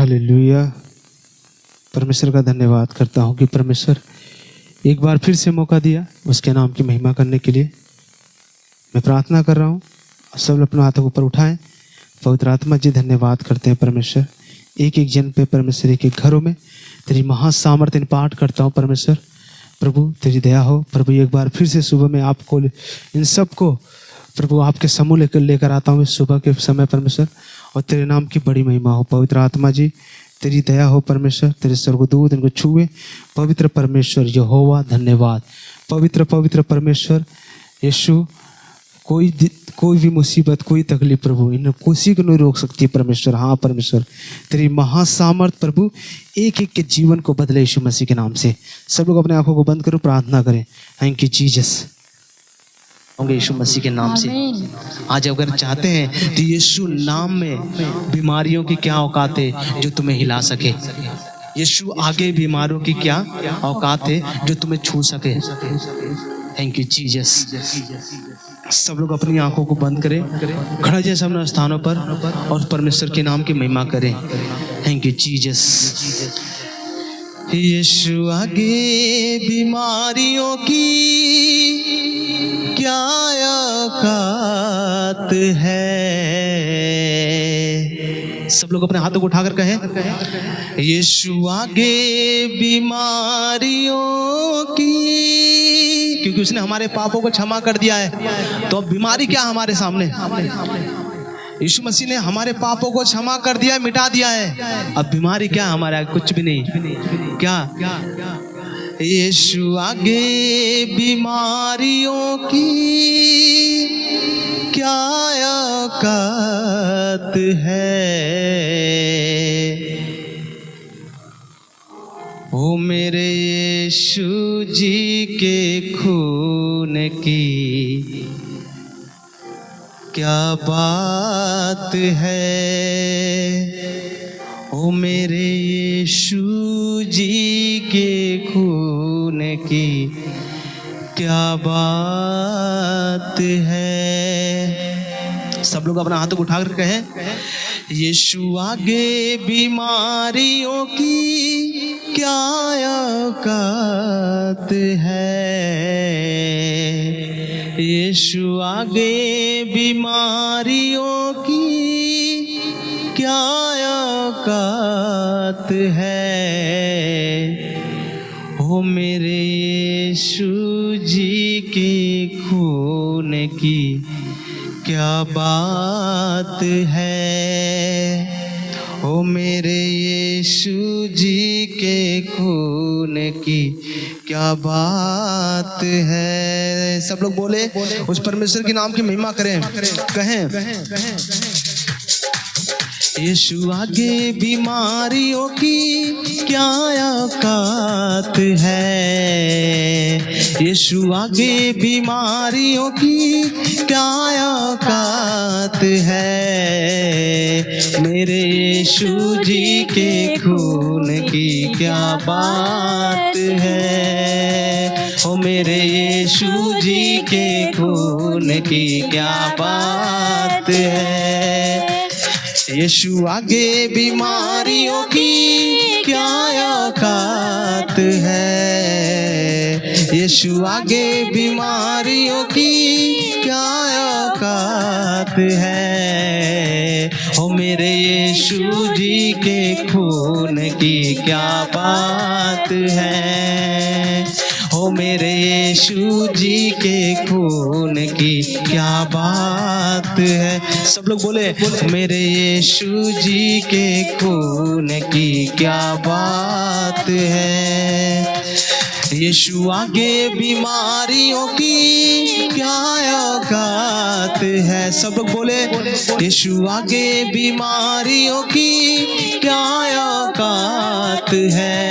Hallelujah. परमेश्वर का धन्यवाद करता हूँ कि परमेश्वर एक बार फिर से मौका दिया उसके नाम की महिमा करने के लिए। मैं प्रार्थना कर रहा हूँ, सब लोग अपने हाथों को ऊपर उठाएं। पवित्र आत्मा जी धन्यवाद करते हैं परमेश्वर। एक एक जन पे परमेश्वर, एक एक घरों में तेरी महासामर्थ्य पाठ करता हूँ परमेश्वर। प्रभु तेरी दया हो प्रभु। एक बार फिर से सुबह में आपको इन सबको प्रभु आपके समूह लेकर आता हूँ इस सुबह के समय परमेश्वर, और तेरे नाम की बड़ी महिमा हो। पवित्र आत्मा जी तेरी दया हो परमेश्वर। तेरे स्वर्गदूत इनको छुए। पवित्र परमेश्वर यहोवा धन्यवाद। पवित्र पवित्र परमेश्वर यीशु, कोई भी मुसीबत, कोई तकलीफ प्रभु इन किसी को नहीं रोक सकती परमेश्वर। हाँ परमेश्वर तेरी महासामर्थ प्रभु एक एक के जीवन को बदले यीशु मसीह के नाम से। सब लोग अपने आंखों को बंद करो, प्रार्थना करें। Thank you Jesus. होंगे यीशु मसीह के नाम से। आज अगर चाहते हैं तो यीशु नाम में बीमारियों की क्या औकात है जो तुम्हें हिला सके। यीशु आगे बीमारों की क्या औकात है जो तुम्हें छू सके। Thank you Jesus. सब लोग अपनी आंखों को बंद करें, खड़ा जाए सब अपने स्थानों पर और परमेश्वर के नाम की महिमा करें। Thank you Jesus. यीशु आगे बीमारियों की क्या औकात है। सब लोग अपने हाथों को उठाकर कहें, यीशु आगे बीमारियों की, क्योंकि उसने हमारे पापों को क्षमा कर दिया है। तो अब बीमारी क्या हमारे सामने? यीशु मसीह ने हमारे पापों को क्षमा कर दिया, मिटा दिया है। अब बीमारी क्या हमारा? कुछ भी नहीं। क्या? यीशु आगे बीमारियों की क्या औकात है। ओ मेरे यीशु जी के खून की क्या बात है। ओ मेरे यीशु जी के खून की क्या बात है। सब लोग अपना हाथ उठाकर कहें, यीशु आगे बीमारियों की क्या औकात है। यीशु आगे बीमारियों की क्या औकात है। ओ मेरे यीशु जी के खून की क्या बात है। ओ मेरे यीशु जी के खून की क्या बात है। सब लोग बोले, उस परमेश्वर के नाम की महिमा करें। कहें यीशु आगे बीमारियों की क्या औकात है। यीशु आगे बीमारियों की क्या औकात है। मेरे यीशु जी के खून की क्या बात है। ओ मेरे यीशु जी के खून की क्या बात है। यीशु आगे बीमारियों की क्या औकात है। यीशु आगे बीमारियों की क्या औकात है। ओ मेरे यीशु जी के खून की क्या बात है। ओ मेरे यीशु जी के खून की क्या बात है। सब लोग बोले, मेरे यीशु जी के खून की क्या बात है। यीशु आगे बीमारियों की क्या औकात है। सब लोग बोले, यीशु आगे बीमारियों की क्या औकात है।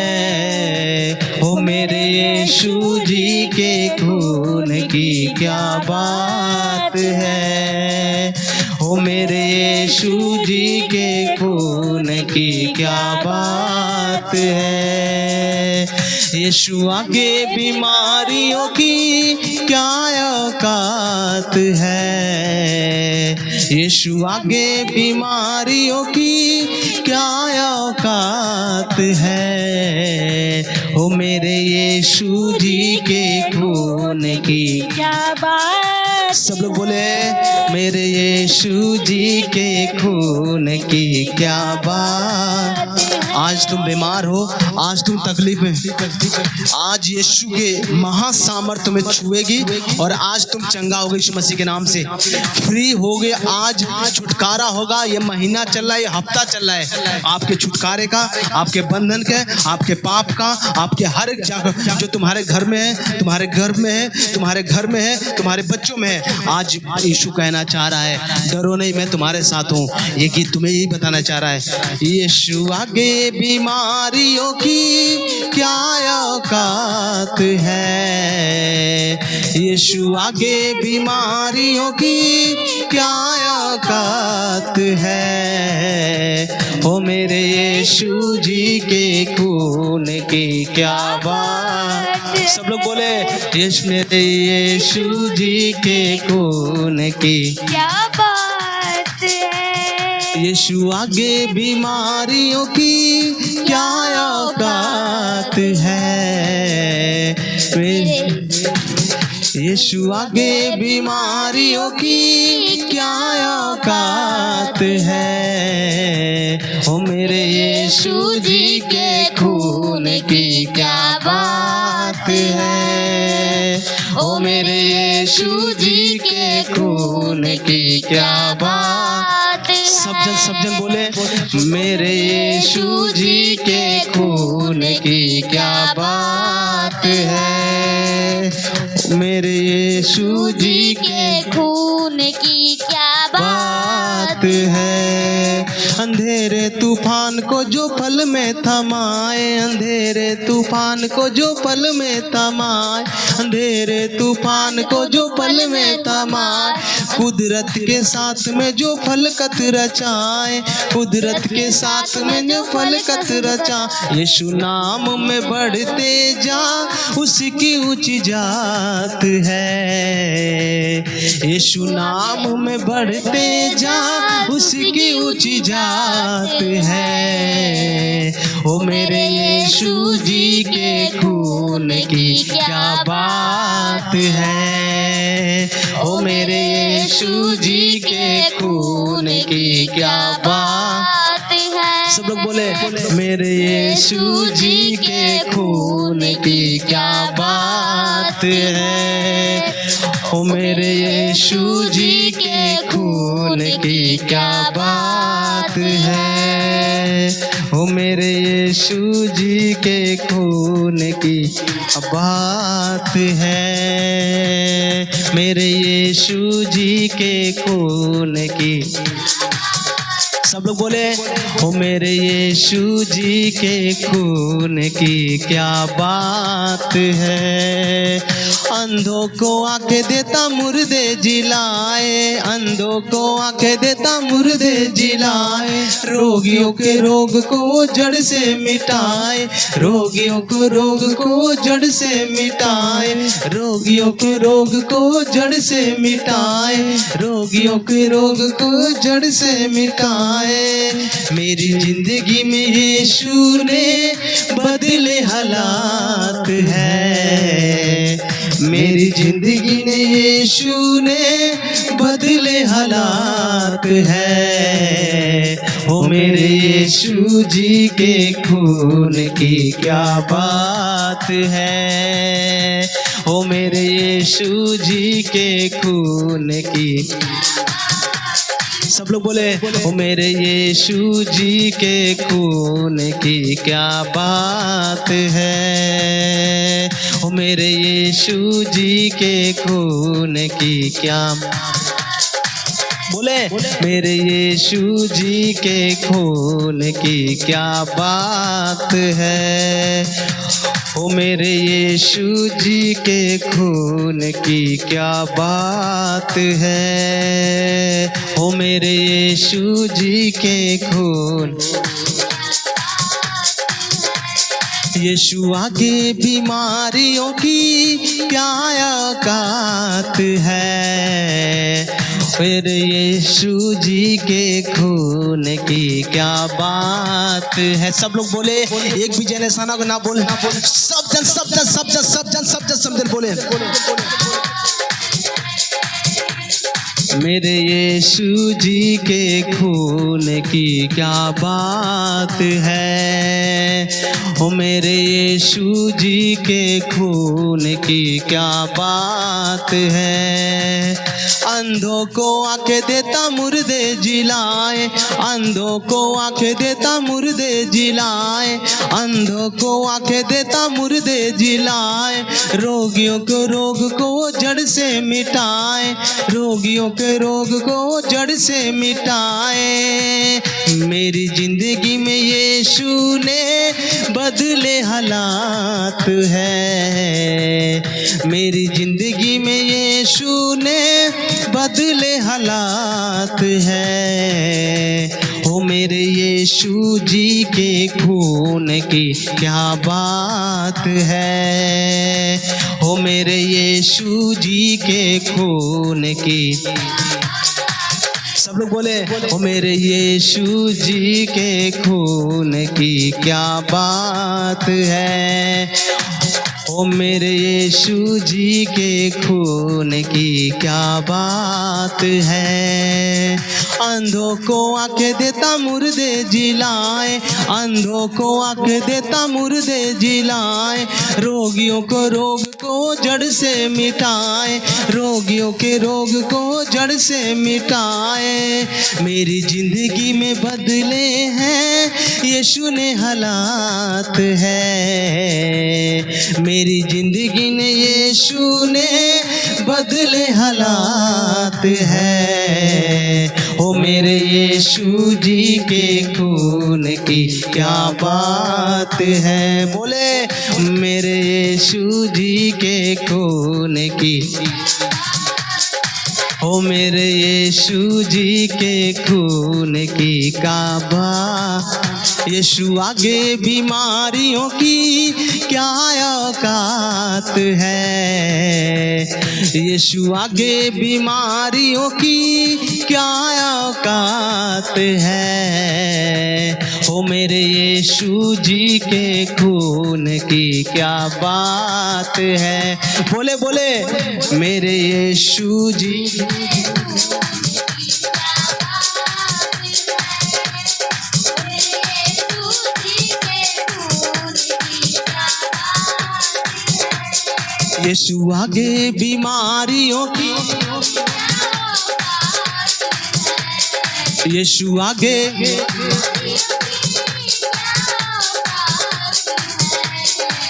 ओ मेरे यीशु जी के खून की क्या बात है। ओ मेरे यीशु जी के खून की क्या बात है। यीशु आगे बीमारियों की क्या औकात है। यीशु आगे बीमारियों की क्या औकात है, ओ मेरे यीशु जी के खून की क्या बात। सब लोग बोले मेरे यीशु जी के खून की क्या बात। आज तुम बीमार हो, आज तुम तकलीफ में, आज यीशु के महासामर्थ तुम्हें छुएगी और आज तुम चंगा होगे यीशु मसीह के नाम से, फ्री होगे। आज छुटकारा होगा। ये महीना चल रहा है, ये हफ्ता चल रहा है आपके छुटकारे का, आपके बंधन के, आपके पाप का, आपके हर एक जगह जो तुम्हारे घर में है, तुम्हारे घर में है, तुम्हारे घर में है, तुम्हारे बच्चों में है। आज यीशु कहना चाह रहा है डरो नहीं, मैं तुम्हारे साथ हूँ। ये गीत तुम्हें यही बताना चाह रहा है। यीशु आगे बीमारियों की क्या औकात है, यीशु आगे बीमारियों की क्या औकात है, ओ मेरे यीशु जी के खून की क्या बात। सब लोग बोले यीशु मेरे यीशु जी के खून की क्या बात है। यीशु आगे बीमारियों की क्या औकात है, यीशु आगे बीमारियों की क्या औकात है, ओ मेरे यीशु जी के खून की क्या बात है, ओ मेरे यीशु जी के खून की क्या बात है। सब जन बोले मेरे यीशु जी के खून की क्या बात है, मेरे यीशु जी के खून की क्या बात है। अंधेरे तूफान को जो पल में थमाए, अंधेरे तूफान को जो पल में थमाए, अंधेरे तूफान को जो पल में थमाए, कुदरत के साथ में जो फलकत रचाए, कुदरत के साथ में जो फलकत रचा, यीशु नाम में बढ़ते जा उसकी ऊंची जात है, यीशु नाम में बढ़ते जा उसकी ऊंची जात है, ओ मेरे यीशु जी के खून की क्या बात है, ओ मेरे यीशु जी के खून की क्या बात है। सब लोग बोले मेरे यीशु जी के खून की क्या बात है, ओ मेरे यीशु जी के खून की क्या बात है, ओ मेरे यीशु जी के खून की बात है, मेरे यीशु जी के खून की। सब लोग बोले ओ मेरे यीशु जी के खून की क्या बात है। अंधों को आंखें देता मुर्दे जिलाए, अंधों को आंखें देता मुर्दे जिलाए, रोगियों के रोग को जड़ से मिटाए, रोगियों को रोग को जड़ से मिटाए, रोगियों के रोग को जड़ से मिटाए, रोगियों के रोग को जड़ से मिटाए। मेरी जिंदगी में यीशु ने बदले हालात है, मेरी जिंदगी में यीशु ने बदले हालात है, ओ मेरे यीशु जी के खून की क्या बात है, ओ मेरे यीशु जी के खून की। सब लोग बोले ओ मेरे यीशु जी के खून की क्या बात है, ओ मेरे यीशु जी के खून की क्या। बोले मेरे यीशु जी के खून की क्या बात है, ओ मेरे यीशु जी के खून की क्या बात है, ओ मेरे यीशु जी के खून। यीशु आगे बीमारियों की क्या औकात है, फिर यीशु जी के खून की क्या बात है। सब लोग बोले, एक भी जन ऐसा ना बोले, सब जन बोले, मेरे यीशु जी के खून की क्या बात है। ओ मेरे यीशु जी के खून की क्या बात है। अंधों को आंखें देता मुर्दे जिलाए, अंधों को आंखें देता मुर्दे जिलाए, अंधों को आंखें देता मुर्दे जिलाए, रोगियों को रोग को जड़ से मिटाए, रोगियों के रोग को जड़ से मिटाए। मेरी जिंदगी में यीशु ने बदले हालात है, मेरी जिंदगी में यीशु ने बदले हालात है। ओ मेरे यीशु जी के खून की क्या बात है। ओ मेरे यीशु जी के खून की, सब लोग बोले, ओ मेरे यीशु जी के खून की क्या बात है। ओ मेरे यीशु जी के खून की क्या बात है। अंधों को आंखें देता मुर्दे जिलाए, अंधों को आंखें देता मुर्दे जिलाए, रोगियों को रोग को जड़ से मिटाए, रोगियों के रोग को जड़ से मिटाए। मेरी जिंदगी में बदले हैं यीशु ने हालात है, मेरी जिंदगी ने यीशु ने बदले हालात है। ओ मेरे यीशु जी के खून की क्या बात है। बोले, मेरे यीशु जी के खून की, ओ मेरे यीशु जी के खून की क्या बात। यीशु आगे बीमारियों की क्या औकात है, यीशु आगे बीमारियों की क्या औकात है। ओ मेरे यीशु जी के खून की क्या बात है। बोले बोले, मेरे यीशु जी यीशु आगे बीमारियों की, यीशु आगे,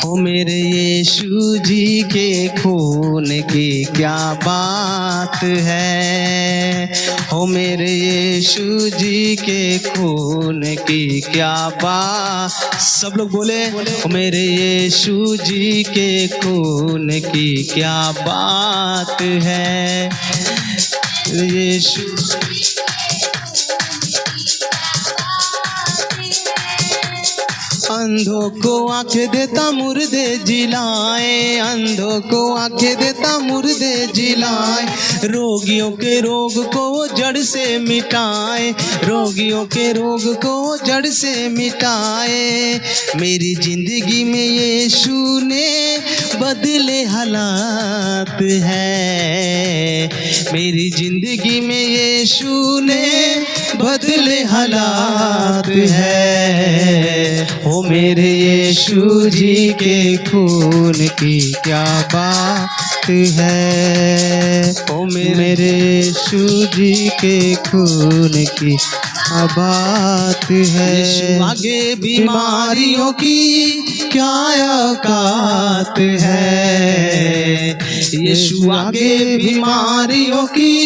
ओ मेरे यीशु जी के खून की क्या बात है। ओ मेरे यीशु जी के खून की क्या बात। सब लोग बोले, ओ मेरे यीशु जी के खून की क्या बात है। यीशु अंधों को आंखें देता मुर्दे जिलाए, अंधों को आंखें देता मुर्दे जिलाए, रोगियों के रोग को जड़ से मिटाए, रोगियों के रोग को जड़ से मिटाए। मेरी जिंदगी में यीशु ने बदले हालात है, मेरी जिंदगी में यीशु ने बदले हालात है। ओ मेरे यीशु जी के खून की क्या बात है। ओ मेरे यीशु जी के खून की क्या बात है। यीशु आगे बीमारियों की क्या औकात है, यीशु आगे बीमारियों की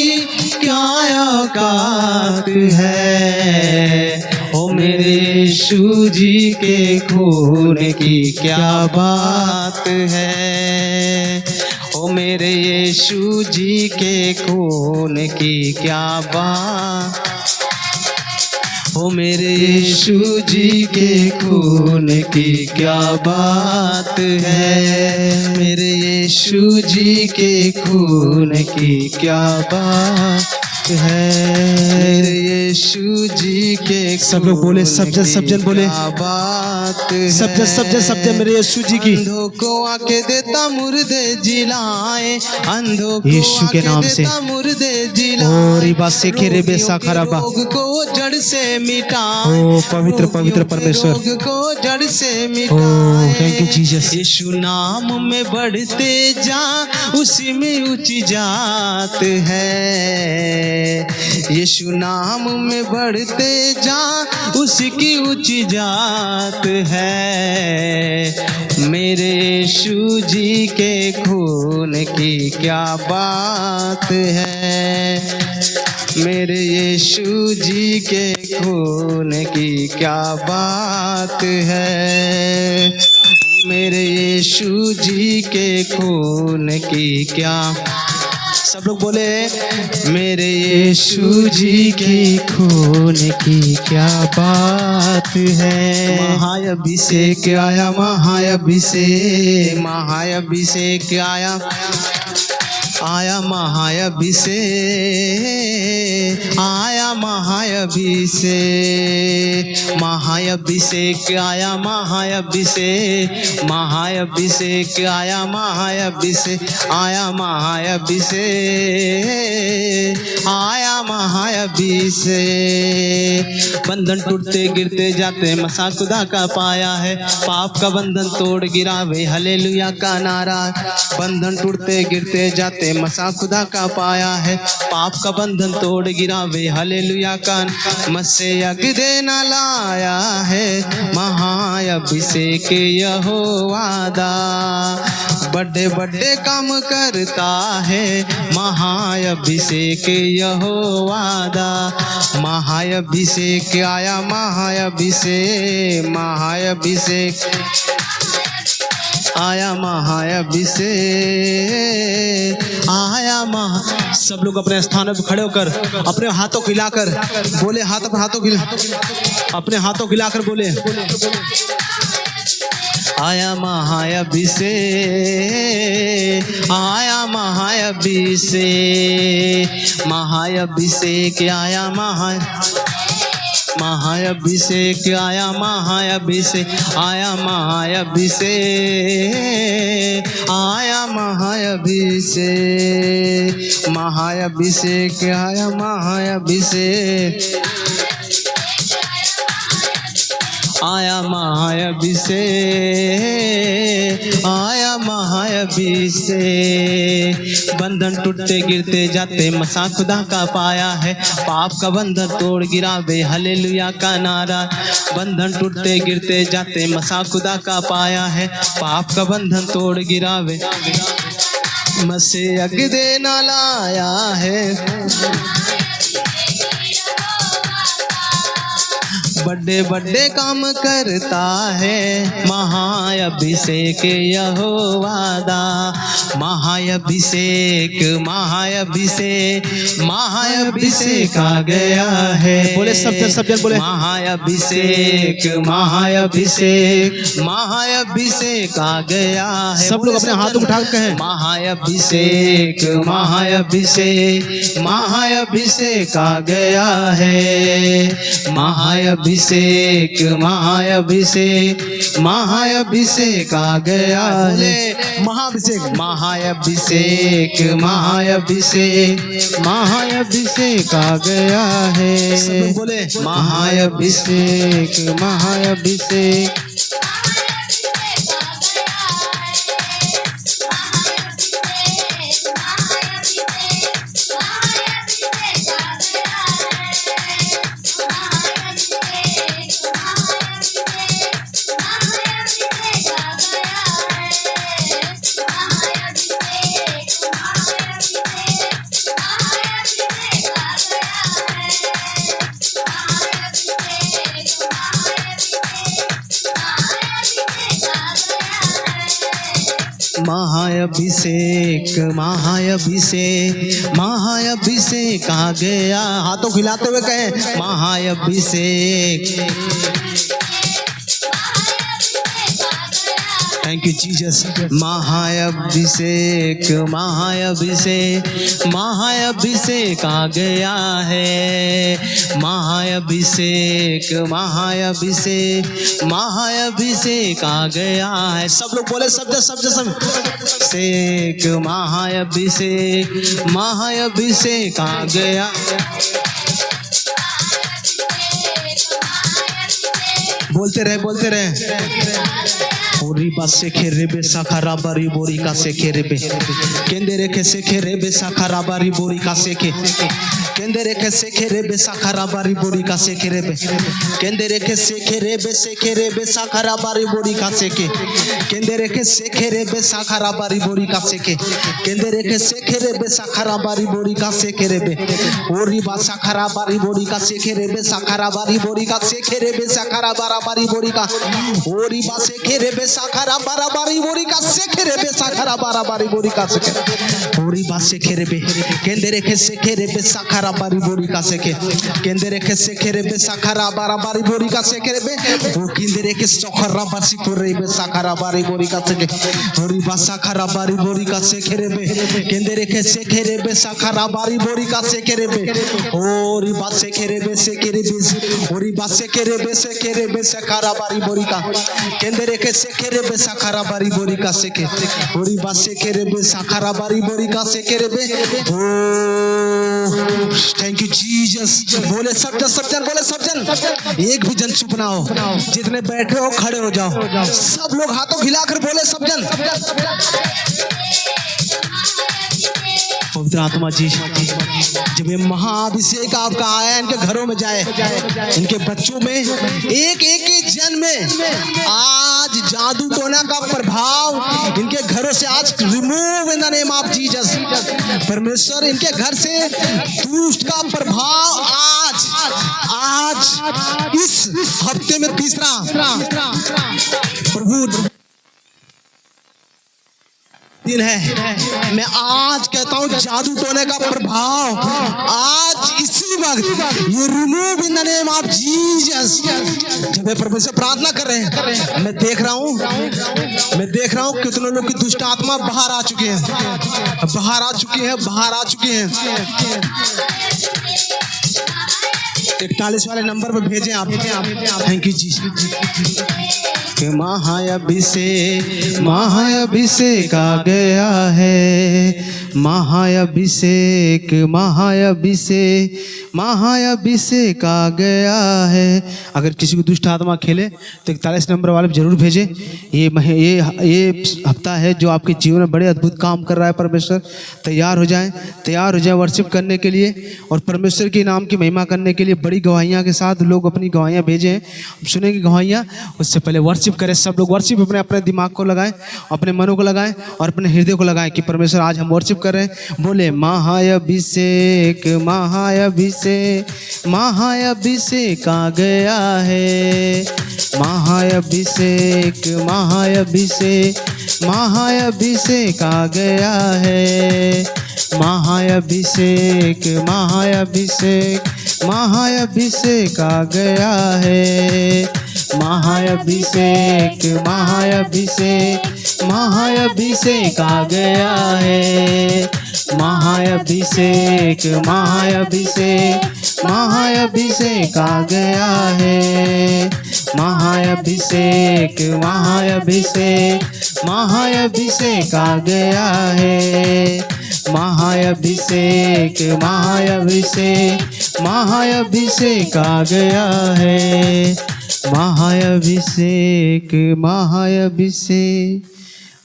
क्या औकात है। ओ मेरे यीशु जी के खून की क्या बात है। ओ मेरे यीशु जी के खून की क्या बात। ओ मेरे यीशु जी के खून की क्या बात है। मेरे यीशु जी के खून की क्या बात। है। यीशु जी के सब लोग बोले, सब जन बोले, क्या बात है। सब जन मेरे यीशु जी की। अंधों को आके देता मुर्दे जिलाए, अंधों को यीशु के नाम से। देता मुर्दे जिलाए, ओ रिबा से खेरे बेसा खराबा। रोग को जड़ से मिटाए, ओ पवित्र पवित्र परमेश्वर। रोग को जड़ से ओ मिटाए। Thank you Jesus. यीशु नाम में बढ़ते जा, उसी में ऊंची जात है। यीशु नाम में बढ़ते जा, उसकी ऊंची जात है। मेरे यीशु जी के खून की क्या बात है। मेरे यीशु जी के खून की क्या बात है। मेरे यीशु जी के खून की क्या। सब लोग बोले, मेरे यीशु जी के खून की क्या बात है। महाअभिषेक आया, महाअभिषेक, महाअभिषेक आया, आया महाअभिषेक, आया महाअभिषेक, महाअभिषेक आया, महाअभिषेक, महाअभिषेक आया, महाअभिषेक, आया महाअभिषेक, आया महाअभिषेक। बंधन टूटते गिरते जाते मसा खुदा का पाया है, पाप का बंधन तोड़ गिरावे हालेलुया का नारा। बंधन टूटते गिरते जाते मसा खुदा का पाया है, पाप का बंधन तोड़ गिरावे हालेलुया का। मसे यग देना लाया है, महाअभिषेक यहोवादा। बड़े बड़े काम करता है, महाअभिषेक यहोवादा। महाअभिषेक आया, महाअभिषेक, महाअभिषेक आया, महाअभिषेक आया महा। सब लोग अपने स्थानों पर खड़े होकर अपने हाथों को हिलाकर बोले, हाथों पर हाथों हिला, अपने हाथों को हिलाकर बोले, आया महाअभिषेक, आया महाअभिषेक, महाअभिषेक आया, महाअभिषेक आया, महाअभिषेक आया, महाअभिषेक आया, महाअभिषेक, महाअभिषेक आया, महाअभिषेक आया, महाअभिषेक आया, महाअभिषेक। बंधन टूटते गिरते जाते मसा खुदा का पाया है, पाप का बंधन तोड़ गिरावे हालेलुया का नारा। बंधन टूटते गिरते जाते मसा खुदा का पाया है, पाप का बंधन तोड़ गिरावे। मसे अग देना लाया है, बड़े बड़े काम करता है, महाअभिषेक यहोवादा। महाअभिषेक, महाअभिषेक, महाअभिषेक आ गया है। बोले सब जन बोले, महाअभिषेक, महाअभिषेक, महाअभिषेक आ गया है। सब लोग अपने हाथों उठा के कहें, महाअभिषेक, महाअभिषेक, महाअभिषेक आ गया है। महाअभिषेक, महाअभिषेक, महाअभिषेक आ गया है। महाअभिषेक, महाअभिषेक, महाअभिषेक, महाअभिषेक आ गया है। सब लोग बोले, महाअभिषेक, महाअभिषेक महाअभिषेक, महाअभिषेक, महाअभिषेक आ गया। हाथों को हिलाते हुए कहें, महाअभिषेक, थैंक यू जीसस। महाअभिषेक महाअभिषेक महाअभिषेक आ गया है। महाअभिषेक महाअभिषेक महाअभिषेक आ गया है। सब लोग बोले शब्द शेख महाअभिषेक महाअभिषेक आ गया। बोलते रहे ओरी बस से खेरे बे साखरा बारी बोरी का से खेरे बे केंदे रेखे से खेरे बे साखरा बारी बोरी का से के केंदे रेखे से खेरे बे साखरा बारी बोरी का से खेरे बे केंदे रेखे से खेरे बे साखरा बारी बोरी का से के केंदे रेखे से खेरे बे साखरा बारी बोरी का से के केंदे रेखे से खेरे बे साखरा बारी बोरी का से खेरे बे ओरी बा साखरा बारी बोरी का से खेरे बे साखरा बारी बोरी का से खेरे बे साखरा बारी बोरी का ओरी बा से खेरे बे साखरा बारी बोरी का से खेरे बे साखरा बारी बोरी का से ओरी बा से खेरे बे केंदे रेखे से खेरे बे साखरा बारी बोरी का से के केंदे रेखे से खेरे बे साखरा बारी बोरी का से खेरे बे ओ केंदे रेखे सोखरा बासी कोरे बे साखरा बारी बोरी का से के ओरी बा साखरा बारी बोरी का से खेरे बे केंदे रेखे से खेरे बे साखरा बारी बोरी का से खेरे बे ओरी बा से खेरे बे ओरी बा से खेरे बे साखरा बारी बोरी का केंदे रेखे से खेरे बे साखरा बारी बोरी का से के ओरी बा से खेरे बे साखरा बारी बोरी का से खेरे बे ओ थैंक यू जीसस। बोले सब जन एक भी जन चुप ना हो। जितने बैठे हो खड़े हो जाओ। सब लोग हाथों हिलाकर बोले सब जन। पवित्र आत्मा जी जब ये महाअभिषेक आपका आया इनके घरों में जाए, इनके बच्चों में एक जन में आज जादू टोना का प्रभाव इनके घरों से आज remove in the name of Jesus. परमेश्वर इनके घर से दुष्ट का प्रभाव आज इस हफ्ते में तीसरा प्रभु दिन है। मैं आज कहता हूं जादू टोने का प्रभाव आज इसी वक्त ये remove in the name of Jesus. जब प्रभु से प्रार्थना कर रहे हैं मैं देख रहा हूं कितने लोग की दुष्ट आत्मा बाहर आ चुकी है। 41 वाले नंबर पर भेजें आप। थैंक यू जी। कि महाअभिषेक आ गया है। महाअभिषेक आ गया है। अगर किसी को दुष्ट आत्मा खेले तो 41 नंबर वाले जरूर भेजें। ये हफ्ता है जो आपके जीवन में बड़े अद्भुत काम कर रहा है। परमेश्वर तैयार हो जाएं वर्शिप करने के लिए और परमेश्वर के नाम की महिमा करने के लिए। बड़ी गवाहियाँ के साथ लोग अपनी गवाहियाँ भेजें। सुनेंगे गवाहियाँ, उससे पहले वर्शिप करें। सब लोग वर्शिप अपने दिमाग को लगाएं, अपने मनों को लगाएं और अपने हृदय को लगाएं कि परमेश्वर आज हम वर्शिप कर रहे हैं। बोले महाअभिषेक आ गया है। महाअभिषेक आ गया है। महाअभिषेक आ गया है। महाअभिषेक आ गया है। महाअभिषेक आ गया है। महाअभिषेक आ गया है। महाअभिषेक आ गया है।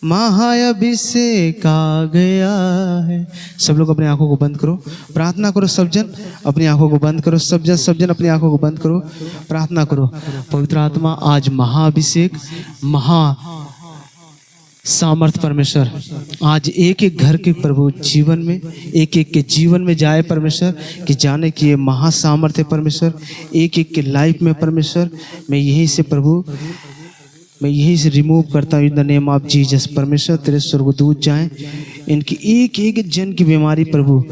महाअभिषेक आ गया है। सब लोग अपनी आंखों को बंद करो, प्रार्थना करो। सब जन अपनी आंखों को बंद करो। सब जन अपनी आंखों को बंद करो, प्रार्थना करो। पवित्र आत्मा आज महाअभिषेक सामर्थ परमेश्वर आज एक घर के प्रभु जीवन में एक के जीवन में जाए परमेश्वर कि जाने की ये महासामर्थ है परमेश्वर एक के लाइफ में परमेश्वर। मैं यहीं से प्रभु मैं यहीं से रिमूव करता हूँ in the name of Jesus. परमेश्वर तेरे स्वर्गदूत जाएं इनकी एक एक जन की बीमारी प्रभु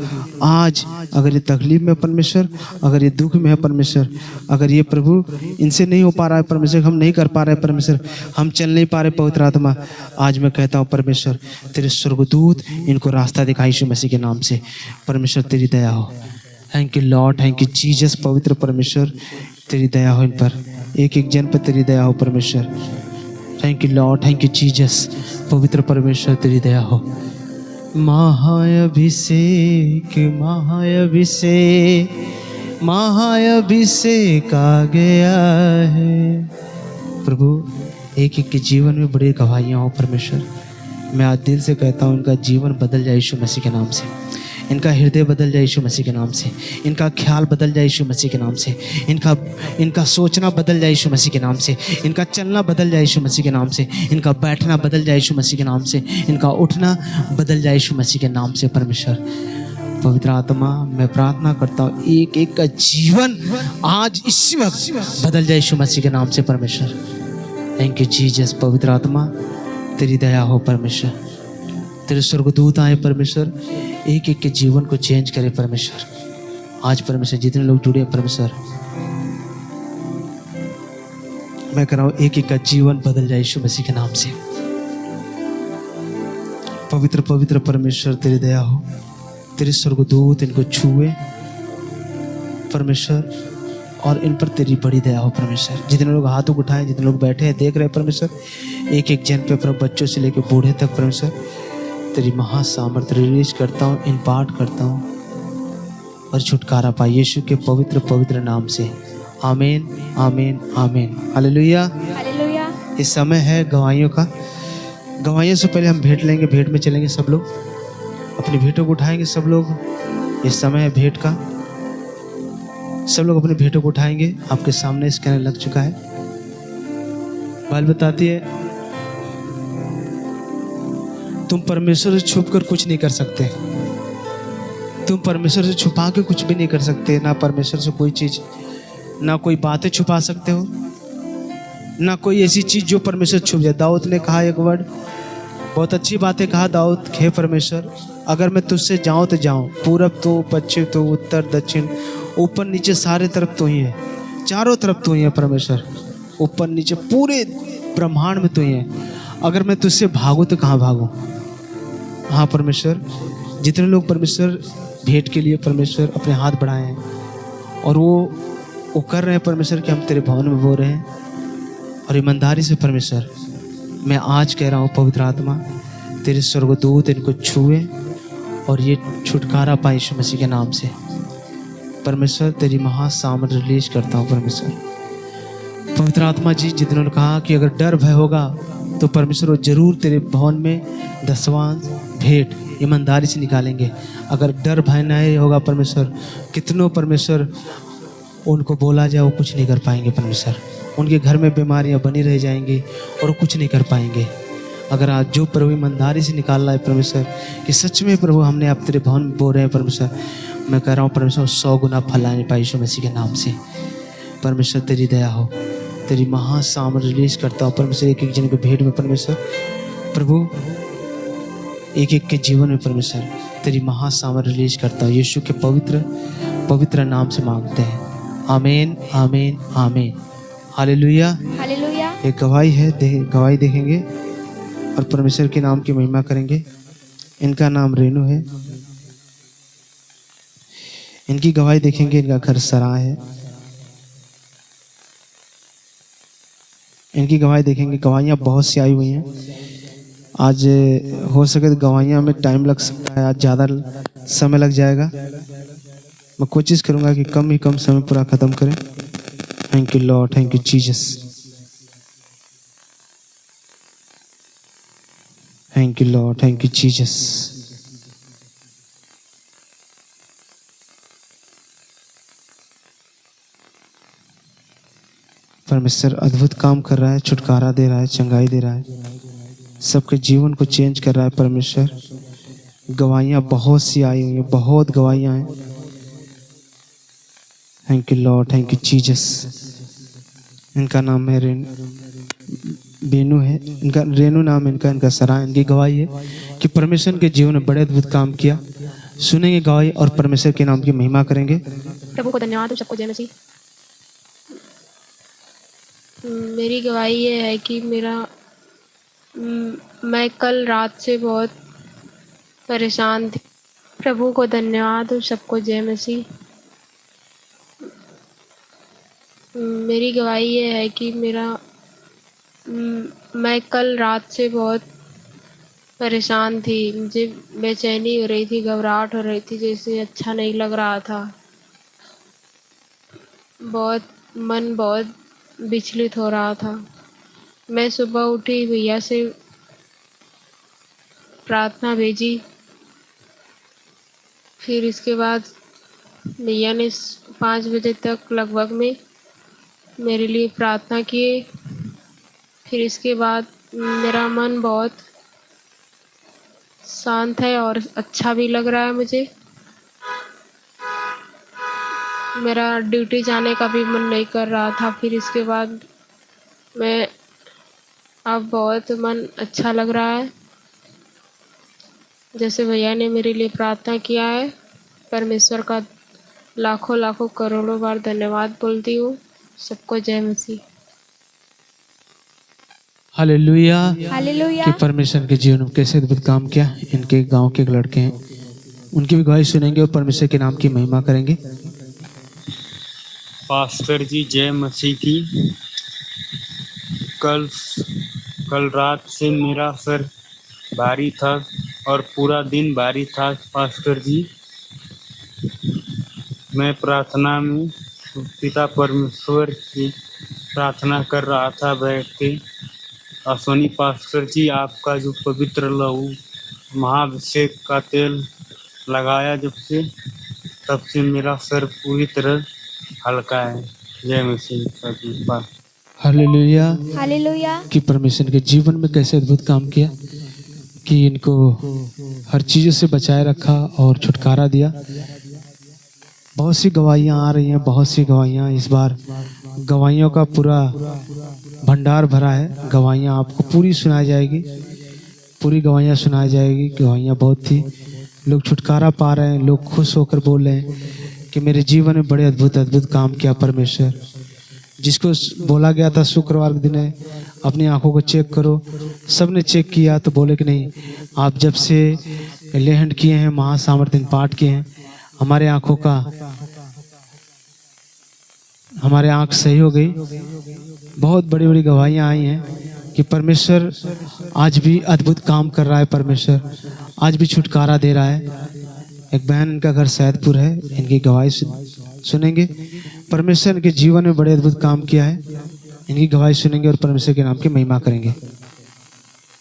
आज, अगर ये तकलीफ में परमेश्वर, अगर ये दुख में है परमेश्वर, अगर ये प्रभु इनसे नहीं हो पा रहा है परमेश्वर, हम नहीं कर पा रहे परमेश्वर, हम चल नहीं पा रहे पवित्र आत्मा, आज मैं कहता हूँ परमेश्वर तेरे स्वर्गदूत इनको रास्ता दिखाई यीशु मसीह के नाम से। परमेश्वर तेरी दया हो। Thank you Lord, thank you Jesus. पवित्र परमेश्वर तेरी दया हो इन पर, एक एक जन पर तेरी दया हो परमेश्वर। Thank you Lord, thank you Jesus. पवित्र परमेश्वर तेरी दया हो। महाअभिषेक महाअभिषेक महाअभिषेक आ गया है प्रभु। एक एक के जीवन में बड़ी गवाहियाँ हो परमेश्वर। मैं आज दिल से कहता हूँ इनका जीवन बदल जाए यीशु मसीह के नाम से, इनका हृदय बदल जाए यीशु मसीह के नाम से, इनका ख्याल बदल जाए यीशु मसीह के नाम से, इनका सोचना बदल जाए यीशु मसीह के नाम से, इनका चलना बदल जाए यीशु मसीह के नाम से, इनका बैठना बदल जाए यीशु मसीह के नाम से, इनका उठना बदल जाए यीशु मसीह के नाम से परमेश्वर। पवित्र आत्मा मैं प्रार्थना करता हूँ एक एक का जीवन आज इसी वक्त बदल जाए यीशु मसीह के नाम से परमेश्वर। Thank you Jesus. पवित्र आत्मा तेरी दया हो परमेश्वर, तेरे स्वर्गदूत आए परमेश्वर, एक एक के जीवन को चेंज करे परमेश्वर। आज परमेश्वर जितने लोग जुड़े हैं परमेश्वर, मैं कह रहा हूँ एक एक का जीवन बदल जाए यीशु मसीह के नाम से। पवित्र पवित्र परमेश्वर तेरी दया हो, तेरे स्वर्गदूत इनको छुए परमेश्वर, और इन पर तेरी बड़ी दया हो परमेश्वर। जितने लोग हाथों को उठाए, जितने लोग बैठे हैं देख रहे हैं परमेश्वर, एक एक जन पे अपने बच्चों से लेकर बूढ़े तक परमेश्वर तेरी महासामर्थ रिलीज करता हूँ, इम्पार्ट करता हूँ, और छुटकारा पाए यीशु के पवित्र पवित्र नाम से। आमीन आमीन आमीन। Hallelujah hallelujah. इस समय है गवाहियों का। गवाहियों से पहले हम भेंट लेंगे, भेंट में चलेंगे सब लोग, अपनी भेंटों को उठाएंगे सब लोग। इस समय है भेंट का, सब लोग अपने भेंटों को उठाएंगे। आपके सामने स्कैनर लग चुका है। बाइबल बताती है तुम परमेश्वर से छुप कर कुछ नहीं कर सकते, तुम परमेश्वर से छुपा के कुछ भी नहीं कर सकते। ना परमेश्वर से कोई चीज, ना कोई बातें छुपा सकते हो, ना कोई ऐसी चीज जो परमेश्वर छुप जाए। दाऊद ने कहा एक वर्ड, बहुत अच्छी बातें कहा दाऊद, हे परमेश्वर अगर मैं तुझसे जाऊं तो जाऊं, पूरब तो पश्चिम तो उत्तर दक्षिण, ऊपर नीचे सारे तरफ तो ही है, चारों तरफ तो ही है परमेश्वर, ऊपर नीचे पूरे ब्रह्मांड में तो ही है। अगर मैं तुझसे भागूं तो कहाँ भागूं। हाँ परमेश्वर, जितने लोग परमेश्वर भेंट के लिए परमेश्वर अपने हाथ बढ़ाए हैं और वो कर रहे हैं परमेश्वर कि हम तेरे भवन में बो रहे हैं, और ईमानदारी से परमेश्वर मैं आज कह रहा हूँ पवित्र आत्मा तेरे स्वर्गदूत इनको छुए और ये छुटकारा पाए यीशु मसीह के नाम से। परमेश्वर तेरी महासामर्थ रिलीज करता हूँ परमेश्वर। पवित्र आत्मा जी, जितने ने कहा कि अगर डर भय होगा तो परमेश्वर वो जरूर तेरे भवन में दसवां भेंट ईमानदारी से निकालेंगे। अगर डर भय नहीं होगा परमेश्वर, कितनों परमेश्वर उनको बोला जाए वो कुछ नहीं कर पाएंगे परमेश्वर। उनके घर में बीमारियां बनी रह जाएंगी और वो कुछ नहीं कर पाएंगे। अगर आज जो प्रभु ईमानदारी से निकाल रहा है परमेश्वर कि सच में प्रभु हमने आप तेरे भवन में बो रहे हैं परमेश्वर, मैं कह रहा हूँ परमेश्वर 100 गुना फलाने पाए यीशु मसीह के नाम से। परमेश्वर तेरी दया हो, तेरी महासामर्थ रिलीज करता हूँ परमेश्वर। एक एक जन के भेंट में परमेश्वर प्रभु, एक एक के जीवन में परमेश्वर तेरी महासामर्थ रिलीज करता हूँ। यीशु के पवित्र पवित्र नाम से मांगते हैं। आमीन आमीन आमीन। Hallelujah hallelujah. एक गवाही है, गवाही देखेंगे और परमेश्वर के नाम की महिमा करेंगे। इनका नाम रेनू है। इनकी गवाही देखेंगे। इनका घर सराय है। इनकी गवाही देखेंगे। गवाहियाँ बहुत सी आई हुई हैं। आज हो सके तो गवाहियाँ में टाइम लग सकता है, आज ज़्यादा समय लग जाएगा। मैं कोशिश करूँगा कि कम ही कम समय पूरा ख़त्म करें। Thank you Lord, thank you Jesus, thank you Lord, thank you Jesus. परमेश्वर अद्भुत काम कर रहा है, छुटकारा दे रहा है, चंगाई दे रहा है, सबके जीवन को चेंज कर रहा है परमेश्वर। गवाहियाँ बहुत सी आई हुई हैं, बहुत गवाहियाँ हैं। Thank you Lord, thank you Jesus. इनका नाम है बेनू है, इनका रेनू नाम है इनका सराय, इनकी गवाही है कि परमेश्वर के जीवन में बड़े अद्भुत काम किया। सुनेंगे गवाही और परमेश्वर के नाम की महिमा करेंगे। प्रभु को धन्यवाद हो, सबको जय मसीह। मेरी गवाही ये है कि मैं कल रात से बहुत परेशान थी। प्रभु को धन्यवाद हो, सबको जय मसीह। मेरी गवाही ये है कि मैं कल रात से बहुत परेशान थी। मुझे बेचैनी हो रही थी, घबराहट हो रही थी, जैसे अच्छा नहीं लग रहा था। मन बहुत विचलित हो रहा था। मैं सुबह उठी, भैया से प्रार्थना भेजी। फिर इसके बाद भैया ने 5 बजे तक लगभग में मेरे लिए प्रार्थना किए। फिर इसके बाद मेरा मन बहुत शांत है और अच्छा भी लग रहा है मुझे। मेरा ड्यूटी जाने का भी मन नहीं कर रहा था। फिर इसके बाद अब बहुत मन अच्छा लग रहा है। जैसे भैया ने मेरे लिए प्रार्थना किया है, परमेश्वर का लाखों लाखों करोड़ों बार धन्यवाद बोलती हूँ। सबको जय मसीह। हालेलुया। हालेलुया। कि परमेश्वर के जीवन में कैसे अद्भुत काम किया। इनके गांव के एक लड़के हैं, उनकी भी गवाही सुनेंगे और परमेश्वर के नाम की महिमा करेंगे। पास्टर जी जय मसीह की। कल रात से मेरा सर भारी था और पूरा दिन भारी था। पास्टर जी, मैं प्रार्थना में पिता परमेश्वर की प्रार्थना कर रहा था बैठ के। अश्वनी पास्टर जी, आपका जो पवित्र लहू महाभिषेक का तेल लगाया जब से, तब से मेरा सर पूरी तरह हल्का है। जय मसीह का कृपा। हालेलुया। हालेलुया। कि परमेश्वर के जीवन में कैसे अद्भुत काम किया, कि इनको हर चीज़ों से बचाए रखा और छुटकारा दिया। बहुत सी गवाहियाँ आ रही हैं, बहुत सी गवाहियाँ। इस बार गवाहियों का पूरा भंडार भरा है। गवाहियाँ आपको पूरी सुनाई जाएगी, पूरी गवाहियाँ सुनाई जाएगी। गवाहियाँ बहुत थी, लोग छुटकारा पा रहे हैं, लोग खुश होकर बोल रहे हैं कि मेरे जीवन में बड़े अद्भुत अद्भुत काम किया परमेश्वर। जिसको बोला गया था शुक्रवार के दिन है अपनी आंखों को चेक करो, सबने चेक किया तो बोले कि नहीं, आप जब से लेहंड किए हैं, महासामर्थ्य पाठ किए हैं, हमारे आंख सही हो गई। बहुत बड़ी बड़ी गवाहियाँ आई हैं कि परमेश्वर आज भी अद्भुत काम कर रहा है। परमेश्वर आज भी छुटकारा दे रहा है। एक बहन, इनका घर सैदपुर है, इनकी गवाही सुनेंगे। परमेश्वर इनके जीवन में बड़े अद्भुत काम किया है, इनकी गवाही सुनेंगे और परमेश्वर के नाम की महिमा करेंगे।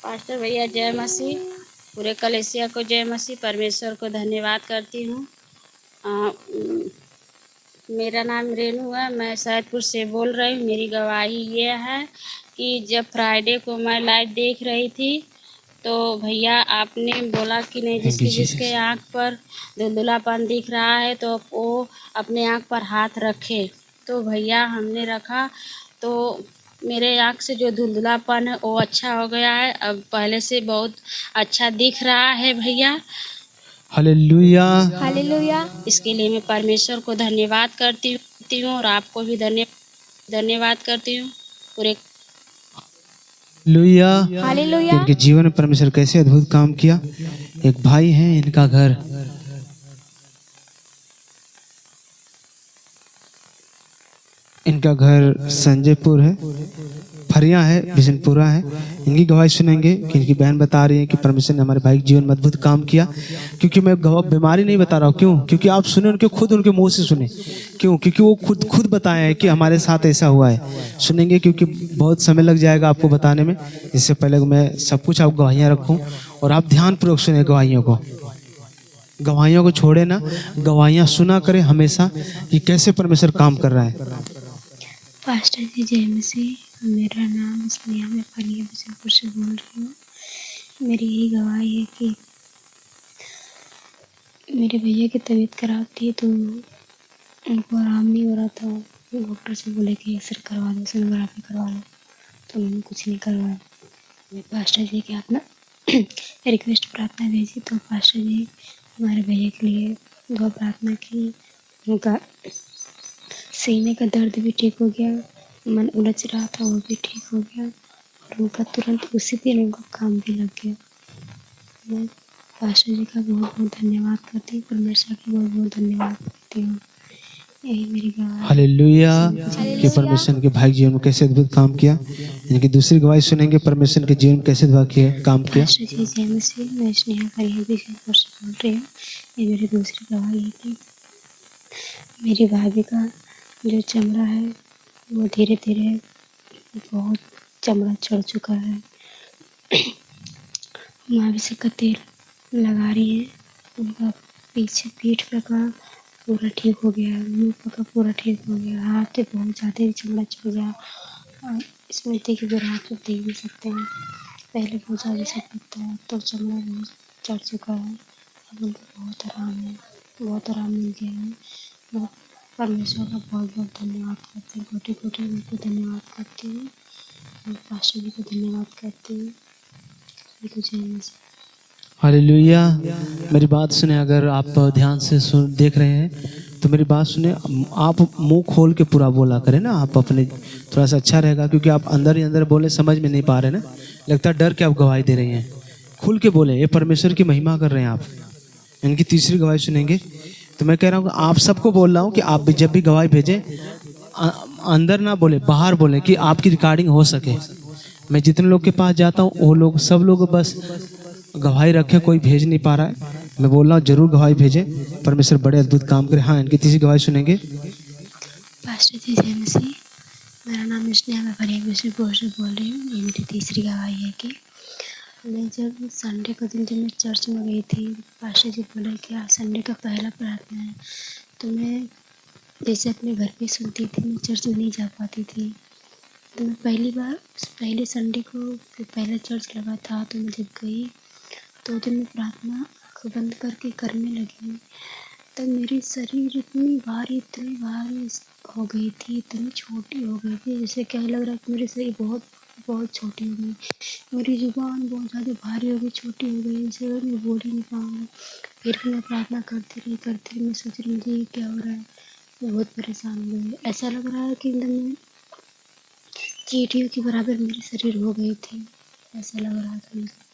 पास्टर भैया जय मसीह, पूरे कलेसिया को जय मसीह। परमेश्वर को धन्यवाद करती हूँ। मेरा नाम रेनू है, मैं सैदपुर से बोल रही हूँ। मेरी गवाही ये है कि जब फ्राइडे को मैं लाइव देख रही थी तो भैया आपने बोला कि नहीं, जिसके आँख पर धुंधलापन दिख रहा है तो वो अपने आँख पर हाथ रखे। तो भैया हमने रखा तो मेरे आँख से जो धुंधलापन है वो अच्छा हो गया है। अब पहले से बहुत अच्छा दिख रहा है भैया। हालेलुया। हालेलुया। इसके लिए मैं परमेश्वर को धन्यवाद करती हूँ और आपको भी धन्यवाद करती हूँ पूरे। हालेलुया। हालेलुया। इनके जीवन में परमेश्वर कैसे अद्भुत काम किया। एक भाई हैं, इनका घर संजयपुर है, फरिया है, बिशनपुरा है। इनकी गवाही सुनेंगे कि इनकी बहन बता रही है कि परमेश्वर ने हमारे भाई के जीवन में अद्भुत काम किया। क्योंकि मैं बीमारी नहीं बता रहा हूँ, क्यों? क्योंकि आप सुने, उनके मुंह से सुने। क्यों? क्योंकि वो खुद बताए हैं कि हमारे साथ ऐसा हुआ है। सुनेंगे क्योंकि बहुत समय लग जाएगा आपको बताने में। इससे पहले मैं सब कुछ आप गवाहियाँ रखूँ और आप ध्यानपूर्वक सुने गवाहियों को छोड़े ना, गवाहियाँ सुना करें हमेशा कि कैसे परमेश्वर काम कर रहा है। पास्टर जी जय मसीह, मेरा नाम स्नेहा, मैं फलिया बिशनपुर से बोल रही हूँ। मेरी यही गवाही है कि मेरे भैया की तबीयत खराब थी तो उनको आराम नहीं हो रहा था। डॉक्टर से बोले कि एक्सरे करवा लो, सोनोग्राफी करवा लो। तो उन्होंने कुछ नहीं करवाया। मैं पास्टर जी के अपना रिक्वेस्ट प्रार्थना भेजी, तो पास्टर जी हमारे भैया के लिए दुआ प्रार्थना की। उनका सीने का दर्द भी ठीक हो गया, मन उलझ रहा था वो भी ठीक हो गया, और उनका तुरंत उसी दिन उनका काम भी लग गया। मैं पास्टर जी का बहुत बहुत धन्यवाद करती हूँ, परमेश्वर का बहुत बहुत धन्यवाद करती हूँ। यही मेरी गवाही। हालेलुया कि हालेलुया। परमेश्वर के भाई जीवन में कैसे अद्भुत काम किया। इनकी दूसरी गवाही सुनेंगे परमेश्वर के जीवन में कैसे दुआ किया काम किया। पास्टर जी जय मसीह, मैं स्नेहा फरिया बिशनपुर से बोल रही हूँ। ये मेरी दूसरी गवाही है कि मेरी भाभी का जो चमड़ा है वो धीरे धीरे बहुत चमड़ा चढ़ चुका है। माविश का तेल लगा रही है, उनका पीछे पीठ पे का पूरा ठीक हो गया, मुँह पे का पूरा ठीक हो गया, हाथ पे बहुत ज़्यादा ही चमड़ा चढ़ गया। और इसमें देखिए अगर हाथ में देख भी सकते हैं, पहले बहुत ज़्यादा सब लगता है, तो चमड़ा बहुत चढ़ चुका है। अब उनको बहुत आराम है, बहुत आराम मिल गया है। मैं परमेश्वर का बहुत बहुत धन्यवाद करती हूँ, कोटि कोटि उनको धन्यवाद करती हूँ। मैं पास्टर जी को धन्यवाद करती हूँ। सभी को जय मसीह। हालेलुया। मेरी बात सुने, अगर आप ध्यान से सुन देख रहे हैं तो मेरी बात सुने। आप मुंह खोल के पूरा बोला करें ना, आप अपने थोड़ा सा अच्छा रहेगा, क्योंकि आप अंदर ही अंदर बोले समझ में नहीं पा रहे ना, लगता है डर के आप गवाही दे रही हैं। खुल के बोले, ये परमेश्वर की महिमा कर रहे हैं आप। इनकी तीसरी गवाही सुनेंगे तो मैं कह रहा हूँ आप सबको बोल रहा हूँ कि आप भी जब भी गवाही भेजें अंदर ना बोले, बाहर बोले, कि आपकी रिकॉर्डिंग हो सके। मैं जितने लोग के पास जाता हूँ वो लोग सब लोग बस गवाही रखे, कोई भेज नहीं पा रहा है। मैं बोल रहा हूँ जरूर गवाही भेजें, परमेश्वर बड़े अद्भुत काम करे। हाँ, इनकी तीसरी गवाही सुनेंगे। पास्टर जी जय मसीह, मेरा नाम स्नेहा, मैं फरिया बिशनपुर से बोल रही हूँ। ये मेरी तीसरी गवाही है कि मैं जब संडे को दिन जब मैं चर्च में गई थी, पास्टर जी बोले कि आज संडे का पहला प्रार्थना है। तो मैं जैसे अपने घर पे सुनती थी, मैं चर्च में नहीं जा पाती थी। तो मैं पहले संडे को पहला चर्च लगा था, तो मैं जब गई तो दिन में प्रार्थना आँख बंद करके करने लगी, तब मेरी शरीर इतनी भारी हो गई थी, इतनी छोटी हो गई थी, जैसे क्या लग रहा है कि मेरी शरीर बहुत बहुत छोटी हो गई। मेरी जुबान बहुत ज़्यादा भारी हो गई, छोटी हो गई, जैसे मैं बोल ही नहीं पाऊँगी। फिर भी मैं प्रार्थना करती रही। मैं सोच रही मुझे ये क्या हो रहा है, मैं बहुत परेशान हो गई। ऐसा लग रहा है कि एकदम मैं चींटियों के बराबर मेरी शरीर हो गई थी, ऐसा लग रहा था मुझे।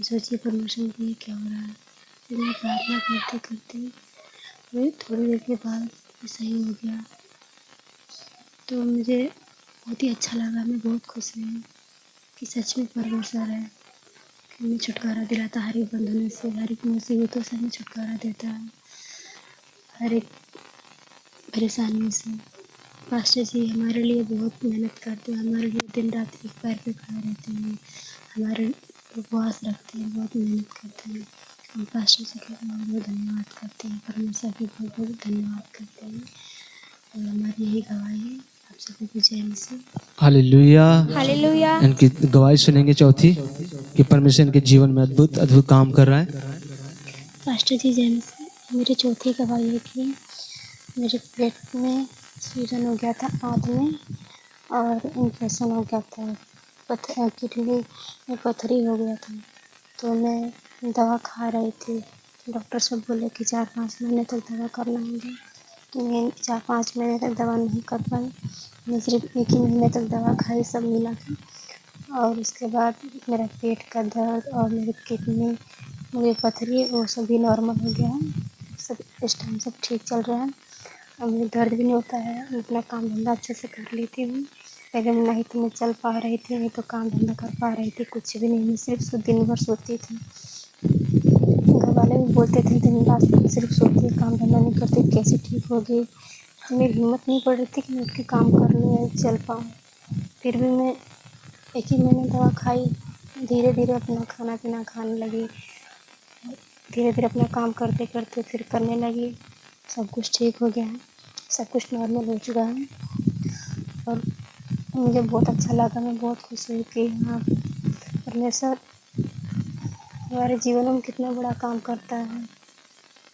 सोचिए परमेश्वर को ये क्या हो रहा है। फिर मैं प्रार्थना करते करते वही थोड़ी देर के बाद सही हो गया, तो मुझे बहुत ही अच्छा लगा। मैं बहुत खुश हूँ कि सच में परमेश्वर है, कि हमें छुटकारा दिलाता हर एक बंधनों से, हर एक मुसीबतों से हमें छुटकारा देता है, हर एक परेशानियों से। पास्टर जी हमारे लिए बहुत मेहनत करते हैं, हमारे लिए दिन रात एक पैर पे खड़े रहते हैं, हमारे उपवास रखते हैं, बहुत मेहनत करते हैं। हम पास्टर जी का बहुत बहुत धन्यवाद करते हैं, परमेश्वर भी बहुत बहुत धन्यवाद करते हैं। और हमारी यही गवाही है। आप सभी को जय मसीह। हालेलुया। हालेलुया। इनकी गवाही सुनेंगे चौथी, कि परमेश्वर इनके जीवन में अद्भुत अद्भुत काम कर रहा है। पास्टर जी जय मसीह, मेरी चौथी गवाही है कि मेरे पेट में सूजन हो गया था आँत में, और इन्फेक्शन हो गया था, किडनी में पथरी हो गया था। तो मैं दवा खा रही थी, डॉक्टर सब बोले कि 4-5 महीने तक दवा करना होगा। तो मैं 4-5 महीने तक दवा नहीं कर पाई, मैं सिर्फ 1 ही महीने तक दवा खाई, सब मिला के। और उसके बाद मेरा पेट का दर्द और मेरी किडनी, मेरी पथरी, वो सभी नॉर्मल हो गया है, सब इस टाइम सब ठीक चल रहा है। और मुझे दर्द भी नहीं होता है, मैं अपना काम धंधा अच्छे से कर लेती हूँ। पहले नहीं तो मैं चल पा रही थी, नहीं तो काम धंधा कर पा रही थी, कुछ भी नहीं, मैं सिर्फ दिन भर सोती थी। घर वाले भी बोलते थे दिन रात सिर्फ सोती है, काम धंधा नहीं करती, कैसे ठीक हो गई। तो मेरी हिम्मत नहीं पड़ रही थी कि मैं उठ के काम कर लूँ या चल पाऊँ। फिर भी मैं 1 ही महीने दवा खाई, धीरे धीरे अपना खाना पीना खाने लगी, धीरे धीरे अपना काम करते करते फिर करने लगी। सब कुछ ठीक हो गया है, सब कुछ नॉर्मल हो चुका है, और मुझे बहुत अच्छा लगा। मैं बहुत खुश हुई कि हाँ, परमेश्वर हमारे जीवन में कितना बड़ा काम करता है,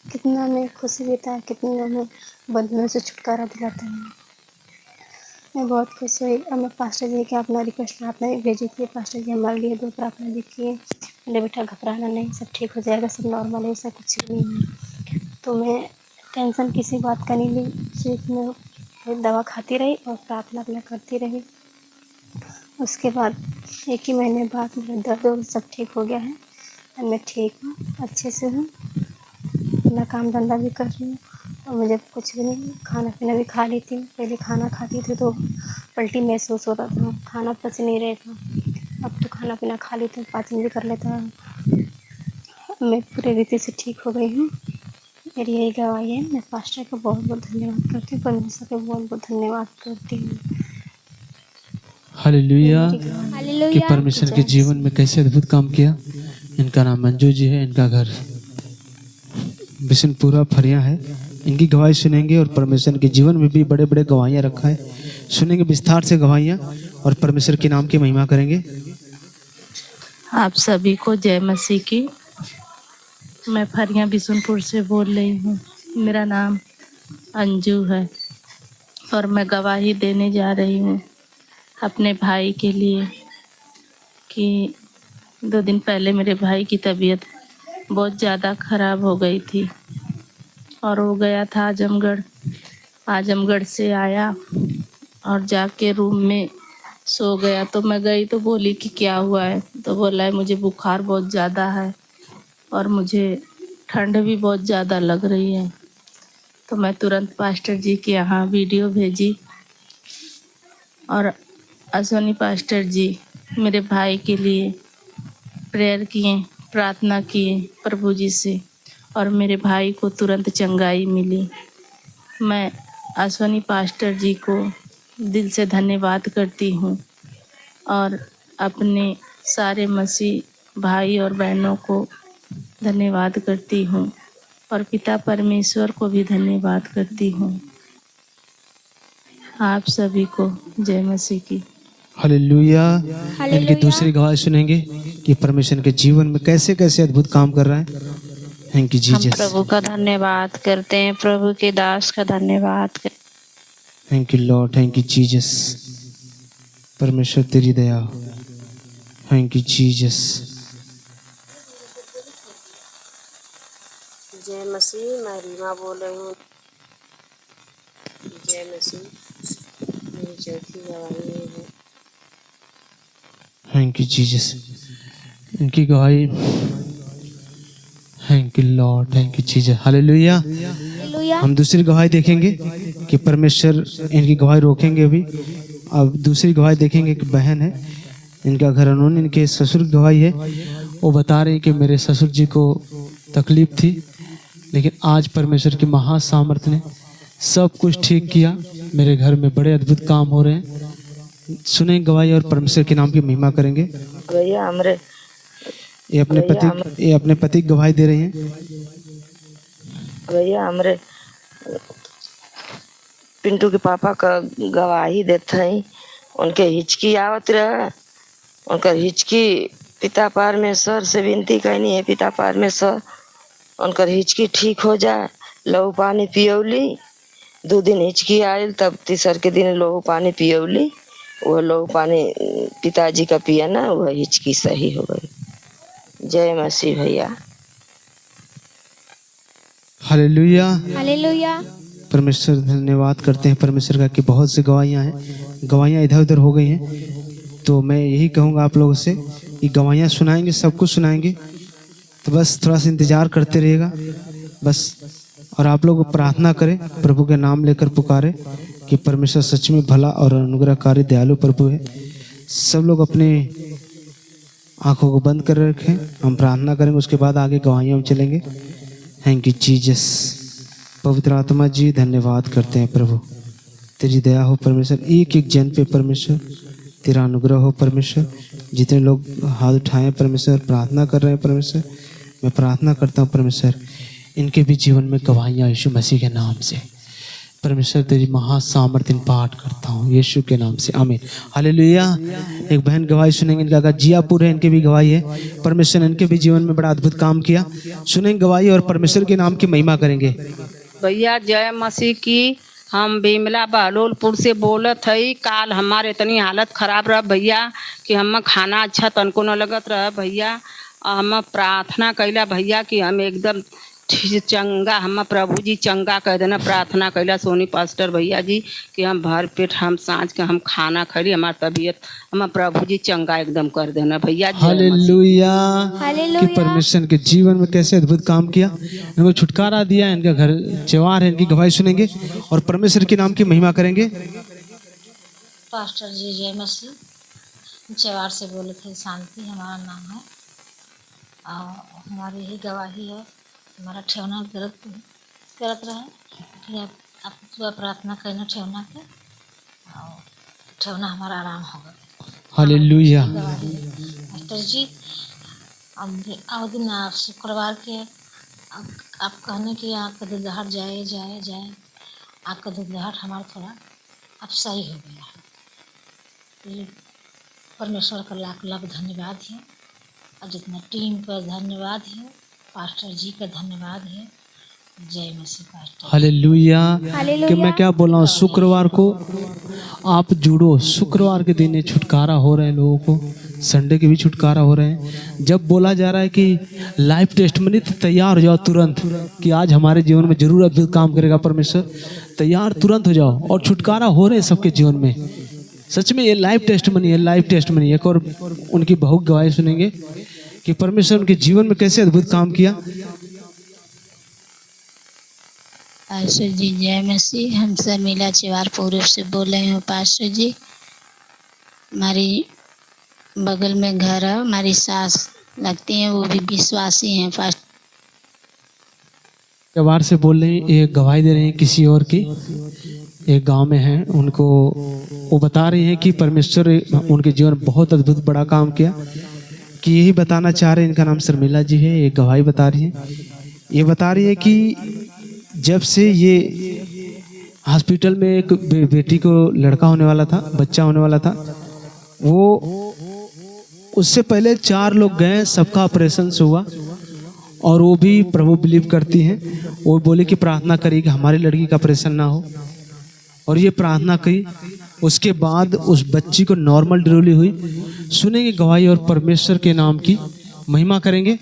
कितना हमें खुशी देता है, कितना हमें बंधनों से छुटकारा दिलाता है। मैं बहुत खुश हुई और मैं पास्टर जी के अपना रिक्वेस्ट प्रार्थना भेजी थी। पास्टर जी हमारे लिए 2 प्रार्थना भी किए। मैंने बेटा घबराना नहीं, सब ठीक हो जाएगा, सब नॉर्मल है, ऐसा कुछ भी नहीं है। तो मैं टेंशन किसी बात का नहीं ली, सिर्फ मैं दवा खाती रही और प्रार्थना अपना करती रही। उसके बाद 1 ही महीने बाद मेरा दर्द वर्द सब ठीक हो गया है और मैं ठीक हूँ, अच्छे से हूँ, अपना काम धंधा भी कर रही हूँ और मुझे कुछ भी नहीं, खाना पीना भी खा लेती हूँ। पहले खाना खाती थी तो पलटी महसूस होता था, खाना पच नहीं रहा था। अब तो खाना पीना खा लेती हूँ, पाचन भी कर लेता हूँ। मैं पूरी रीति से ठीक हो गई हूँ। मेरी यही गवाही है। मैं पास्टर का बहुत बहुत धन्यवाद करती हूँ, परमेश्वर का बहुत बहुत धन्यवाद करती हूँ। हालेलुया कि हालेलुया। परमेश्वर के जीवन में कैसे अद्भुत काम किया। इनका नाम मंजू जी है, इनका घर बिशनपुरा फरिया है। इनकी गवाही सुनेंगे और परमेश्वर के जीवन में भी बड़े बड़े गवाहियाँ रखा है, सुनेंगे विस्तार से गवाहियाँ और परमेश्वर के नाम की महिमा करेंगे। आप सभी को जय मसीह की। मैं फरिया बिशनपुर से बोल रही हूँ। मेरा नाम अंजू है और मैं गवाही देने जा रही हूँ अपने भाई के लिए कि 2 दिन पहले मेरे भाई की तबीयत बहुत ज़्यादा ख़राब हो गई थी और वो गया था आजमगढ़। आजमगढ़ से आया और जाके रूम में सो गया। तो मैं गई तो बोली कि क्या हुआ है, तो बोला है मुझे बुखार बहुत ज़्यादा है और मुझे ठंड भी बहुत ज़्यादा लग रही है। तो मैं तुरंत पास्टर जी के यहाँ वीडियो भेजी और अश्वनी पास्टर जी मेरे भाई के लिए प्रेयर किए, प्रार्थना किए प्रभु जी से और मेरे भाई को तुरंत चंगाई मिली। मैं अश्वनी पास्टर जी को दिल से धन्यवाद करती हूँ और अपने सारे मसीह भाई और बहनों को धन्यवाद करती हूँ और पिता परमेश्वर को भी धन्यवाद करती हूँ। आप सभी को जय मसीह की। हालेलुया। हालेलुया। इनकी दूसरी गवाही सुनेंगे कि परमेश्वर के जीवन में कैसे कैसे अद्भुत काम कर रहा है। थैंक यू हम जीसस। प्रभु का धन्यवाद करते हैं, प्रभु के दास का धन्यवाद करते हैं। Thank you Lord, thank you Jesus. परमेश्वर तेरी दया। Thank you Jesus. जय मसीह। मैं रीमा बोल रही हूँ। जय मसीह। मेरी चौथी गवाही है। Thank you Jesus. इनकी गवाही। Thank you Lord, thank you Jesus. Hallelujah. Hallelujah. हम दूसरी गवाही देखेंगे कि परमेश्वर इनकी गवाही रोकेंगे अभी। अब दूसरी गवाही देखेंगे कि बहन है, इनका घर अनून, इनके ससुर की गवाही है। वो बता रहे हैं कि मेरे ससुर जी को तकलीफ थी, लेकिन आज परमेश्वर की महासामर्थ ने सब कुछ ठीक किया। मेरे घर में बड़े अद्भुत काम हो रहे हैं। सुने गवाही और परमेश्वर के नाम की महिमा करेंगे। भैया हमरे ये अपने पति की गवाही दे रही हैं। भैया हमरे पिंटू के पापा का गवाही देते हैं। उनके हिचकी आवत रहे, उनका हिचकी पिता परमेश्वर से विनती करनी है, पिता परमेश्वर उनका हिचकी ठीक हो जाए। लहू पानी पियौली, 2 दिन हिचकी आयल, तब तीसर के दिन लहू पानी पियौली। वो लहू पानी पिताजी का पिया ना, वह हिचकी सही हो गई। जय मसीह भैया। हालेलुया। हालेलुया। परमेश्वर धन्यवाद करते हैं परमेश्वर का कि बहुत सी गवाहियाँ हैं। गवाहियाँ इधर उधर हो गई हैं, तो मैं यही कहूँगा आप लोगों से कि गवाहियाँ सुनाएंगे, सब कुछ सुनाएंगे, तो बस थोड़ा सा इंतजार करते रहिएगा बस। और आप लोग प्रार्थना करें, प्रभु के नाम लेकर पुकारे कि परमेश्वर सच में भला और अनुग्रहकारी दयालु प्रभु है। सब लोग अपने आंखों को बंद कर रखें, हम प्रार्थना करेंगे, उसके बाद आगे गवाहियों में चलेंगे। Thank you Jesus. पवित्र आत्मा जी धन्यवाद करते हैं प्रभु, तेरी दया हो परमेश्वर, एक एक जन पे परमेश्वर तेरा अनुग्रह हो परमेश्वर। जितने लोग हाथ उठाए परमेश्वर, प्रार्थना कर रहे हैं परमेश्वर, मैं प्रार्थना करता हूँ परमेश्वर इनके भी जीवन में गवाहियाँ यीशु मसीह के नाम से परमेश्वर तेरी महासामर्थ्य पाठ करता हूँ यीशु के नाम से, आमीन। हालेलुया। एक बहन गवाही सुनेंगे, इनका जियापुर है, इनके भी गवाही है। परमेश्वर ने इनके भी जीवन में बड़ा अद्भुत काम किया। सुनेंगे गवाही और परमेश्वर के नाम की महिमा करेंगे। भैया जय मसीह की। हम बिमला बहलोलपुर से बोलत हई। काल हमारे इतनी हालत खराब रहा भैया कि हम खाना अच्छा तनको न लगत रहा भैया। हम प्रार्थना कैला भैया कि हम एकदम चंगा, हम प्रभु जी चंगा कह देना। प्रार्थना कैला सोनी पास्टर भैया जी कि हम भर पेट हम सांझ के हम खाना खैली, हमारी तबीयत हम प्रभु जी चंगा एकदम कर देना भैया। हालेलुया। हालेलुया। कि परमेश्वर के जीवन में कैसे अद्भुत काम किया, इनको छुटकारा दिया, इनका घर त्योहार है, इनकी गवाही सुनेंगे और परमेश्वर के नाम की महिमा करेंगे। पास्टर जी जय मसीह। चवार से बोले थे, शांति हमारा नाम है और हमारी यही गवाही है। हमारा ठेवना दर्द करत रहे कि आप सुबह प्रार्थना करना ठेवना के और ठेवना हमारा आराम होगा। हालेलुया। पास्टर जी अब दिन शुक्रवार के आप कहने की आपका दुर्दहट जाए आपका दुर्दहट हमारा थोड़ा अब सही हो गया है। ये परमेश्वर का लाख लाख धन्यवाद है और जितना टीम का धन्यवाद है, पास्टर जी का धन्यवाद है। जय मसीह पास्टर। हालेलुया। हालेलुया। कि मैं क्या बोल रहा हूँ, शुक्रवार को आप जुड़ो। शुक्रवार के दिन ये छुटकारा हो रहे हैं लोगों को, संडे के भी छुटकारा हो रहे हैं। जब बोला जा रहा है कि लाइफ टेस्टमनी, तो तैयार हो जाओ तुरंत कि आज हमारे जीवन में जरूर अद्भुत काम करेगा परमेश्वर। तैयार तुरंत हो जाओ और छुटकारा हो रहे हैं सबके जीवन में। सच में ये लाइफ टेस्टमनी है, लाइफ टेस्टमनी। एक और उनकी बहुत गवाही सुनेंगे कि परमेश्वर उनके जीवन में कैसे अद्भुत काम किया। पास्टर जी जय मसीह। हम शर्मिला चिवार पूर्व से बोल रहे हो। पास्टर जी हमारी बगल में घर है, हमारी सास लगती हैं, वो भी विश्वासी हैं। पास्टर त्योहार से बोल रहे हैं, ये गवाही दे रहे हैं किसी और की, एक गांव में हैं, उनको वो बता रही हैं कि परमेश्वर उनके जीवन में बहुत अद्भुत बड़ा काम किया, कि यही बताना चाह रहे हैं। इनका नाम शर्मिला जी है। ये गवाही बता रही है। ये बता रही है कि जब से ये हॉस्पिटल में एक बेटी को लड़का होने वाला था, बच्चा होने वाला था, वो उससे पहले 4 लोग गए, सबका ऑपरेशन हुआ और वो भी प्रभु बिलीव करती हैं। वो बोले कि प्रार्थना करी कि हमारी लड़की का ऑपरेशन ना हो, और ये प्रार्थना करी। उसके बाद उस बच्ची को नॉर्मल डिलीवरी हुई। सुनेंगे गवाही और परमेश्वर के नाम की महिमा करेंगे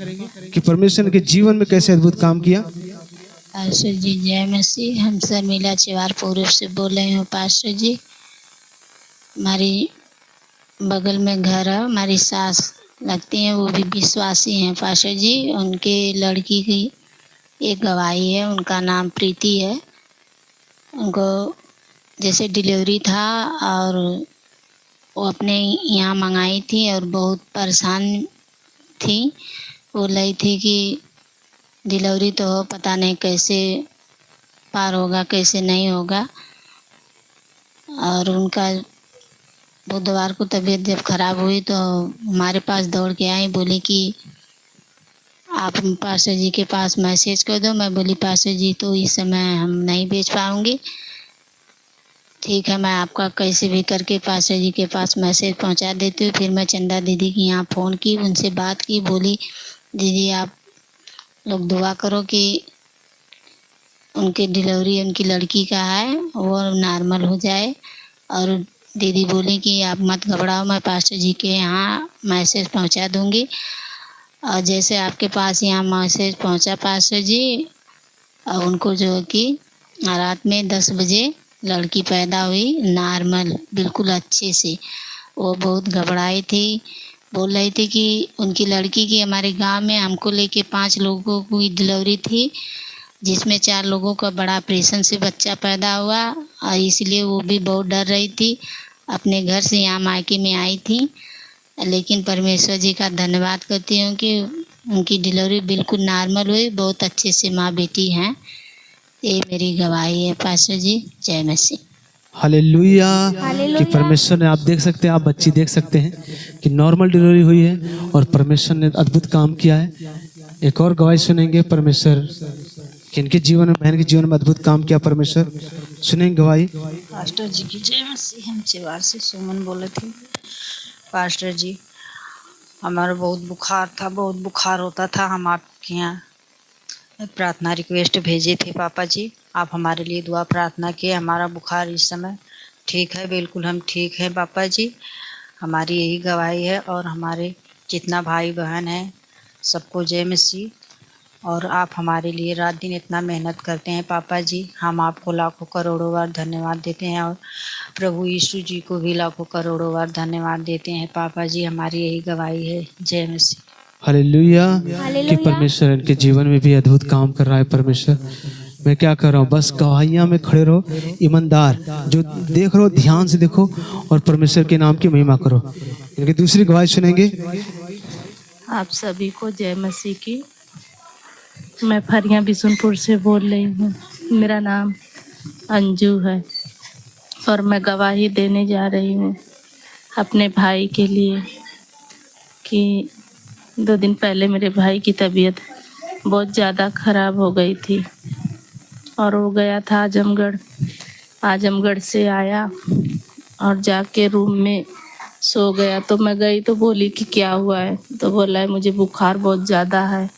कि परमेश्वर के जीवन में कैसे अद्भुत काम किया। पास्टर जी जय मसीह। हम शर्मिला चिवार पूर्व से बोल रहे हो। पास्टर जी हमारी बगल में घर है, हमारी सास लगती हैं, वो भी विश्वासी हैं। पास्टर जी उनके लड़की की एक गवाही है, उनका नाम प्रीति है। उनको जैसे डिलीवरी था और वो अपने यहाँ मंगाई थी और बहुत परेशान थी। बोल रही थी कि डिलीवरी तो हो, पता नहीं कैसे पार होगा कैसे नहीं होगा। और उनका बुधवार को तबीयत जब खराब हुई तो हमारे पास दौड़ के आई, बोली कि आप पास्टर जी के पास मैसेज कर दो। मैं बोली पास्टर जी तो इस समय हम नहीं भेज पाऊँगी। ठीक है, मैं आपका कैसे भी करके पास्टर जी के पास मैसेज पहुंचा देती हूँ। फिर मैं चंदा दीदी की यहाँ फ़ोन की, उनसे बात की। बोली दीदी आप लोग दुआ करो कि उनकी डिलीवरी उनकी लड़की का है वो नॉर्मल हो जाए। और दीदी बोली कि आप मत घबराओ, मैं पास्टर जी के यहाँ मैसेज पहुंचा दूंगी। और जैसे आपके पास यहाँ मैसेज पहुंचा पास्टर जी, और उनको जो है कि रात में 10 बजे लड़की पैदा हुई, नॉर्मल बिल्कुल अच्छे से। वो बहुत घबराई थी, बोल रही थी कि उनकी लड़की की हमारे गांव में हमको लेके 5 लोगों की डिलीवरी थी, जिसमें 4 लोगों का बड़ा ऑपरेशन से बच्चा पैदा हुआ। और इसलिए वो भी बहुत डर रही थी, अपने घर से यहाँ मायके में आई थी। लेकिन परमेश्वर जी का धन्यवाद करती हूँ कि उनकी डिलीवरी बिल्कुल नॉर्मल हुई, बहुत अच्छे से माँ बेटी हैं। ये मेरी गवाही है पास्टर जी। जय मसीह। हालेलुया। हालेलुया। कि परमेश्वर ने, आप देख सकते हैं, आप बच्ची देख सकते हैं कि नॉर्मल डिलीवरी हुई है और परमेश्वर ने अद्भुत काम किया है। एक और गवाही सुनेंगे परमेश्वर कि इनके जीवन में, बहन के जीवन में अद्भुत काम किया परमेश्वर। सुनेंगे गवाही। पास्टर जी की जय मसीह। हम चिवार से सुमन बोले थे। पास्टर जी हमारा बहुत बुखार था, बहुत बुखार होता था। हम आपके यहाँ प्रार्थना रिक्वेस्ट भेजे थे पापा जी। आप हमारे लिए दुआ प्रार्थना किए। हमारा बुखार इस समय ठीक है, बिल्कुल हम ठीक हैं पापा जी। हमारी यही गवाही है और हमारे जितना भाई बहन हैं सबको जय मसीह। और आप हमारे लिए रात दिन इतना मेहनत करते हैं पापा जी, हम आपको लाखों करोड़ों बार धन्यवाद देते हैं। और प्रभु यीशु जी को भी लाखों करोड़ों बार धन्यवाद देते हैं पापा जी। हमारी यही गवाही है। जय मसीह। हालेलुया कि हालेलुया। परमेश्वर इनके जीवन में भी अद्भुत काम कर रहा है। परमेश्वर मैं क्या कर रहा हूँ, बस गवाहियां में खड़े रहो, ईमानदार जो देख रहे हो ध्यान से देखो और परमेश्वर के नाम की महिमा करो। इनकी दूसरी गवाही सुनेंगे। आप सभी को जय मसीह की। मैं फरिया बिशुनपुर से बोल रही हूँ। मेरा नाम अंजू है और मैं गवाही देने जा रही हूँ अपने भाई के लिए कि 2 दिन पहले मेरे भाई की तबीयत बहुत ज़्यादा ख़राब हो गई थी और वो गया था आजमगढ़। आजमगढ़ से आया और जाके रूम में सो गया। तो मैं गई तो बोली कि क्या हुआ है, तो बोला है मुझे बुखार बहुत ज़्यादा है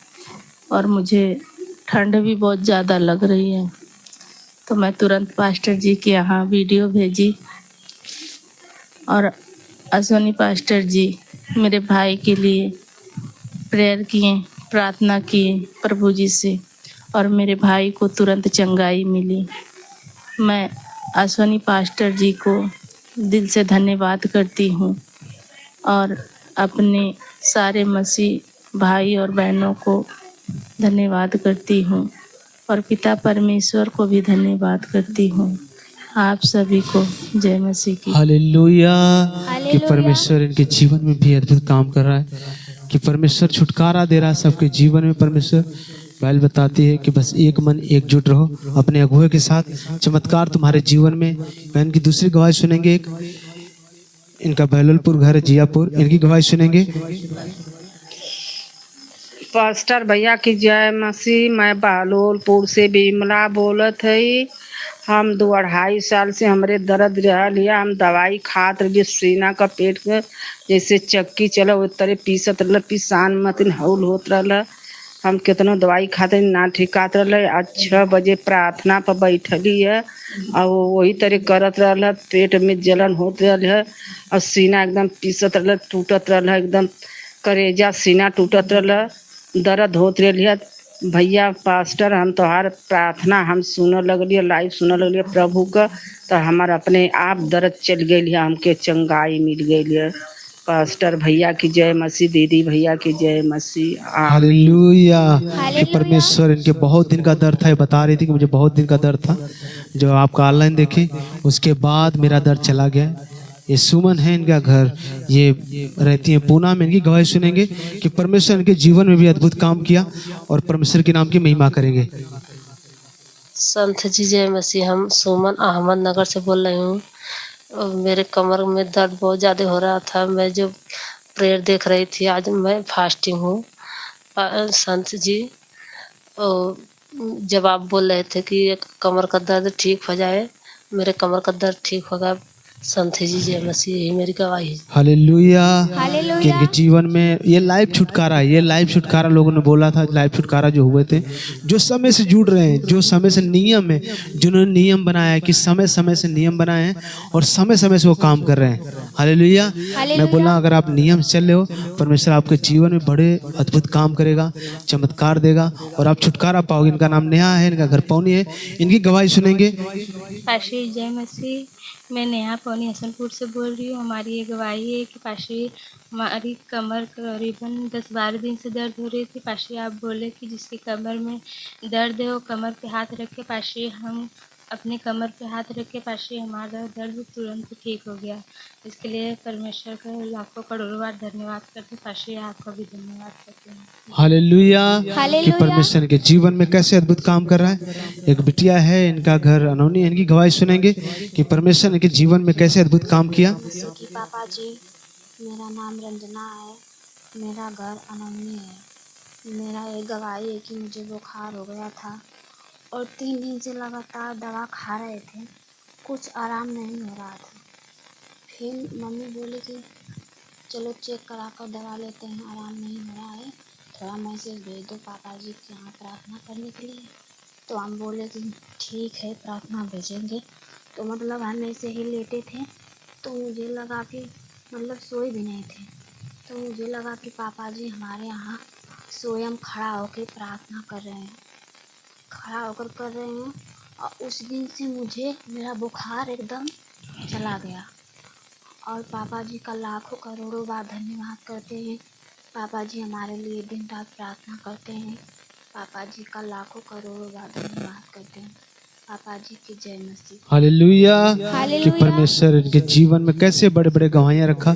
और मुझे ठंड भी बहुत ज़्यादा लग रही है। तो मैं तुरंत पास्टर जी के यहाँ वीडियो भेजी और अश्वनी पास्टर जी मेरे भाई के लिए प्रेयर किए, प्रार्थना किए प्रभु जी से और मेरे भाई को तुरंत चंगाई मिली। मैं अश्वनी पास्टर जी को दिल से धन्यवाद करती हूँ और अपने सारे मसीह भाई और बहनों को धन्यवाद करती हूँ और पिता परमेश्वर को भी धन्यवाद करती हूँ। आप सभी को जय मसीह की। हालेलुया कि हालेलुया। परमेश्वर इनके जीवन में भी अद्भुत काम कर रहा है, कि परमेश्वर छुटकारा दे रहा है सबके जीवन में। परमेश्वर बाइबल बताती है कि बस एक मन एकजुट रहो अपने अगुए के साथ, चमत्कार तुम्हारे जीवन में। मैं इनकी दूसरी गवाही सुनेंगे। एक इनका बहलोलपुर घर है, जियापुर। इनकी गवाही सुनेंगे। पास्टर भैया की जय मसीह। मैं बहलोलपुर से बिमला बोलत हई। हम 2-2.5 साल से हमरे दर्द रहल है। हम दवाई खात रही, सीना का पेट के जैसे चक्की चला उस तरह पीसत रह, पिसान मतिन हौल होत रहा। हम कितनो दवाई खाते ना ठिकात रहा। आज 6 बजे प्रार्थना पर बैठली है और वही तरह करत रहा। पेट में जलन होत रहा है और सीना एकदम पीसत रहा, टूटत रहा, एकदम करेजा सीना टूटत रहा, दर्द होत रही है। भैया पास्टर हम तोहार प्रार्थना हम सुन लगलिए, लाइव सुन लगलिए प्रभु का, तो हमार अपने आप दर्द चल गई है, हमके चंगाई मिल गई है। पास्टर भैया की जय मसीह, दीदी भैया की जय मसीह। हालेलुया कि हालेलुया। परमेश्वर इनके बहुत दिन का दर्द था। ये बता रही थी कि मुझे बहुत दिन का दर्द था, जो आपका ऑनलाइन देखे उसके बाद मेरा दर्द चला गया। ये सुमन है, इनका घर ये रहती है पूना में। इनकी गवाही सुनेंगे कि परमेश्वर इनके जीवन में भी अद्भुत काम किया और परमेश्वर के नाम की महिमा करेंगे। संत जी जय मसीह। हम सुमन अहमदनगर से बोल रही हूँ। और मेरे कमर में दर्द बहुत ज़्यादा हो रहा था। मैं जो प्रेयर देख रही थी, आज मैं फास्टिंग हूँ संत जी। और जब आप बोल रहे थे कि कमर का दर्द ठीक हो जाए, मेरे कमर का दर्द ठीक होगा। संत जी जय मसीह, यही मेरी गवाही है। Hallelujah hallelujah. कि इनके जीवन में ये लाइव छुटकारा है। ये लाइव छुटकारा लोगों ने बोला था, लाइव छुटकारा जो हुए थे, जो समय से जुड़ रहे हैं, जो समय से नियम है, जिन्होंने नियम बनाया है कि समय समय से नियम बनाए हैं और समय समय से वो काम कर रहे हैं। हालेलुया। मैं बोला अगर आप नियम से चल रहे हो, परमेश्वर आपके जीवन में बड़े अद्भुत काम करेगा, चमत्कार देगा और आप छुटकारा पाओगे। इनका नाम नेहा है, इनका घर पौनी है। इनकी गवाही सुनेंगे। पाशी जय मसीह। मैं नेहा पौनी हसनपुर से बोल रही हूँ। हमारी ये गवाही है कि पाशी हमारी कमर करीबन 10-12 दिन से दर्द हो रही थी। पाशी आप बोले कि जिसकी कमर में दर्द है वो कमर पे हाथ रख के, पाशी हम अपने कमर पे हाथ रख के, पाशी हमारा दर्द तुरंत ठीक हो गया। इसके लिए परमेश्वर का लाखों करोड़ों बार धन्यवाद करते। पाशी आपका भी धन्यवाद करते हैं। हालेलुया कि हालेलुया। परमेश्वर के जीवन में कैसे अद्भुत काम कर रहा है। एक बिटिया है, इनका घर अनोनी। इनकी गवाही सुनेंगे कि परमेश्वर इनके जीवन में कैसे अद्भुत काम किया। कि पापा जी, मेरा नाम रंजना है, मेरा घर अनोनी है। मेरा एक गवाही है कि मुझे बुखार हो गया था और 3 दिन से लगातार दवा खा रहे थे, कुछ आराम नहीं हो रहा था। फिर मम्मी बोली कि चलो चेक करा कर दवा लेते हैं, आराम नहीं हो रहा है थोड़ा मैसेज भेज दो पापा जी के यहाँ प्रार्थना करने के लिए। तो हम बोले कि ठीक है प्रार्थना भेजेंगे। तो मतलब हम ऐसे ही लेटे थे तो मुझे लगा कि मतलब सोए भी नहीं थे, तो मुझे लगा कि पापा जी हमारे यहाँ स्वयं खड़ा होकर प्रार्थना कर रहे हैं, खड़ा होकर कर रहे हैं। और उस दिन से मुझे मेरा बुखार एकदम चला गया। और पापा जी का लाखों करोड़ों बार धन्यवाद करते हैं। पापा जी हमारे लिए दिन रात प्रार्थना करते हैं। पापा जी का लाखों करोड़ों बार धन्यवाद करते हैं। पापा जी की जय मसीह। हालेलुया। कि हालेलुया। परमेश्वर इनके जीवन में कैसे बड़े बड़े गवाहियां रखा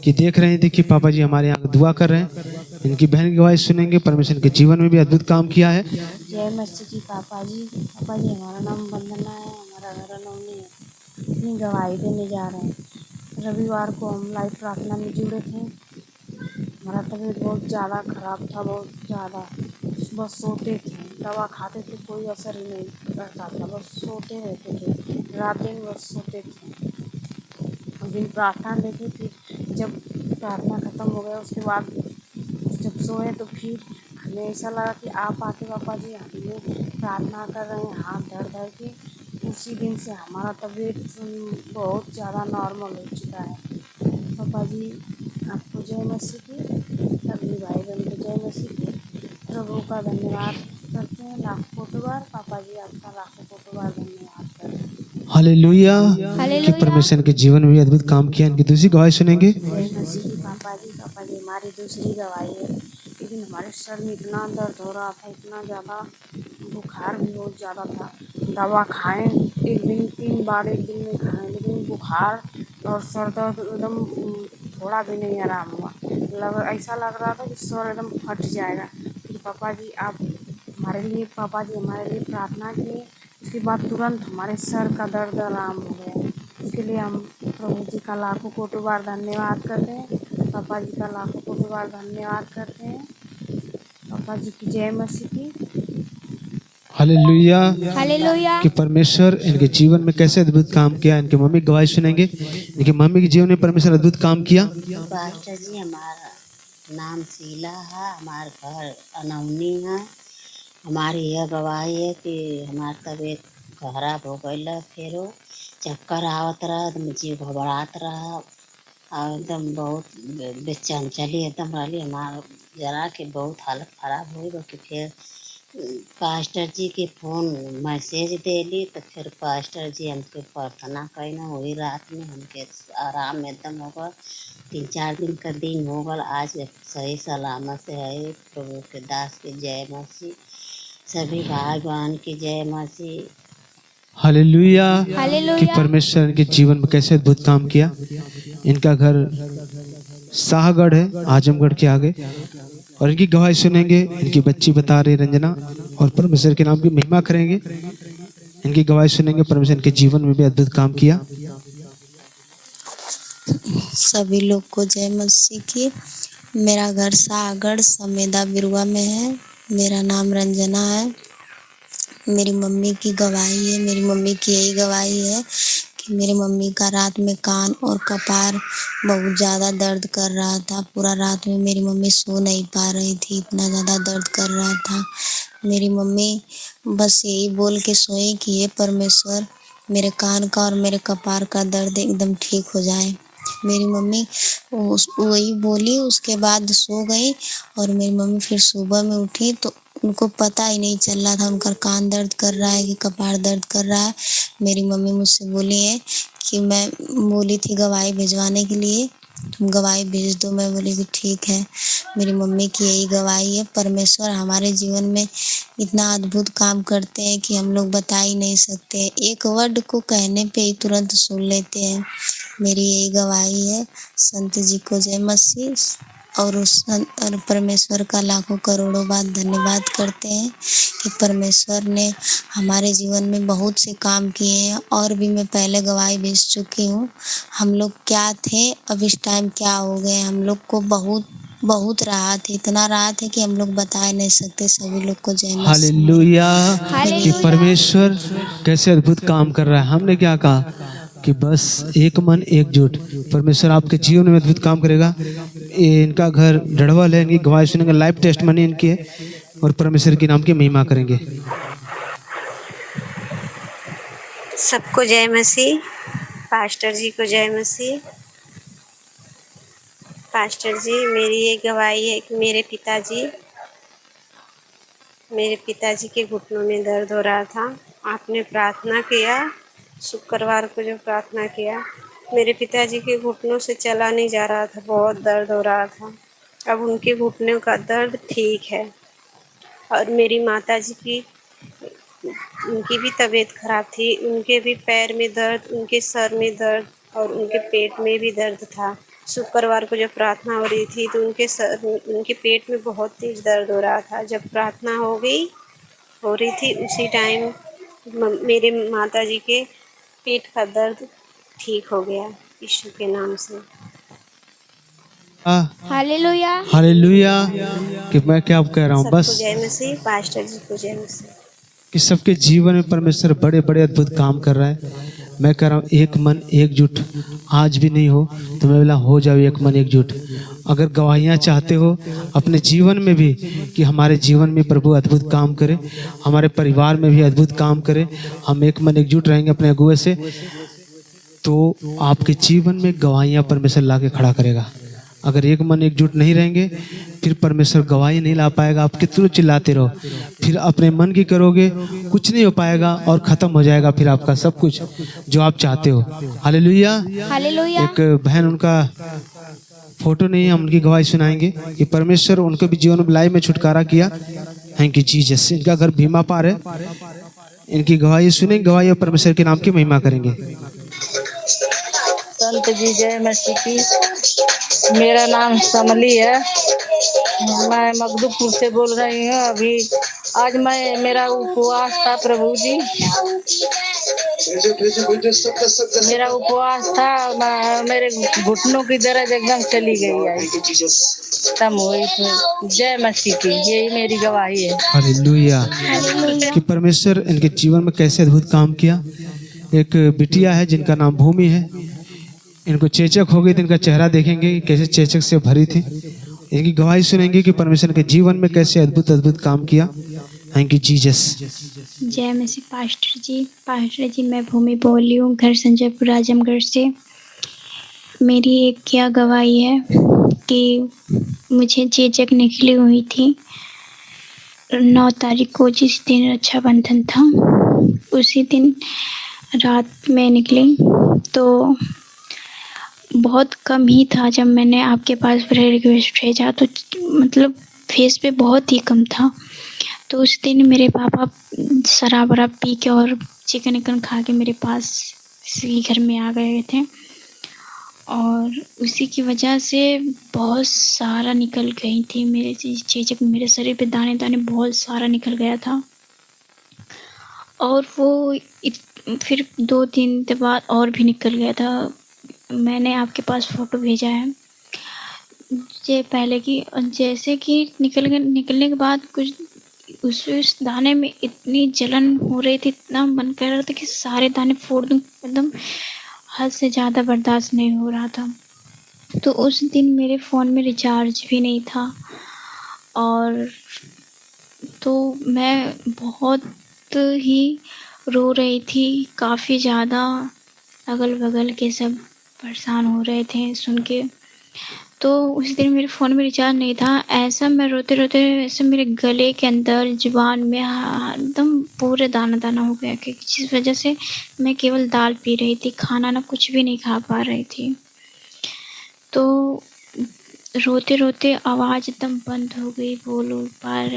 कि देख रहे थे कि पापा जी हमारे यहाँ दुआ कर रहे हैं। इनकी बहन की गवाही सुनेंगे। परमेश्वर के जीवन में भी अद्भुत काम किया है। जय मसीह की पापा जी। पापा जी हमारा नाम वंदना है, हमारा घर अनौनी है। इतनी गवाही देने जा रहे हैं। रविवार को हम लाइव प्रार्थना में जुड़े थे। हमारा तबीयत बहुत ज़्यादा खराब था, बहुत ज़्यादा। बस सोते थे, दवा खाते थे, कोई असर ही नहीं रहता था, बस सोते रहते थे, रात दिन बस सोते थे। उस दिन प्रार्थना देखी थी। जब प्रार्थना ख़त्म हो गया उसके बाद जब सोए तो फिर हमें ऐसा लगा कि आप आके पापा जी हम लोग प्रार्थना कर रहे हैं हाथ धर धर के। उसी दिन से हमारा तबीयत बहुत ज़्यादा नॉर्मल हो चुका है। पापा जी आपको जय मसीह की, सभी भाई बहन को जय मसीह की। प्रभु का धन्यवाद करते हैं लाखों बार। पापा जी आपका लाखों बार धन्यवाद करते हैं। हालेलुया। कि परमेश्वर के जीवन में भी अद्भुत काम किया। इनकी दूसरी गवाही सुनेंगे। जय मसीह की पापा जी हमारी दूसरी गवाही है। लेकिन हमारे सर में इतना दर्द हो रहा था, इतना ज़्यादा, बुखार भी बहुत ज़्यादा था। दवा खाएं, एक दिन 3 बार एक दिन में खाएं, लेकिन बुखार और सर दर्द एकदम थोड़ा भी नहीं आराम हुआ। ऐसा लग रहा था कि सर एकदम फट जाएगा। फिर पापा जी हमारे लिए प्रार्थना किए। उसके बाद तुरंत हमारे सर का दर्द आराम हो गया। इसके लिए हम प्रभु जी का लाखों कोटि बार धन्यवाद करते हैं। पापा जी का लाखों कोटि बार धन्यवाद करते हैं। पापा जी की जय मसीह की। हालेलुया। हालेलुया। कि परमेश्वर इनके जीवन में कैसे अद्भुत काम किया। इनके मम्मी की गवाही सुनेंगे। इनकी मम्मी के जीवन में परमेश्वर अद्भुत काम किया। पास्टर जी हमारा नाम शीला है, हमारा घर अनौनी है। हमारी यह गवाही है कि हमारी तबीयत खराब हो गई, फिर चक्कर आवत रहा, जीव घबरात रहा और एकदम बहुत बेचंचली एकदम रही। हमारा जरा के बहुत हालत खराब हुई। बाकी फिर पास्टर जी के फोन मैसेज देली तो फिर पास्टर जी हमके प्रार्थना कईना। वही रात में हमके आराम एकदम हो गया। 3-4 दिन का दिन हो गया। आज सही सलामत से है। प्रभु के दास की जय मसीह, सभी भाई बहन की जय मसीह। हालेलुया। कि परमेश्वर इनके जीवन में कैसे अद्भुत काम किया। इनका घर शाहगढ़ है, आजमगढ़ के आगे। और इनकी गवाही सुनेंगे। इनकी बच्ची बता रही रंजना, और परमेश्वर के नाम की महिमा करेंगे। इनकी गवाही सुनेंगे। परमेश्वर इनके जीवन में भी अद्भुत काम किया। सभी लोग को जय मसीह की। मेरा घर सागर समेदा बिरुआ में है। मेरा नाम रंजना है। मेरी मम्मी की गवाही है, मेरी मम्मी की यही गवाही है कि मेरी मम्मी का रात में कान और कपार बहुत ज़्यादा दर्द कर रहा था। पूरा रात में मेरी मम्मी सो नहीं पा रही थी, इतना ज़्यादा दर्द कर रहा था। मेरी मम्मी बस यही बोल के सोई कि ये परमेश्वर मेरे कान का और मेरे कपार का दर्द एकदम ठीक हो जाए। मेरी मम्मी वही बोली, उसके बाद सो गई। और मेरी मम्मी फिर सुबह में उठी तो उनको पता ही नहीं चल रहा था उनका कान दर्द कर रहा है कि कपार दर्द कर रहा है। मेरी मम्मी मुझसे बोली है कि मैं बोली थी गवाही भिजवाने के लिए, तुम गवाही भेज दो। मैं बोली कि ठीक है। मेरी मम्मी की यही गवाही है। परमेश्वर हमारे जीवन में इतना अद्भुत काम करते हैं कि हम लोग बता ही नहीं सकते। एक वर्ड को कहने पे ही तुरंत सुन लेते हैं। मेरी यही गवाही है। संत जी को जय मसीह। और परमेश्वर का लाखों करोड़ों बार धन्यवाद करते हैं कि परमेश्वर ने हमारे जीवन में बहुत से काम किए हैं। और भी मैं पहले गवाही भेज चुकी हूँ। हम लोग क्या थे, अब इस टाइम क्या हो गए। हम लोग को बहुत राहत है, इतना राहत है कि हम लोग बता नहीं सकते। सभी लोग को जय मसीह। हालेलुया। कि परमेश्वर कैसे अद्भुत काम कर रहा है। हमने क्या कहा कि बस एक मन एकजुट। परमेश्वर आपके जीवन में अद्भुत काम करेगा। ये इनका घर डड़वल है, इनकी गवाही सुनेंगे, लाइव टेस्टमनी इनकी है और परमेश्वर के नाम की महिमा करेंगे। सबको जय मसीह। पास्टर जी को जय मसीह। पास्टर जी, मेरी ये गवाही है कि मेरे पिताजी के घुटनों में दर्द हो रहा था। आपने प्रार्थना किया, शुक्रवार को जो प्रार्थना किया, मेरे पिताजी के घुटनों से चला नहीं जा रहा था, बहुत दर्द हो रहा था। अब उनके घुटनों का दर्द ठीक है। और मेरी माताजी की, उनकी भी तबीयत खराब थी, उनके भी पैर में दर्द, उनके सर में दर्द और उनके पेट में भी दर्द था। शुक्रवार को जब प्रार्थना हो रही थी तो उनके पेट में बहुत तेज दर्द हो रहा था। जब प्रार्थना हो रही थी उसी टाइम मेरे माताजी के पेट का दर्द ठीक हो गया यीशु के नाम से। हालेलुया। हालेलुया। कि मैं क्या कह रहा हूँ, सबको बस जय मसीह। पास्टर जी को जय मसीह। कि सबके जीवन में परमेश्वर बड़े बड़े अद्भुत काम कर रहा है। मैं कह रहा हूँ एक मन एकजुट आज भी नहीं हो तो मैं बोला हो जाओ एक मन एकजुट। अगर गवाहियाँ चाहते हो अपने जीवन में भी कि हमारे जीवन में प्रभु अद्भुत काम करे, हमारे परिवार में भी अद्भुत काम करे, हम एक मन एकजुट रहेंगे अपने अगुए से, तो आपके जीवन में गवाहियाँ परमेश्वर ला के खड़ा करेगा। अगर एक मन एकजुट नहीं रहेंगे फिर परमेश्वर गवाही नहीं ला पाएगा। आप कितने चिल्लाते रहो, फिर अपने मन की करोगे, कुछ नहीं हो पाएगा और ख़त्म हो जाएगा फिर आपका सब कुछ जो आप चाहते हो। हालेलुया। हालेलुया। एक बहन, उनका फोटो नहीं है, हम उनकी गवाही सुनाएंगे कि परमेश्वर उनको भी जीवन में लाइफ में छुटकारा किया। Thank you Jesus. इनका घर भीमा पार है, इनकी गवाही सुनेंगे, गवाही और परमेश्वर के नाम की महिमा करेंगे। संत जी जय मसीह की। मेरा नाम समली है, मैं मगदूपुर से बोल रही हूँ। अभी आज मेरा उपवास था प्रभु जी, मेरा उपवास था। मेरे घुटनों की दर्द एकदम चली गई है, खत्म हुई। जय मसीह की, यही मेरी गवाही है। हालेलुया। कि परमेश्वर इनके जीवन में कैसे अद्भुत काम किया। एक बिटिया है जिनका नाम भूमि है, इनको चेचक हो गई थी, इनका चेहरा देखेंगे कैसे चेचक से भरी थी। इनकी गवाही सुनेंगे कि परमेश्वर के जीवन में कैसे अद्भुत अद्भुत काम किया। Thank you Jesus. जय मसीह। पास्टर जी मैं भूमि बोल रही हूँ, घर संजयपुर आजमगढ़ से। मेरी एक क्या गवाही है कि मुझे चेचक निकली हुई थी 9 तारीख को, जिस दिन रक्षाबंधन था, उसी दिन रात में निकली। तो बहुत कम ही था, जब मैंने आपके पास प्रेयर रिक्वेस्ट भेजा तो मतलब फेस पे बहुत ही कम था। तो उस दिन मेरे पापा शराब वराब पी के और चिकन विकन खा के मेरे पास इसी घर में आ गए थे और उसी की वजह से बहुत सारा निकल गई थी मेरे चेचक। मेरे शरीर पे दाने दाने बहुत सारा निकल गया था। और वो फिर 2-3 दिन बाद और भी निकल गया था। मैंने आपके पास फ़ोटो भेजा है ये पहले की। जैसे कि निकलने के बाद कुछ उस दाने में इतनी जलन हो रही थी, इतना मन कर रहा था कि सारे दाने फोड़ दूं, एकदम हद से ज़्यादा बर्दाश्त नहीं हो रहा था। तो उस दिन मेरे फ़ोन में रिचार्ज भी नहीं था और तो मैं बहुत ही रो रही थी, काफ़ी ज़्यादा। अगल बगल के सब परेशान हो रहे थे सुन के। तो उस दिन मेरे फ़ोन में रिचार्ज नहीं था। ऐसा मैं रोते रोते ऐसे मेरे गले के अंदर, जुबान में एकदम पूरे दाना दाना हो गया कि जिस वजह से मैं केवल दाल पी रही थी, खाना ना कुछ भी नहीं खा पा रही थी। तो रोते रोते आवाज़ एकदम बंद हो गई,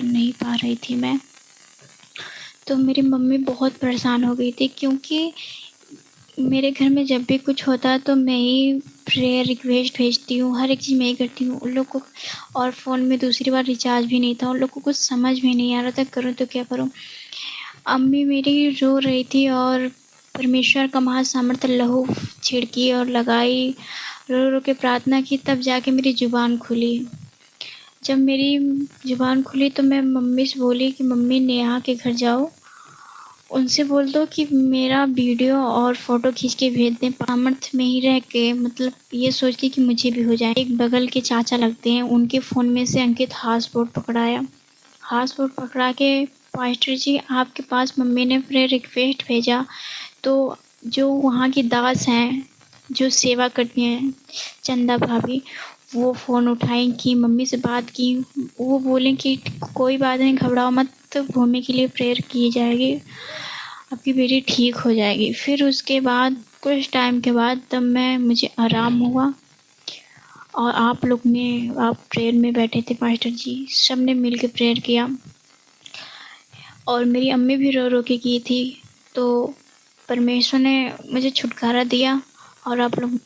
नहीं पा रही थी मैं। तो मेरी मम्मी बहुत परेशान हो गई थी, क्योंकि मेरे घर में जब भी कुछ होता है तो मैं ही प्रेयर रिक्वेस्ट भेजती हूँ, हर एक चीज़ मैं ही करती हूँ। उन लोग को और फ़ोन में दूसरी बार रिचार्ज भी नहीं था, उन लोग को कुछ समझ भी नहीं आ रहा था करूँ तो क्या करूँ। अम्मी मेरी रो रही थी और परमेश्वर का महासामर्थ्य लहू छिड़की और लगाई, रो रो के प्रार्थना की, तब जाके मेरी ज़ुबान खुली। जब मेरी ज़ुबान खुली तो मैं मम्मी से बोली कि मम्मी नेहा के घर जाओ, उनसे बोल दो कि मेरा वीडियो और फोटो खींच के भेज दें। सामर्थ्य में ही रह के मतलब ये सोचती कि मुझे भी हो जाए। एक बगल के चाचा लगते हैं, उनके फ़ोन में से अंकित हासपोर्ट पकड़ाया। हासपोर्ट पकड़ा के पास्टर जी आपके पास मम्मी ने प्रेयर रिक्वेस्ट भेजा, तो जो वहाँ की दास हैं जो सेवा करती हैं चंदा भाभी, वो फ़ोन उठाई कि मम्मी से बात की। वो बोले कि कोई बात नहीं, घबराओ मत, भूमि के लिए प्रेयर की जाएगी, आपकी बेटी ठीक हो जाएगी। फिर उसके बाद कुछ टाइम के बाद तब मुझे आराम हुआ और आप प्रेयर में बैठे थे पास्टर जी, सब ने मिल के प्रेयर किया और मेरी अम्मी भी रो रो के की थी। तो परमेश्वर ने मुझे छुटकारा दिया और आप लोग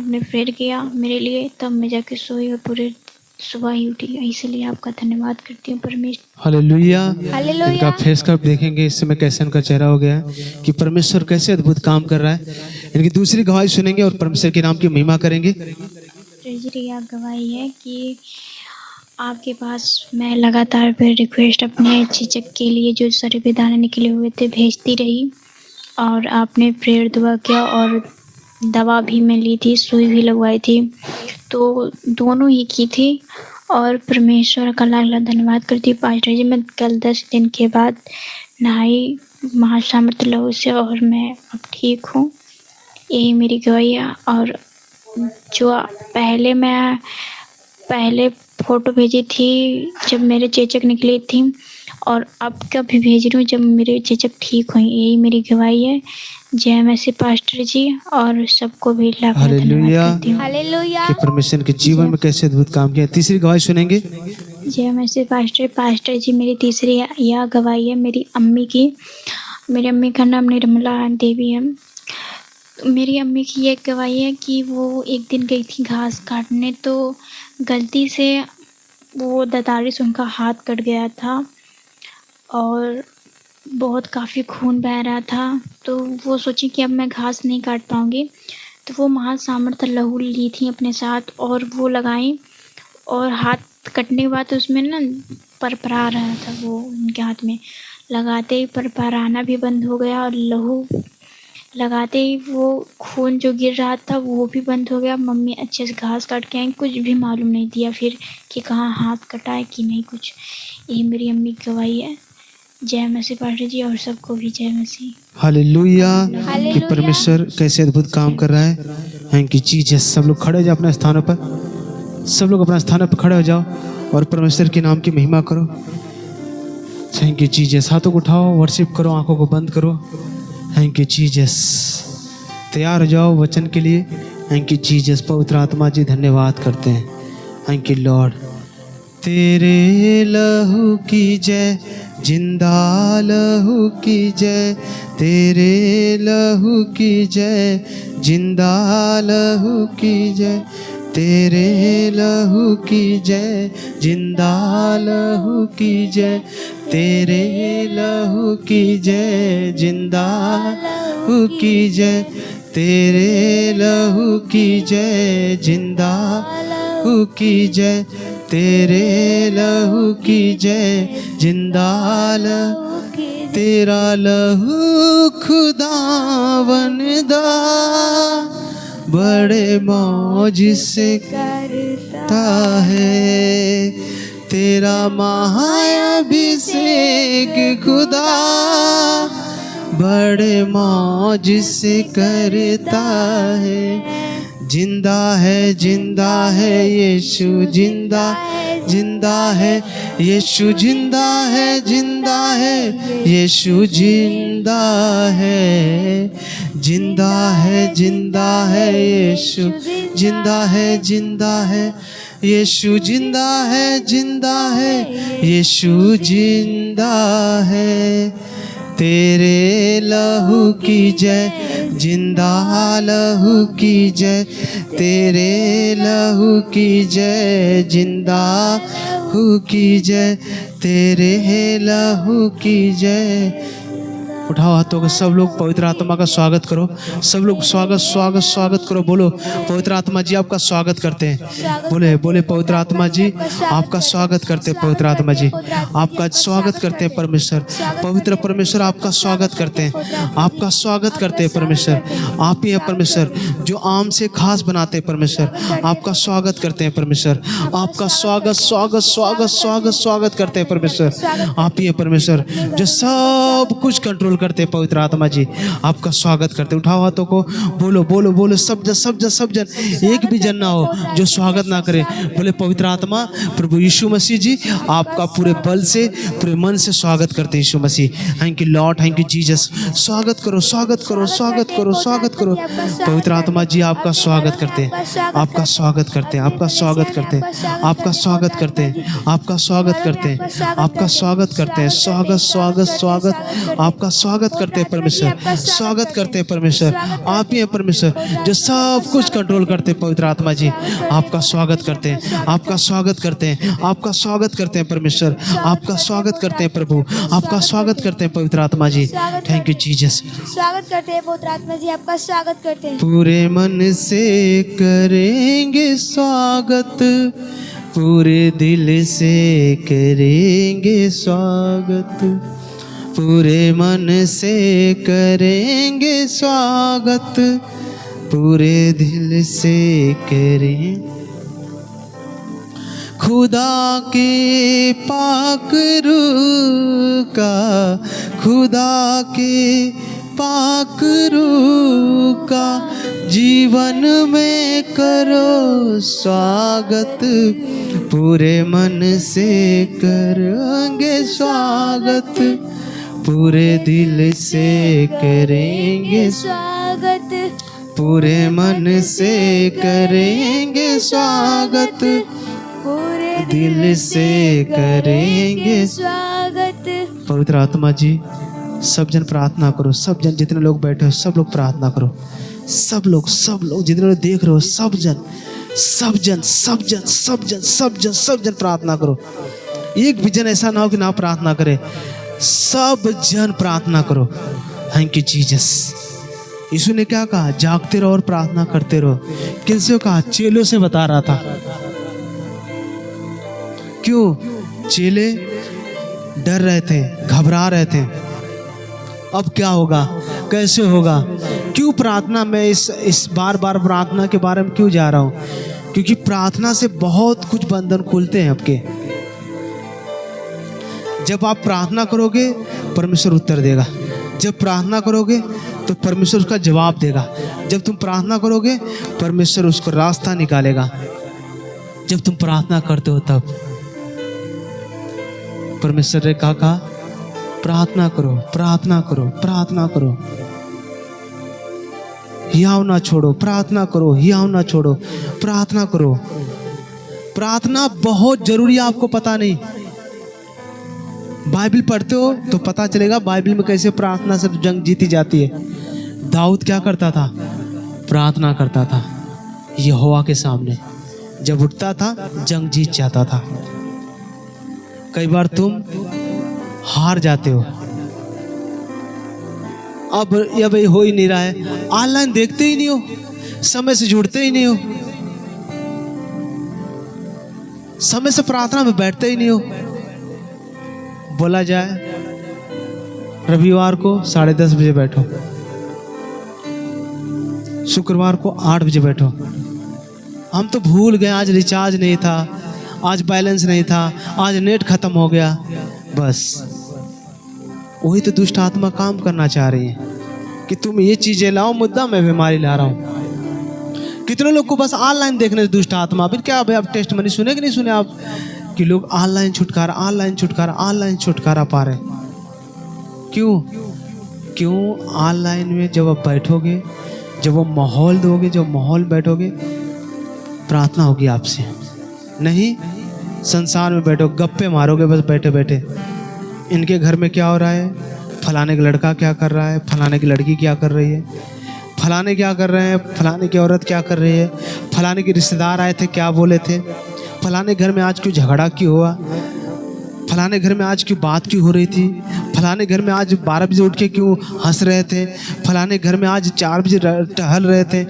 ने प्रेयर किया मेरे लिए, तब मैं जाके सोई और पूरे सुबह ही उठी। इसलिए आपका धन्यवाद करती हूँ परमेश्वर। हालेलुया। हालेलुया। इनका फेस कब देखेंगे इस समय कैसे उनका चेहरा हो गया है कि परमेश्वर कैसे अद्भुत काम कर रहा है। इनकी दूसरी गवाही सुनेंगे और परमेश्वर के नाम की महिमा करेंगे। यह गवाही है कि आपके पास मैं लगातार प्रेयर रिक्वेस्ट अपने चेचक के लिए जो सर पे दाने निकले हुए थे भेजती रही और आपने प्रेयर दुआ किया और दवा भी मैं ली थी, सुई भी लगवाई थी, तो दोनों ही की थी और परमेश्वर का लाख लाख धन्यवाद करती हूँ। पास्टर जी मैं कल 10 दिन के बाद नहाई महासामर्थ लहू से और मैं अब ठीक हूँ। यही मेरी गवाही है। और जो पहले फ़ोटो भेजी थी जब मेरे चेचक निकली थी और अब का भी भेज रही हूँ जब मेरे चेचक ठीक हुई, यही मेरी गवाही है। जय मसीह पास्टर जी और सबको भी लाख लाख धन्यवाद करती हूँ। हालेलुया। कि परमेश्वर के जीवन में कैसे अद्भुत काम किया। तीसरी गवाही सुनेंगे। जय मसीह पास्टर जी मेरी तीसरी यह गवाही है मेरी अम्मी की। मेरी अम्मी का नाम निर्मला देवी है। मेरी अम्मी की ये गवाही है कि वो एक दिन गई थी घास काटने, तो गलती से वो दातारी से उनका हाथ कट गया था और बहुत काफ़ी खून बह रहा था। तो वो सोची कि अब मैं घास नहीं काट पाऊँगी, तो वो महासामर्थ लहू ली थी अपने साथ और वो लगाई और हाथ कटने के बाद उसमें ना परपरा रहा था, वो उनके हाथ में लगाते ही परपराना भी बंद हो गया और लहू लगाते ही वो खून जो गिर रहा था वो भी बंद हो गया। मम्मी अच्छे से घास काट के आई, कुछ भी मालूम नहीं दिया फिर कि कहाँ हाथ कटा है कि नहीं कुछ। यही मेरी अम्मी की गवाही है। जय मसीह पास्टर जी और सबको भी जय मसीह। हालेलुया। कि परमेश्वर कैसे अद्भुत काम कर रहा है। Thank you Jesus. सब लोग खड़े हो जाओ अपने स्थानों पर, सब लोग अपने स्थानों पर खड़े हो जाओ और परमेश्वर के नाम की महिमा करो। Thank you Jesus. हाथों को उठाओ, वर्शिप करो, आंखों को बंद करो। Thank you Jesus. तैयार हो जाओ वचन के लिए। Thank you Jesus. पवित्र आत्मा जी धन्यवाद करते हैं। Thank you Lord. तेरे लहू की जय, जिंदा लहू की जय, तेरे लहू की जय, जिंदा लहू की जय, तेरे लहू की जय, जिंदा लहू की जय, तेरे लहू की जय, जिंदा लहू की जय, तेरे लहू की जय, जिंदा लहू की जय, तेरे लहू की जय, जिंदा लहू, तेरा लहू खुदावन दा बड़े मौज से करता है, तेरा महाअभिषेक खुदा बड़े मौज से करता है। जिंदा है, जिंदा है यीशु, जिंदा जिंदा है यीशु, जिंदा है, जिंदा है यीशु, जिंदा है, जिंदा है, जिंदा है यीशु, जिंदा है, जिंदा है यीशु, जिंदा है, जिंदा है यीशु, जिंदा है। तेरे लहू की जय, जिंदा लहू की जय, तेरे लहू की जय, जिंदा लहू की जय, तेरे लहू की जय, उठाओ हाथों को, सब लोग पवित्र आत्मा का स्वागत करो। सब लोग स्वागत स्वागत स्वागत करो। बोलो पवित्र आत्मा जी आपका स्वागत करते हैं। बोले बोले पवित्र आत्मा जी आपका स्वागत करते हैं। पवित्र आत्मा जी आपका स्वागत करते हैं। परमेश्वर पवित्र परमेश्वर आपका स्वागत करते हैं। आपका स्वागत करते हैं परमेश्वर। आप ही है परमेश्वर जो आम से खास बनाते हैं परमेश्वर। आपका स्वागत करते हैं परमेश्वर। आपका स्वागत स्वागत स्वागत स्वागत स्वागत करते हैं परमेश्वर। आप ही है परमेश्वर जो सब कुछ कंट्रोल करते हैं। पवित्र आत्मा जी आपका स्वागत करते हैं। उठाओ हाथों को, बोलो बोलो बोलो सब जन सब जन सब जन, एक भी जन ना हो जो स्वागत ना करे। बोले पवित्र आत्मा प्रभु यीशु मसीह जी आपका पूरे बल से पूरे मन से स्वागत करते हैं। यीशु मसीह thank you Lord, thank you Jesus. स्वागत करो स्वागत करो स्वागत करो स्वागत करो। पवित्र आत्मा जी आपका स्वागत करते हैं। आपका स्वागत करते हैं। आपका स्वागत करते हैं। आपका स्वागत करते हैं। आपका स्वागत करते हैं। आपका स्वागत करते हैं। स्वागत स्वागत स्वागत आपका स्वागत करते हैं परमेश्वर। स्वागत करते हैं परमेश्वर। आप ही हैं परमेश्वर जो सब कुछ कंट्रोल करते हैं। पवित्र आत्मा जी आपका स्वागत करते हैं। आपका स्वागत करते हैं। आपका स्वागत करते हैं परमेश्वर। आपका स्वागत करते हैं प्रभु। आपका स्वागत करते हैं पवित्र आत्मा जी। Thank you Jesus. स्वागत करते हैं पवित्र आत्मा जी आपका स्वागत करते हैं। पूरे मन से करेंगे स्वागत, पूरे दिल से करेंगे स्वागत, पूरे मन से करेंगे स्वागत, पूरे दिल से करें। खुदा के पाक रूह का, खुदा के पाक रूह का जीवन में करो स्वागत, पूरे मन से करेंगे स्वागत, पूरे दिल से करेंगे स्वागत, पूरे मन से करेंगे स्वागत, पूरे दिल से करेंगे स्वागत। पवित्र आत्मा जी सब जन प्रार्थना करो। सब जन जितने लोग बैठे हो सब लोग प्रार्थना करो। सब लोग जितने लोग देख रहे हो सब जन सब जन सब जन सब जन सब जन सब जन प्रार्थना करो। एक भी जन ऐसा ना हो कि ना प्रार्थना करे। सब जन प्रार्थना करो। Thank you Jesus. यीशु ने क्या कहा? जागते रहो और प्रार्थना करते रहो। किनसे कहा? चेलों से बता रहा था। क्यों? चेले डर रहे थे, घबरा रहे थे। अब क्या होगा, कैसे होगा? क्यों प्रार्थना में इस बार बार प्रार्थना के बारे में क्यों जा रहा हूँ? क्योंकि प्रार्थना से बहुत कुछ बंधन खुलते हैं आपके। जब आप प्रार्थना करोगे परमेश्वर उत्तर देगा। जब प्रार्थना करोगे तो परमेश्वर उसका जवाब देगा। जब तुम प्रार्थना करोगे परमेश्वर उसको रास्ता निकालेगा। जब तुम प्रार्थना करते हो तब परमेश्वर ने कहा प्रार्थना करो प्रार्थना करो प्रार्थना करो, हियाव ना छोड़ो, प्रार्थना करो, हियाव ना छोड़ो, प्रार्थना करो। प्रार्थना बहुत जरूरी है, आपको पता नहीं। बाइबल पढ़ते हो तो पता चलेगा बाइबल में कैसे प्रार्थना से जंग जीती जाती है। दाऊद क्या करता था? प्रार्थना करता था। यहोवा के सामने जब उठता था जंग जीत जाता था। कई बार तुम हार जाते हो। अब ये हो ही नहीं रहा है, ऑनलाइन देखते ही नहीं हो, समय से जुड़ते ही नहीं हो, समय से प्रार्थना में बैठते ही नहीं हो। बोला जाए रविवार को 10:30 बजे बैठो, शुक्रवार को 8 बजे बैठो। हम तो भूल गए, आज रिचार्ज नहीं था, आज बैलेंस नहीं था, आज नेट खत्म हो गया। बस वही तो दुष्ट आत्मा काम करना चाह रही है कि तुम ये चीजें लाओ, मुद्दा मैं बीमारी ला रहा हूँ। कितने लोग को बस ऑनलाइन देखने से दुष्ट आत्मा। फिर क्या भाई, आप टेस्ट मनी सुने कि नहीं सुने आप कि लोग ऑनलाइन छुटकारा ऑनलाइन छुटकारा ऑनलाइन छुटकारा पा रहे? क्यों? ऑनलाइन में जब आप बैठोगे, जब वो माहौल दोगे, जब माहौल बैठोगे, प्रार्थना होगी आपसे। नहीं संसार में बैठो, गप्पे मारोगे बस बैठे बैठे। इनके घर में क्या हो रहा है, फलाने का लड़का क्या कर रहा है, फलाने की लड़की क्या कर रही है, फलाने क्या कर रहे हैं, फलाने की औरत क्या कर रही है, फलाने के रिश्तेदार आए थे क्या बोले थे, फलाने घर में आज क्यों झगड़ा क्यों हुआ, फलाने घर में आज क्यों बात क्यों हो रही थी, फलाने घर में आज 12 बजे उठ के क्यों हंस रहे थे, फलाने घर में आज 4 बजे टहल रहे थे,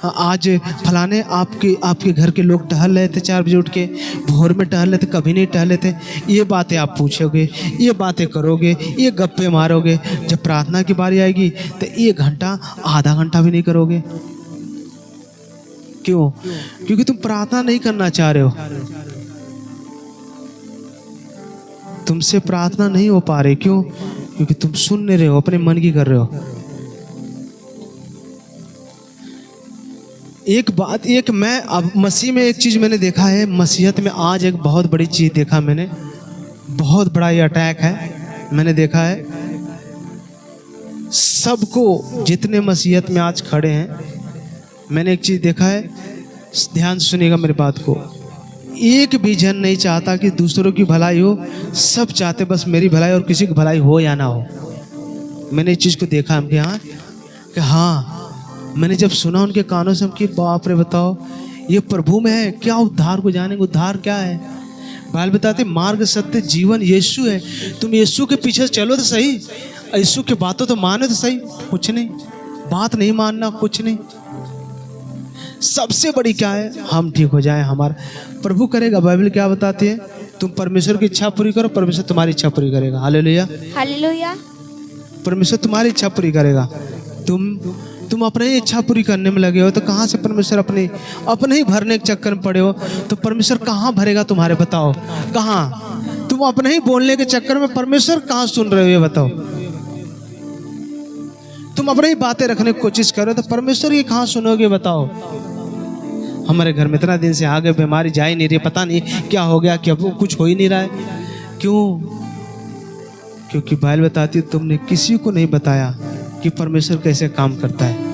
आज फलाने आपके घर के लोग टहल रहे थे 4 बजे उठ के, भोर में टहल रहे थे, कभी नहीं टहले थे। ये बातें आप पूछोगे, ये बातें करोगे, ये गप्पे मारोगे। जब प्रार्थना की बारी आएगी तो 1 घंटा आधा घंटा भी नहीं करोगे। क्यों? क्योंकि तुम प्रार्थना नहीं करना चाह रहे हो, तुमसे प्रार्थना नहीं हो पा रही। क्यों? क्योंकि तुम सुन नहीं रहे हो, अपने मन की कर रहे हो। मैं अब मसीह में एक चीज मैंने देखा है, मसीहत में आज एक बहुत बड़ी चीज देखा मैंने, बहुत बड़ा ये अटैक है मैंने देखा है। सबको, जितने मसीहत में आज खड़े हैं, मैंने एक चीज देखा है, ध्यान सुनिएगा मेरी बात को। एक भी जन नहीं चाहता कि दूसरों की भलाई हो, सब चाहते बस मेरी भलाई, और किसी की भलाई हो या ना हो। मैंने इस चीज को देखा उनके यहाँ कि हाँ, मैंने जब सुना उनके कानों से, हम कि बाप रे, बताओ ये प्रभु में है क्या? उद्धार को जानेंगे, उद्धार क्या है? बाइबल बताते मार्ग सत्य जीवन यीशु है। तुम यीशु के पीछे चलो तो सही, यीशु की बातों तो मानो तो सही। कुछ नहीं, बात नहीं मानना, कुछ नहीं। सबसे बड़ी क्या है? हम ठीक हो जाएं, हमारा प्रभु करेगा। बाइबल क्या बताती है? तुम परमेश्वर की इच्छा पूरी करो, परमेश्वर तुम्हारी इच्छा पूरी करेगा। Hallelujah, hallelujah. परमेश्वर तुम्हारी इच्छा पूरी करेगा। तुम अपने ही इच्छा पूरी करने में लगे हो तो कहाँ से परमेश्वर अपने ही भरने के चक्कर में पड़े हो तो परमेश्वर कहाँ भरेगा तुम्हारे? बताओ कहाँ? तुम अपने ही बोलने के चक्कर में परमेश्वर कहाँ सुन रहे हो ये बताओ? तुम अपने ही बातें रखने की कोशिश करो तो परमेश्वर ये कहाँ सुनोगे बताओ? हमारे घर में इतना दिन से आगे बीमारी जा ही नहीं रही, पता नहीं क्या हो गया, क्या कुछ हो ही नहीं रहा है। क्यों? क्योंकि बाइबल बताती है तुमने किसी को नहीं बताया कि परमेश्वर कैसे काम करता है।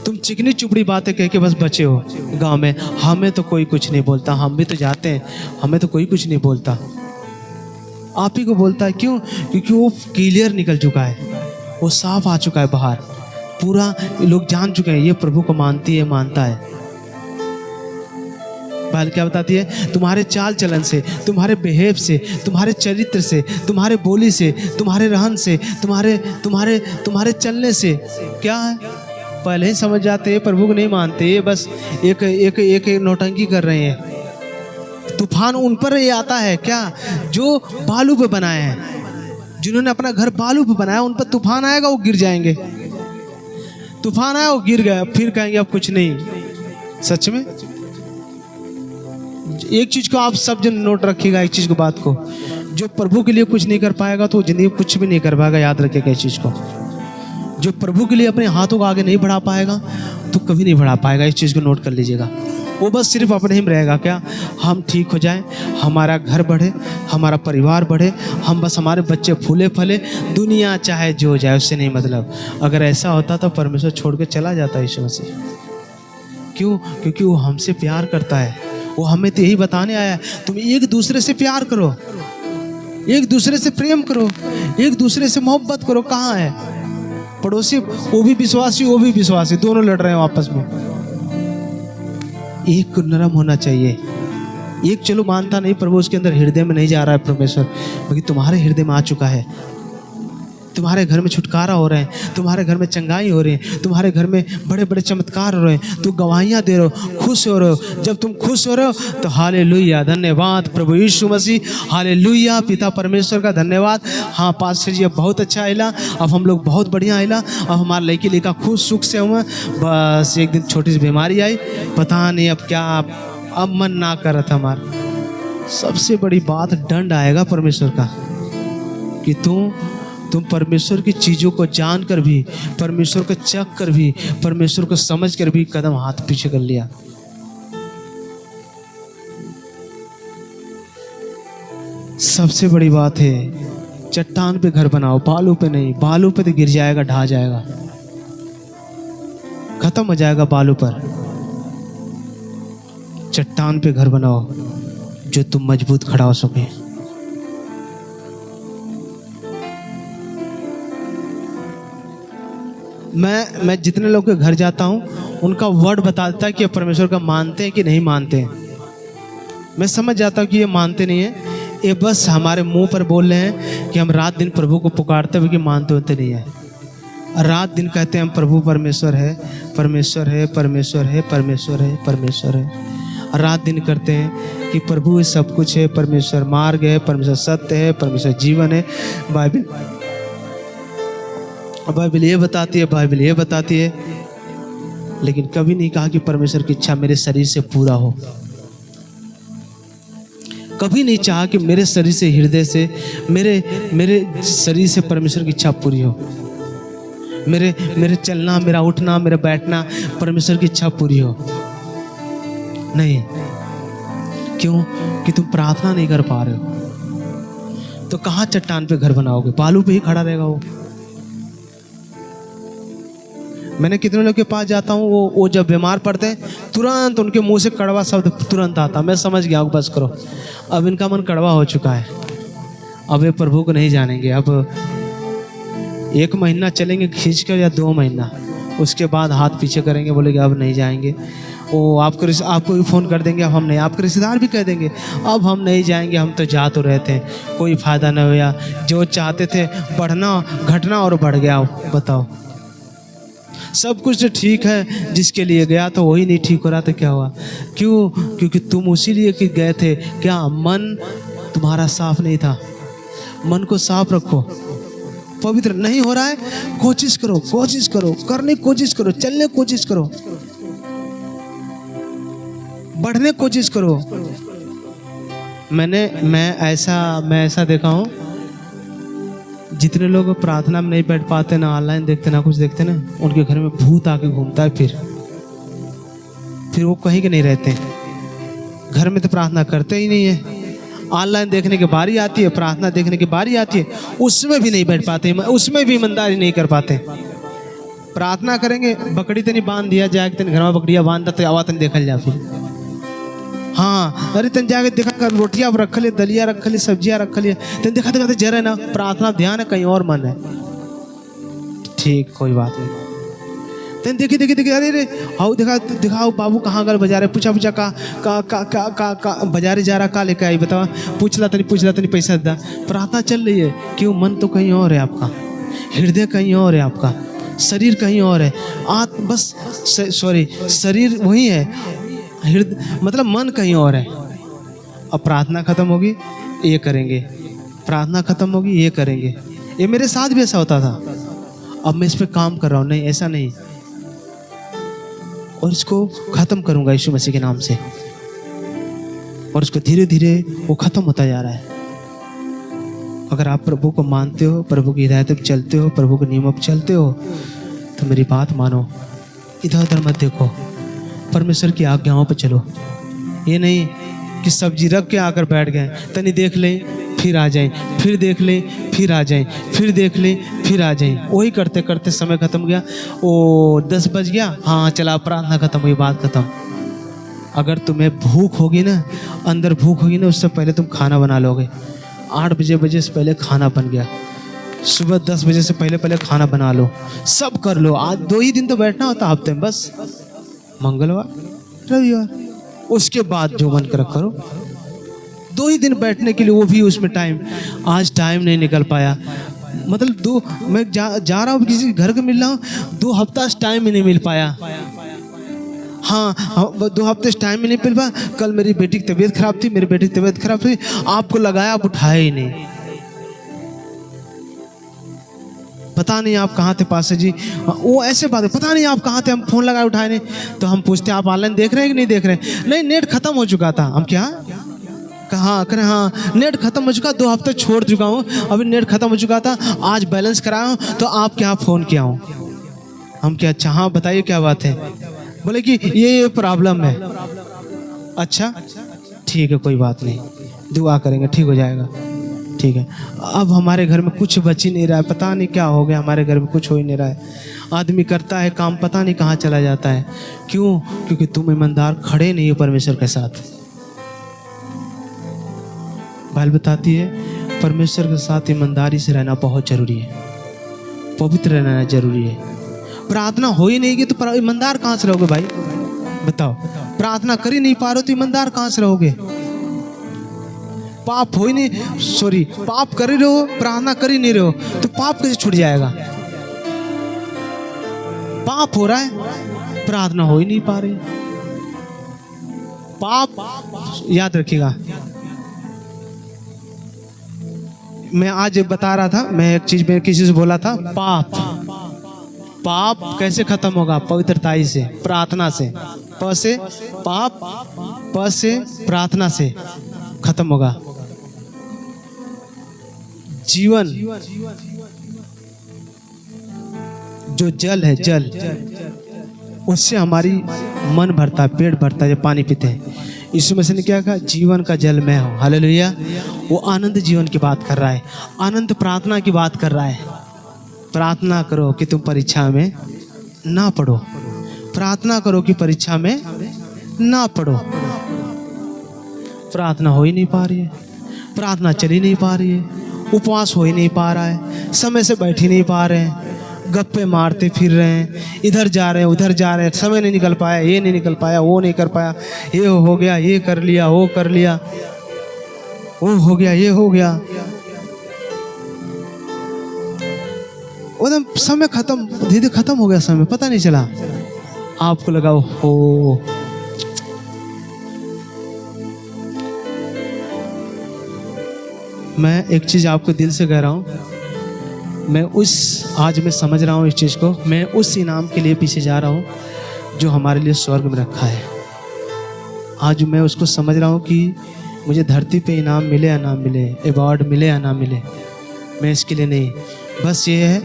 तुम चिकनी चुपड़ी बातें कह के बस बचे हो गांव में। हमें तो कोई कुछ नहीं बोलता, हम भी तो जाते हैं, हमें तो कोई कुछ नहीं बोलता। आप ही को बोलता है। क्यों? क्योंकि वो क्लियर निकल चुका है, वो साफ आ चुका है बाहर, पूरा लोग जान चुके हैं ये प्रभु को मानती है, मानता है। बाइबल क्या बताती है? तुम्हारे चाल चलन से, तुम्हारे बिहेव से, तुम्हारे चरित्र से, तुम्हारे बोली से, तुम्हारे रहन से, तुम्हारे चलने से क्या है? पहले ही समझ जाते हैं प्रभु को नहीं मानते, ये बस एक नौटंकी कर रहे हैं। तूफान उन पर ये आता है क्या? जो बालू पे बनाए हैं, जिन्होंने अपना घर बालू पे बनाया, उन पर तूफान आएगा, वो गिर जाएंगे। तूफान आया, वो गिर गया, फिर कहेंगे अब कुछ नहीं। सच में एक चीज को आप सब जन नोट रखिएगा, एक चीज को, बात को, जो प्रभु के लिए कुछ नहीं कर पाएगा तो जिंदगी कुछ भी नहीं कर पाएगा। याद रखिएगा इस चीज को। जो प्रभु के लिए अपने हाथों को आगे नहीं बढ़ा पाएगा तो कभी नहीं बढ़ा पाएगा। इस चीज को नोट कर लीजिएगा। वो बस सिर्फ अपने ही में रहेगा। क्या? हम ठीक हो जाएं, हमारा घर बढ़े, हमारा परिवार बढ़े, हम बस हमारे बच्चे फूले फले, दुनिया चाहे जो हो जाए उससे नहीं मतलब। अगर ऐसा होता तो परमेश्वर छोड़ के चला जाता यीशु मसीह। क्यों? क्योंकि वो हमसे प्यार करता है। वो हमें तो यही बताने आया है, तुम एक दूसरे से प्यार करो, एक दूसरे से प्रेम करो, एक दूसरे से मोहब्बत करो। कहाँ है पड़ोसी? वो भी विश्वासी, वो भी विश्वासी, दोनों लड़ रहे हैं आपस में। एक को नरम होना चाहिए। एक चलो मानता नहीं, प्रभु उसके अंदर हृदय में नहीं जा रहा है परमेश्वर, क्योंकि तुम्हारे हृदय में आ चुका है। तुम्हारे घर में छुटकारा हो रहे हैं, तुम्हारे घर में चंगाई हो रही है, तुम्हारे घर में बड़े बड़े चमत्कार हो रहे हैं, तो गवाहियाँ दे रहे हो, खुश हो रहे हो। जब तुम खुश हो रहे हो तो हालेलुया, धन्यवाद प्रभु यीशु मसीह, हालेलुया पिता परमेश्वर का धन्यवाद। हाँ पास्टर जी, अब बहुत अच्छा आइला, अब हम लोग बहुत बढ़िया आइला, अब हमारे लड़की लेका खुश सुख से हुआ। बस एक दिन छोटी सी बीमारी आई, पता नहीं अब क्या, अब मन ना कर रहा था हमारा। सबसे बड़ी बात दंड आएगा परमेश्वर का कि तुम परमेश्वर की चीज़ों को जानकर भी, परमेश्वर को चख कर भी, परमेश्वर को समझ कर भी कदम हाथ पीछे कर लिया। सबसे बड़ी बात है, चट्टान पे घर बनाओ, बालू पे नहीं। बालू पे तो गिर जाएगा, ढहा जाएगा, खत्म हो जाएगा बालू पर। चट्टान पे घर बनाओ जो तुम मजबूत खड़ा हो सके। मैं जितने लोग के घर जाता हूँ उनका वर्ड बता देता है कि परमेश्वर का मानते हैं कि नहीं मानते हैं। मैं समझ जाता हूँ कि ये मानते नहीं है, ये बस हमारे मुंह पर बोल रहे हैं कि हम रात दिन प्रभु को पुकारते हुए कि मानते होते नहीं है। रात दिन कहते हैं हम प्रभु परमेश्वर है, परमेश्वर है, परमेश्वर है, परमेश्वर है, परमेश्वर है। रात दिन करते हैं कि प्रभु सब कुछ है, परमेश्वर मार्ग है, परमेश्वर सत्य है, परमेश्वर जीवन है। बाइबल ये बताती है, बाइबल ये बताती है, लेकिन कभी नहीं कहा कि परमेश्वर की इच्छा मेरे शरीर से पूरा हो। कभी नहीं चाहा कि मेरे शरीर से, हृदय से, मेरे शरीर से परमेश्वर की इच्छा पूरी हो। मेरे चलना, मेरा उठना, मेरा बैठना, परमेश्वर की इच्छा पूरी हो। नहीं, क्यों? कि तुम प्रार्थना नहीं कर पा रहे हो। तो कहाँ चट्टान पे घर बनाओगे? बालू पे ही खड़ा रहेगा वो। मैंने कितने लोग के पास जाता हूँ, वो जब बीमार पड़ते हैं तुरंत उनके मुंह से कड़वा शब्द तुरंत आता। मैं समझ गया हूँ, बस करो, अब इनका मन कड़वा हो चुका है, अब ये प्रभु को नहीं जानेंगे। अब 1 महीना चलेंगे खींच कर या 2 महीना, उसके बाद हाथ पीछे करेंगे, बोलेंगे अब नहीं जाएंगे। वो आपको भी फ़ोन कर देंगे, अब हम नहीं। आपके रिश्तेदार भी कह देंगे अब हम नहीं जाएंगे, हम तो जा तो रहे थे, कोई फ़ायदा नहीं हुआ। जो चाहते थे बढ़ना घटना और बढ़ गया। बताओ, सब कुछ तो ठीक है, जिसके लिए गया तो वही नहीं ठीक हो रहा, तो क्या हुआ? क्यों? क्योंकि तुम उसी लिए कि गए थे। क्या मन तुम्हारा साफ नहीं था? मन को साफ रखो, पवित्र नहीं हो रहा है, कोशिश करो, कोशिश करो, करने की कोशिश करो, चलने की कोशिश करो, बढ़ने की कोशिश करो। मैं ऐसा देखा हूँ, जितने लोग प्रार्थना में नहीं बैठ पाते, ना ऑनलाइन देखते, ना कुछ देखते ना, उनके घर में भूत आके घूमता है। फिर वो कहीं के नहीं रहते। घर में तो प्रार्थना करते ही नहीं है, ऑनलाइन देखने की बारी आती है, प्रार्थना देखने की बारी आती है, उसमें भी नहीं बैठ पाते, उसमें भी ईमानदारी नहीं कर पाते। प्रार्थना करेंगे, बकरी तनी बांध दिया जाए, तनी घर में बकरिया बांध तो आवा तनी देखल जा। फिर हाँ, अरे तन जाके देखा कर, रोटियाँ रख लिए, दलिया रख लिए, सब्जियाँ रख लिए, तन देखा जरा ना, प्रार्थना ध्यान है कहीं और मन है। ठीक, कोई बात नहीं। तन देखी अरे हाउ दिखाओ बाबू कहाँ गल बाजारे, पूछा का बाजारे जा रहा, का लेके आई बताओ, पूछला तनी पैसा दा। प्रार्थना चल रही है, क्यों? मन तो कहीं और है आपका, हृदय कहीं और है आपका, शरीर कहीं और है, शरीर वही है, हृदय मतलब मन कहीं और है। अब प्रार्थना खत्म होगी ये करेंगे, प्रार्थना खत्म होगी ये करेंगे। ये मेरे साथ भी ऐसा होता था, अब मैं इस पे काम कर रहा हूँ। नहीं, ऐसा नहीं, और इसको खत्म करूंगा यीशु मसीह के नाम से, और इसको धीरे धीरे वो खत्म होता जा रहा है। अगर आप प्रभु को मानते हो, प्रभु की हिदायत पर चलते हो, प्रभु के नियमों पर चलते हो, तो मेरी बात मानो, इधर उधर मत देखो, परमेश्वर की आज्ञाओं पर चलो। ये नहीं कि सब्जी रख के आकर बैठ गए, तनी देख लें फिर आ जाएं, फिर देख लें फिर आ जाएं, फिर देख लें फिर आ जाएं। वही करते करते समय खत्म गया। वो 10 बज गया, हाँ चला, प्रार्थना खत्म हुई, बात खत्म। अगर तुम्हें भूख होगी ना, अंदर भूख होगी ना, उससे पहले तुम खाना बना लोगे। 8 बजे से पहले खाना बन गया, सुबह 10 बजे से पहले खाना बना लो, सब कर लो। आज 2 ही दिन तो बैठना होता हफ्ते में, बस मंगलवार रविवार, उसके बाद जो मन कर करो। 2 ही दिन बैठने के लिए, वो भी उसमें टाइम, आज टाइम नहीं निकल पाया। मतलब मैं जा रहा हूँ किसी घर के मिल रहा हूँ, 2 हफ्ता टाइम ही नहीं मिल पाया। हाँ 2 हफ्ते टाइम ही नहीं मिल पाया। कल मेरी बेटी की तबीयत खराब थी, मेरी बेटी की तबीयत खराब थी, आपको लगाया, आप उठाया ही नहीं। पता नहीं आप कहाँ थे पास्टर जी, वो ऐसे बात है, पता नहीं आप कहाँ थे, हम फोन लगाए उठाए नहीं। तो हम पूछते आप ऑनलाइन देख रहे हैं कि नहीं देख रहे हैं? नहीं, नेट खत्म हो चुका था। हम क्या कहाँ करें? हाँ, नेट खत्म हो चुका, 2 हफ्ते छोड़ चुका हूँ, अभी नेट खत्म हो चुका था, आज बैलेंस कराया हूँ, तो आप क्या फ़ोन किया हूँ? हम क्या, अच्छा हाँ बताइए क्या बात है? बोले कि ये प्रॉब्लम है। अच्छा ठीक है, कोई बात नहीं, दुआ करेंगे, ठीक हो जाएगा। ठीक है, अब हमारे घर में कुछ बच ही नहीं रहा है, पता नहीं क्या हो गया, हमारे घर में कुछ हो ही नहीं रहा है। आदमी करता है काम, पता नहीं कहाँ चला जाता है। क्यों? क्योंकि तुम ईमानदार खड़े नहीं हो परमेश्वर के साथ। बाइबल बताती है परमेश्वर के साथ ईमानदारी से रहना बहुत जरूरी है, पवित्र रहना जरूरी है। प्रार्थना हो ही नहीं की तो ईमानदार कहाँ से रहोगे भाई? बताओ, प्रार्थना कर ही नहीं पा रहे हो तो ईमानदार कहाँ से रहोगे? पाप हो ही नहीं, सॉरी, पाप कर ही रहे हो, प्रार्थना कर ही नहीं रहे हो, तो पाप कैसे छूट जाएगा? पाप हो रहा है, प्रार्थना हो ही नहीं पा रही। पाप याद रखिएगा। मैं आज बता रहा था, मैं एक चीज में किसी से बोला था, पाप कैसे खत्म होगा? पवित्रताई से, प्रार्थना से। प से पाप, प से प्रार्थना से खत्म होगा। जीवन जो जल है, जल, उससे हमारी मन भरता है, पेट भरता है, जब पानी पीते हैं। यीशु मसीह ने क्या कहा? जीवन का जल मैं हूँ। हालेलुया। वो आनंद जीवन की बात कर रहा है, आनंद प्रार्थना की बात कर रहा है। प्रार्थना करो कि तुम परीक्षा में ना पढ़ो, प्रार्थना करो कि परीक्षा में ना पढ़ो। प्रार्थना हो ही नहीं पा रही है, प्रार्थना चल ही नहीं पा रही है, उपवास हो ही नहीं पा रहा है, समय से बैठ ही नहीं पा रहे हैं, गप्पे मारते फिर रहे हैं, इधर जा रहे हैं उधर जा रहे हैं, समय नहीं निकल पाया, ये नहीं निकल पाया, वो नहीं कर पाया, ये हो गया, ये कर लिया, वो कर लिया, वो हो गया, ये हो गया, एकदम समय खत्म, धीरे खत्म हो गया समय, पता नहीं चला। आपको लगा हो मैं एक चीज आपको दिल से कह रहा हूं, आज मैं समझ रहा हूँ इस चीज़ को, मैं उस इनाम के लिए पीछे जा रहा हूँ जो हमारे लिए स्वर्ग में रखा है। आज मैं उसको समझ रहा हूँ कि मुझे धरती पे इनाम मिले या ना मिले, अवार्ड मिले या ना मिले, मैं इसके लिए नहीं, बस ये है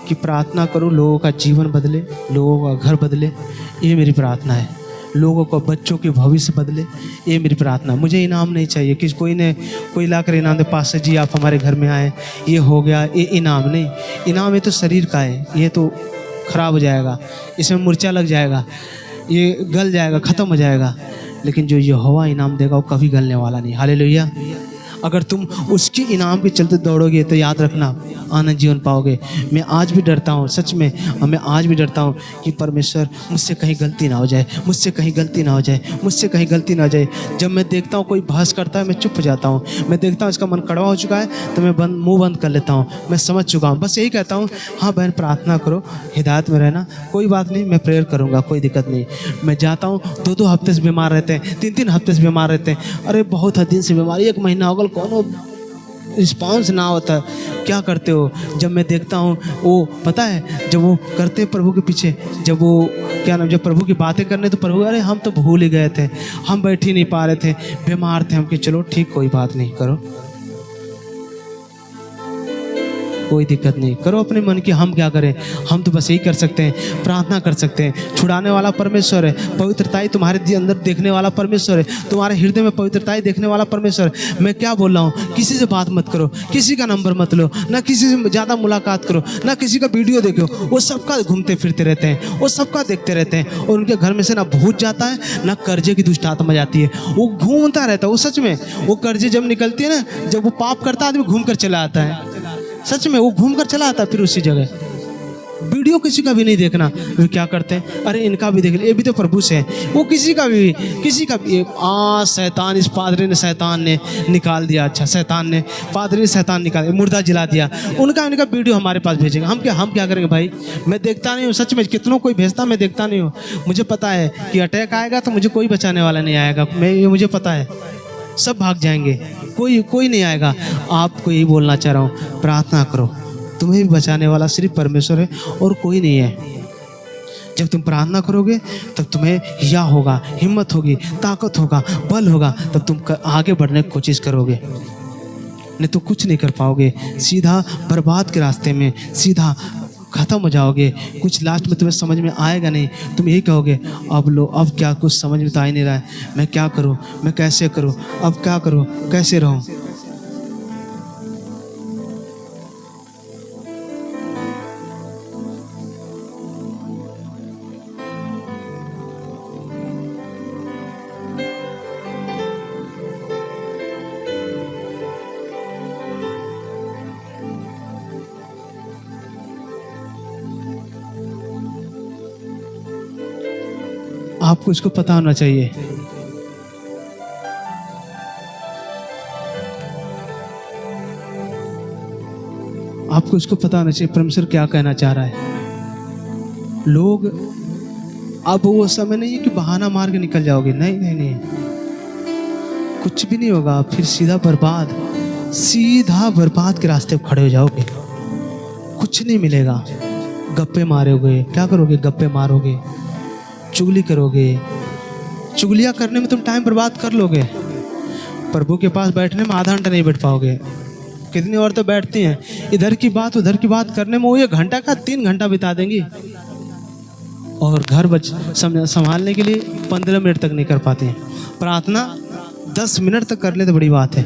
कि प्रार्थना करूँ, लोगों का जीवन बदले, लोगों का घर बदले, ये मेरी प्रार्थना है। लोगों को, बच्चों के भविष्य बदले, ये मेरी प्रार्थना। मुझे इनाम नहीं चाहिए कि कोई लाकर इनाम दे, पास्टर जी आप हमारे घर में आए, ये हो गया, ये इनाम नहीं। इनाम ये तो शरीर का है, ये तो खराब हो जाएगा, इसमें मूर्छा लग जाएगा, ये गल जाएगा, ख़त्म हो जाएगा। लेकिन जो यहोवा इनाम देगा वो कभी गलने वाला नहीं। हालेलुया। अगर तुम उसके इनाम के चलते दौड़ोगे तो याद रखना आनंद जीवन पाओगे। मैं आज भी डरता हूँ, सच में, मैं आज भी डरता हूँ कि परमेश्वर मुझसे कहीं गलती ना हो जाए, मुझसे कहीं गलती ना हो जाए, मुझसे कहीं गलती ना हो जाए। जब मैं देखता हूँ कोई बहस करता है, मैं चुप हो जाता हूँ। मैं देखता हूँ इसका मन कड़वा हो चुका है तो मैं मुँह बंद कर लेता हूँ। मैं समझ चुका हूँ, बस यही कहता हूँ, हाँ बहन प्रार्थना करो, हिदायत में रहना, कोई बात नहीं, मैं प्रेयर करूँगा, कोई दिक्कत नहीं। मैं जाता हूँ, 2-2 हफ्ते से बीमार रहते हैं, 3-3 हफ्ते से बीमार रहते हैं, अरे बहुत दिन से बीमार, 1 महीना हो गया, कौन रिस्पॉन्स ना होता, क्या करते हो? जब मैं देखता हूँ वो, पता है, जब वो करते प्रभु के पीछे, जब वो क्या नाम, जब प्रभु की बातें करने, तो प्रभु, अरे हम तो भूल ही गए थे, हम बैठ ही नहीं पा रहे थे, बीमार थे हम, कि चलो ठीक, कोई बात नहीं, करो, कोई दिक्कत नहीं, करो अपने मन की। हम क्या करें? हम तो बस यही कर सकते हैं, प्रार्थना कर सकते हैं। छुड़ाने वाला परमेश्वर है, पवित्रताई तुम्हारे अंदर देखने वाला परमेश्वर है, तुम्हारे हृदय में पवित्रताई देखने वाला परमेश्वर है। मैं क्या बोल रहा हूँ? किसी से बात मत करो, किसी का नंबर मत लो, ना किसी से ज़्यादा मुलाकात करो, ना किसी का वीडियो देखो। वो सबका घूमते फिरते रहते हैं, वो सबका देखते रहते हैं, और उनके घर में से ना भूत जाता है, ना कर्जे की दुष्ट आत्मा जाती है। वो घूमता रहता है, वो सच में, वो कर्जे जब निकलती है ना, जब वो पाप करता है, आदमी घूम कर चला आता है, सच में वो घूम कर चला आता है। फिर उसी जगह वीडियो किसी का भी नहीं देखना। वे क्या करते हैं? अरे इनका भी देख ले, ये भी तो प्रभु से है। वो किसी का भी शैतान, इस पादरी ने, शैतान ने निकाल दिया, अच्छा शैतान ने, पादरी ने शैतान निकाल दिया, मुर्दा जला दिया, उनका वीडियो हमारे पास भेजेंगे। हम क्या करेंगे भाई? मैं देखता नहीं हूँ, सच में, कितनों कोई भेजता, मैं देखता नहीं हूँ। मुझे पता है कि अटैक आएगा तो मुझे कोई बचाने वाला नहीं आएगा, मुझे पता है, सब भाग जाएंगे, कोई नहीं आएगा। आपको यही बोलना चाह रहा हूँ, प्रार्थना करो, तुम्हें भी बचाने वाला सिर्फ परमेश्वर है और कोई नहीं है। जब तुम प्रार्थना करोगे तब तुम्हें हिया होगा, हिम्मत होगी, ताकत होगा, बल होगा, तब तुम आगे बढ़ने की कोशिश करोगे, नहीं तो कुछ नहीं कर पाओगे। सीधा बर्बाद के रास्ते में सीधा ख़त्म हो जाओगे। कुछ लास्ट में तुम्हें समझ में आएगा नहीं, तुम यही कहोगे, अब क्या, कुछ समझ में तो आ ही नहीं रहा है, मैं क्या करूं, मैं कैसे करूं, अब क्या करूं, कैसे रहूं। आपको इसको पता होना चाहिए। आपको इसको पता होना चाहिए परमेश्वर क्या कहना चाह रहा है। लोग अब वो समय नहीं है कि बहाना मार के निकल जाओगे, नहीं नहीं नहीं, कुछ भी नहीं होगा। फिर सीधा बर्बाद के रास्ते पर खड़े हो जाओगे, कुछ नहीं मिलेगा। गप्पे मारोगे, क्या करोगे? गप्पे मारोगे, चुगली करोगे, चुगलियाँ करने में तुम टाइम बर्बाद कर लोगे। प्रभु के पास बैठने में आधा घंटा नहीं बैठ पाओगे। कितनी औरतें बैठती हैं, इधर की बात उधर की बात करने में वो 1 घंटा का 3 घंटा बिता देंगी, और घर संभालने के लिए 15 मिनट तक नहीं कर पाते हैं। प्रार्थना 10 मिनट तक कर ले तो बड़ी बात है।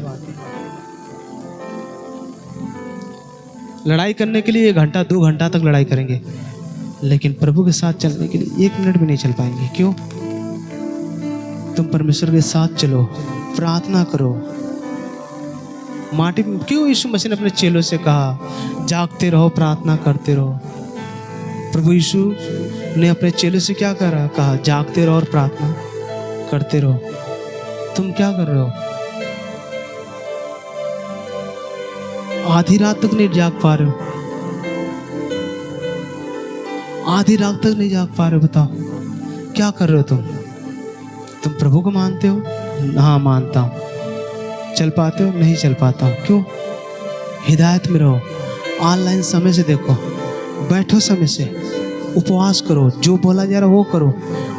लड़ाई करने के लिए 1 घंटा 2 घंटा तक लड़ाई करेंगे, लेकिन प्रभु के साथ चलने के लिए 1 मिनट भी नहीं चल पाएंगे। क्यों? तुम परमेश्वर के साथ चलो, प्रार्थना करो। माटी में क्यों यीशु मसीह ने अपने चेलों से कहा जागते रहो, प्रार्थना करते रहो? प्रभु यीशु ने अपने चेलों से क्या कहा? जागते रहो और प्रार्थना करते रहो। तुम क्या कर रहे हो? आधी रात तक नहीं जाग पा रहे हो, आधी रात तक नहीं जाग पा रहे हो। बताओ क्या कर रहे हो तुम प्रभु को मानते हो? हाँ मानता हूँ। चल पाते हो? नहीं चल पाता हूँ। क्यों? हिदायत में रहो, ऑनलाइन समय से देखो, बैठो समय से, उपवास करो, जो बोला जा रहा वो करो।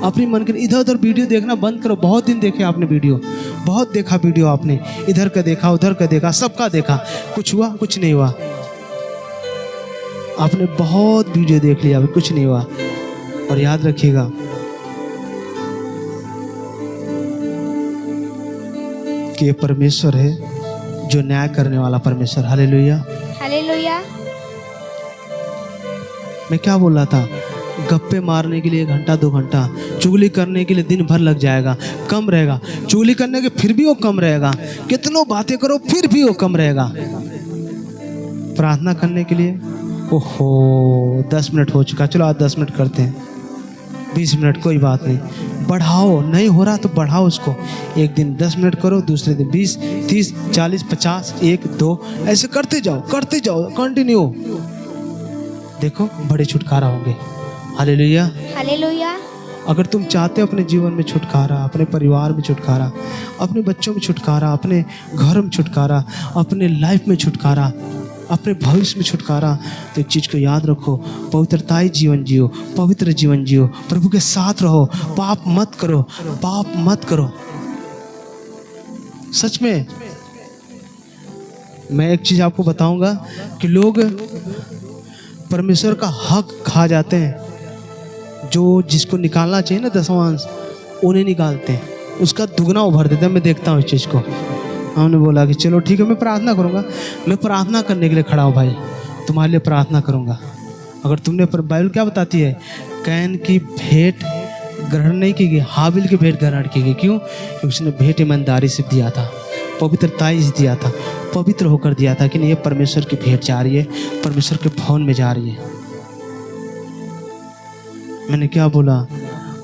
अपनी मन के इधर उधर वीडियो देखना बंद करो। बहुत दिन देखे आपने वीडियो, बहुत देखा वीडियो आपने, इधर का देखा उधर का देखा, सबका देखा, कुछ हुआ? कुछ नहीं हुआ। आपने बहुत वीडियो देख लिया, कुछ नहीं हुआ। और याद रखिएगा, कि ये परमेश्वर है जो न्याय करने वाला परमेश्वर। Hallelujah, hallelujah. मैं क्या बोल रहा था? गप्पे मारने के लिए 1 घंटा 2 घंटा, चुगली करने के लिए दिन भर लग जाएगा, कम रहेगा। चुगली करने के फिर भी वो कम रहेगा, कितनों बातें करो फिर भी वो कम रहेगा। प्रार्थना करने के लिए ओहो 10 मिनट हो चुका, चलो आज 10 मिनट करते हैं, 20 मिनट, कोई बात नहीं, बढ़ाओ। नहीं हो रहा तो बढ़ाओ उसको। एक दिन 10 मिनट करो, दूसरे दिन 20, 30, 40, 50, 1, 2 ऐसे करते जाओ कंटिन्यू। देखो बड़े छुटकारा होंगे। Hallelujah, hallelujah. अगर तुम चाहते हो अपने जीवन में छुटकारा, अपने परिवार में छुटकारा, अपने बच्चों में छुटकारा, अपने घर में छुटकारा, अपने लाइफ में छुटकारा, अपने भविष्य में छुटकारा, तो एक चीज़ को याद रखो, पवित्रताई जीवन जियो, पवित्र जीवन जियो, प्रभु के साथ रहो, पाप मत करो, पाप मत करो। सच में मैं एक चीज़ आपको बताऊंगा कि लोग परमेश्वर का हक खा जाते हैं। जो जिसको निकालना चाहिए ना दशमांश, उन्हें निकालते हैं, उसका दुगना उभर देते हैं। मैं देखता हूँ इस चीज़ को। हमने बोला कि चलो ठीक है, मैं प्रार्थना करूँगा, मैं प्रार्थना करने के लिए खड़ा हूँ भाई, तुम्हारे लिए प्रार्थना करूँगा। अगर तुमने, बाइबल क्या बताती है? कैन की भेंट ग्रहण नहीं की गई, हाबिल की भेंट ग्रहण की गई। क्यों? क्योंकि उसने भेंट ईमानदारी से दिया था, पवित्रताई से दिया था, पवित्र होकर दिया था कि नहीं ये परमेश्वर की भेंट जा रही है, परमेश्वर के भवन में जा रही है। मैंने क्या बोला?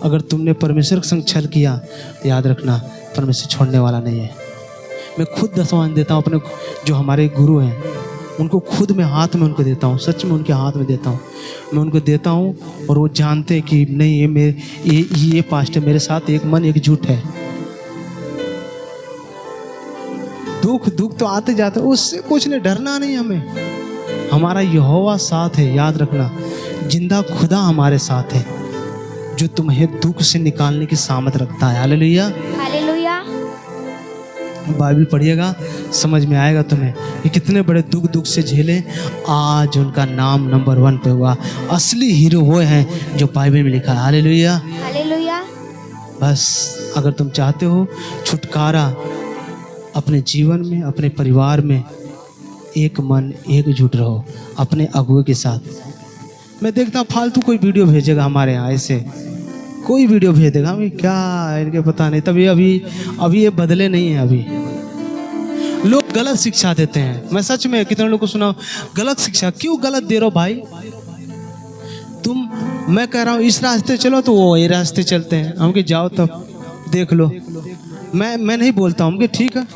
अगर तुमने परमेश्वर के संग छल किया तो याद रखना परमेश्वर छोड़ने वाला नहीं है। मैं खुद दशमांश देता हूँ अपने, जो हमारे गुरु हैं उनको खुद मैं हाथ में उनको देता हूँ, सच में उनके हाथ में देता हूँ, मैं उनको देता हूँ। और वो जानते हैं कि नहीं ये पास्टर मेरे साथ एक मन एकजुट है। दुख तो आते जाते, उससे कुछ नहीं, डरना नहीं हमें। हमारा यहोवा साथ है, याद रखना, जिंदा खुदा हमारे साथ है, जो तुम्हें दुख से निकालने की सामर्थ रखता है। Hallelujah, hallelujah. बाइबल पढ़िएगा, समझ में आएगा तुम्हें कि कितने बड़े दुख से झेले, आज उनका नाम नंबर 1 पे हुआ। असली हीरो वो हैं जो बाइबल में लिखा है। Hallelujah, hallelujah. बस अगर तुम चाहते हो छुटकारा अपने जीवन में, अपने परिवार में, एक मन एकजुट रहो अपने अगुए के साथ। मैं देखता हूँ फालतू कोई वीडियो भेजेगा हमारे यहाँ, ऐसे कोई वीडियो भेज देगा, हमें क्या इनके पता नहीं। तभी अभी ये बदले नहीं हैं। अभी लोग गलत शिक्षा देते हैं। मैं सच में कितने लोगों को सुना, गलत शिक्षा क्यों गलत दे रहे हो भाई तुम? मैं कह रहा हूँ इस रास्ते चलो तो वो ये रास्ते चलते हैं, हम कि जाओ तब देख लो। मैं नहीं बोलता हूँ कि ठीक है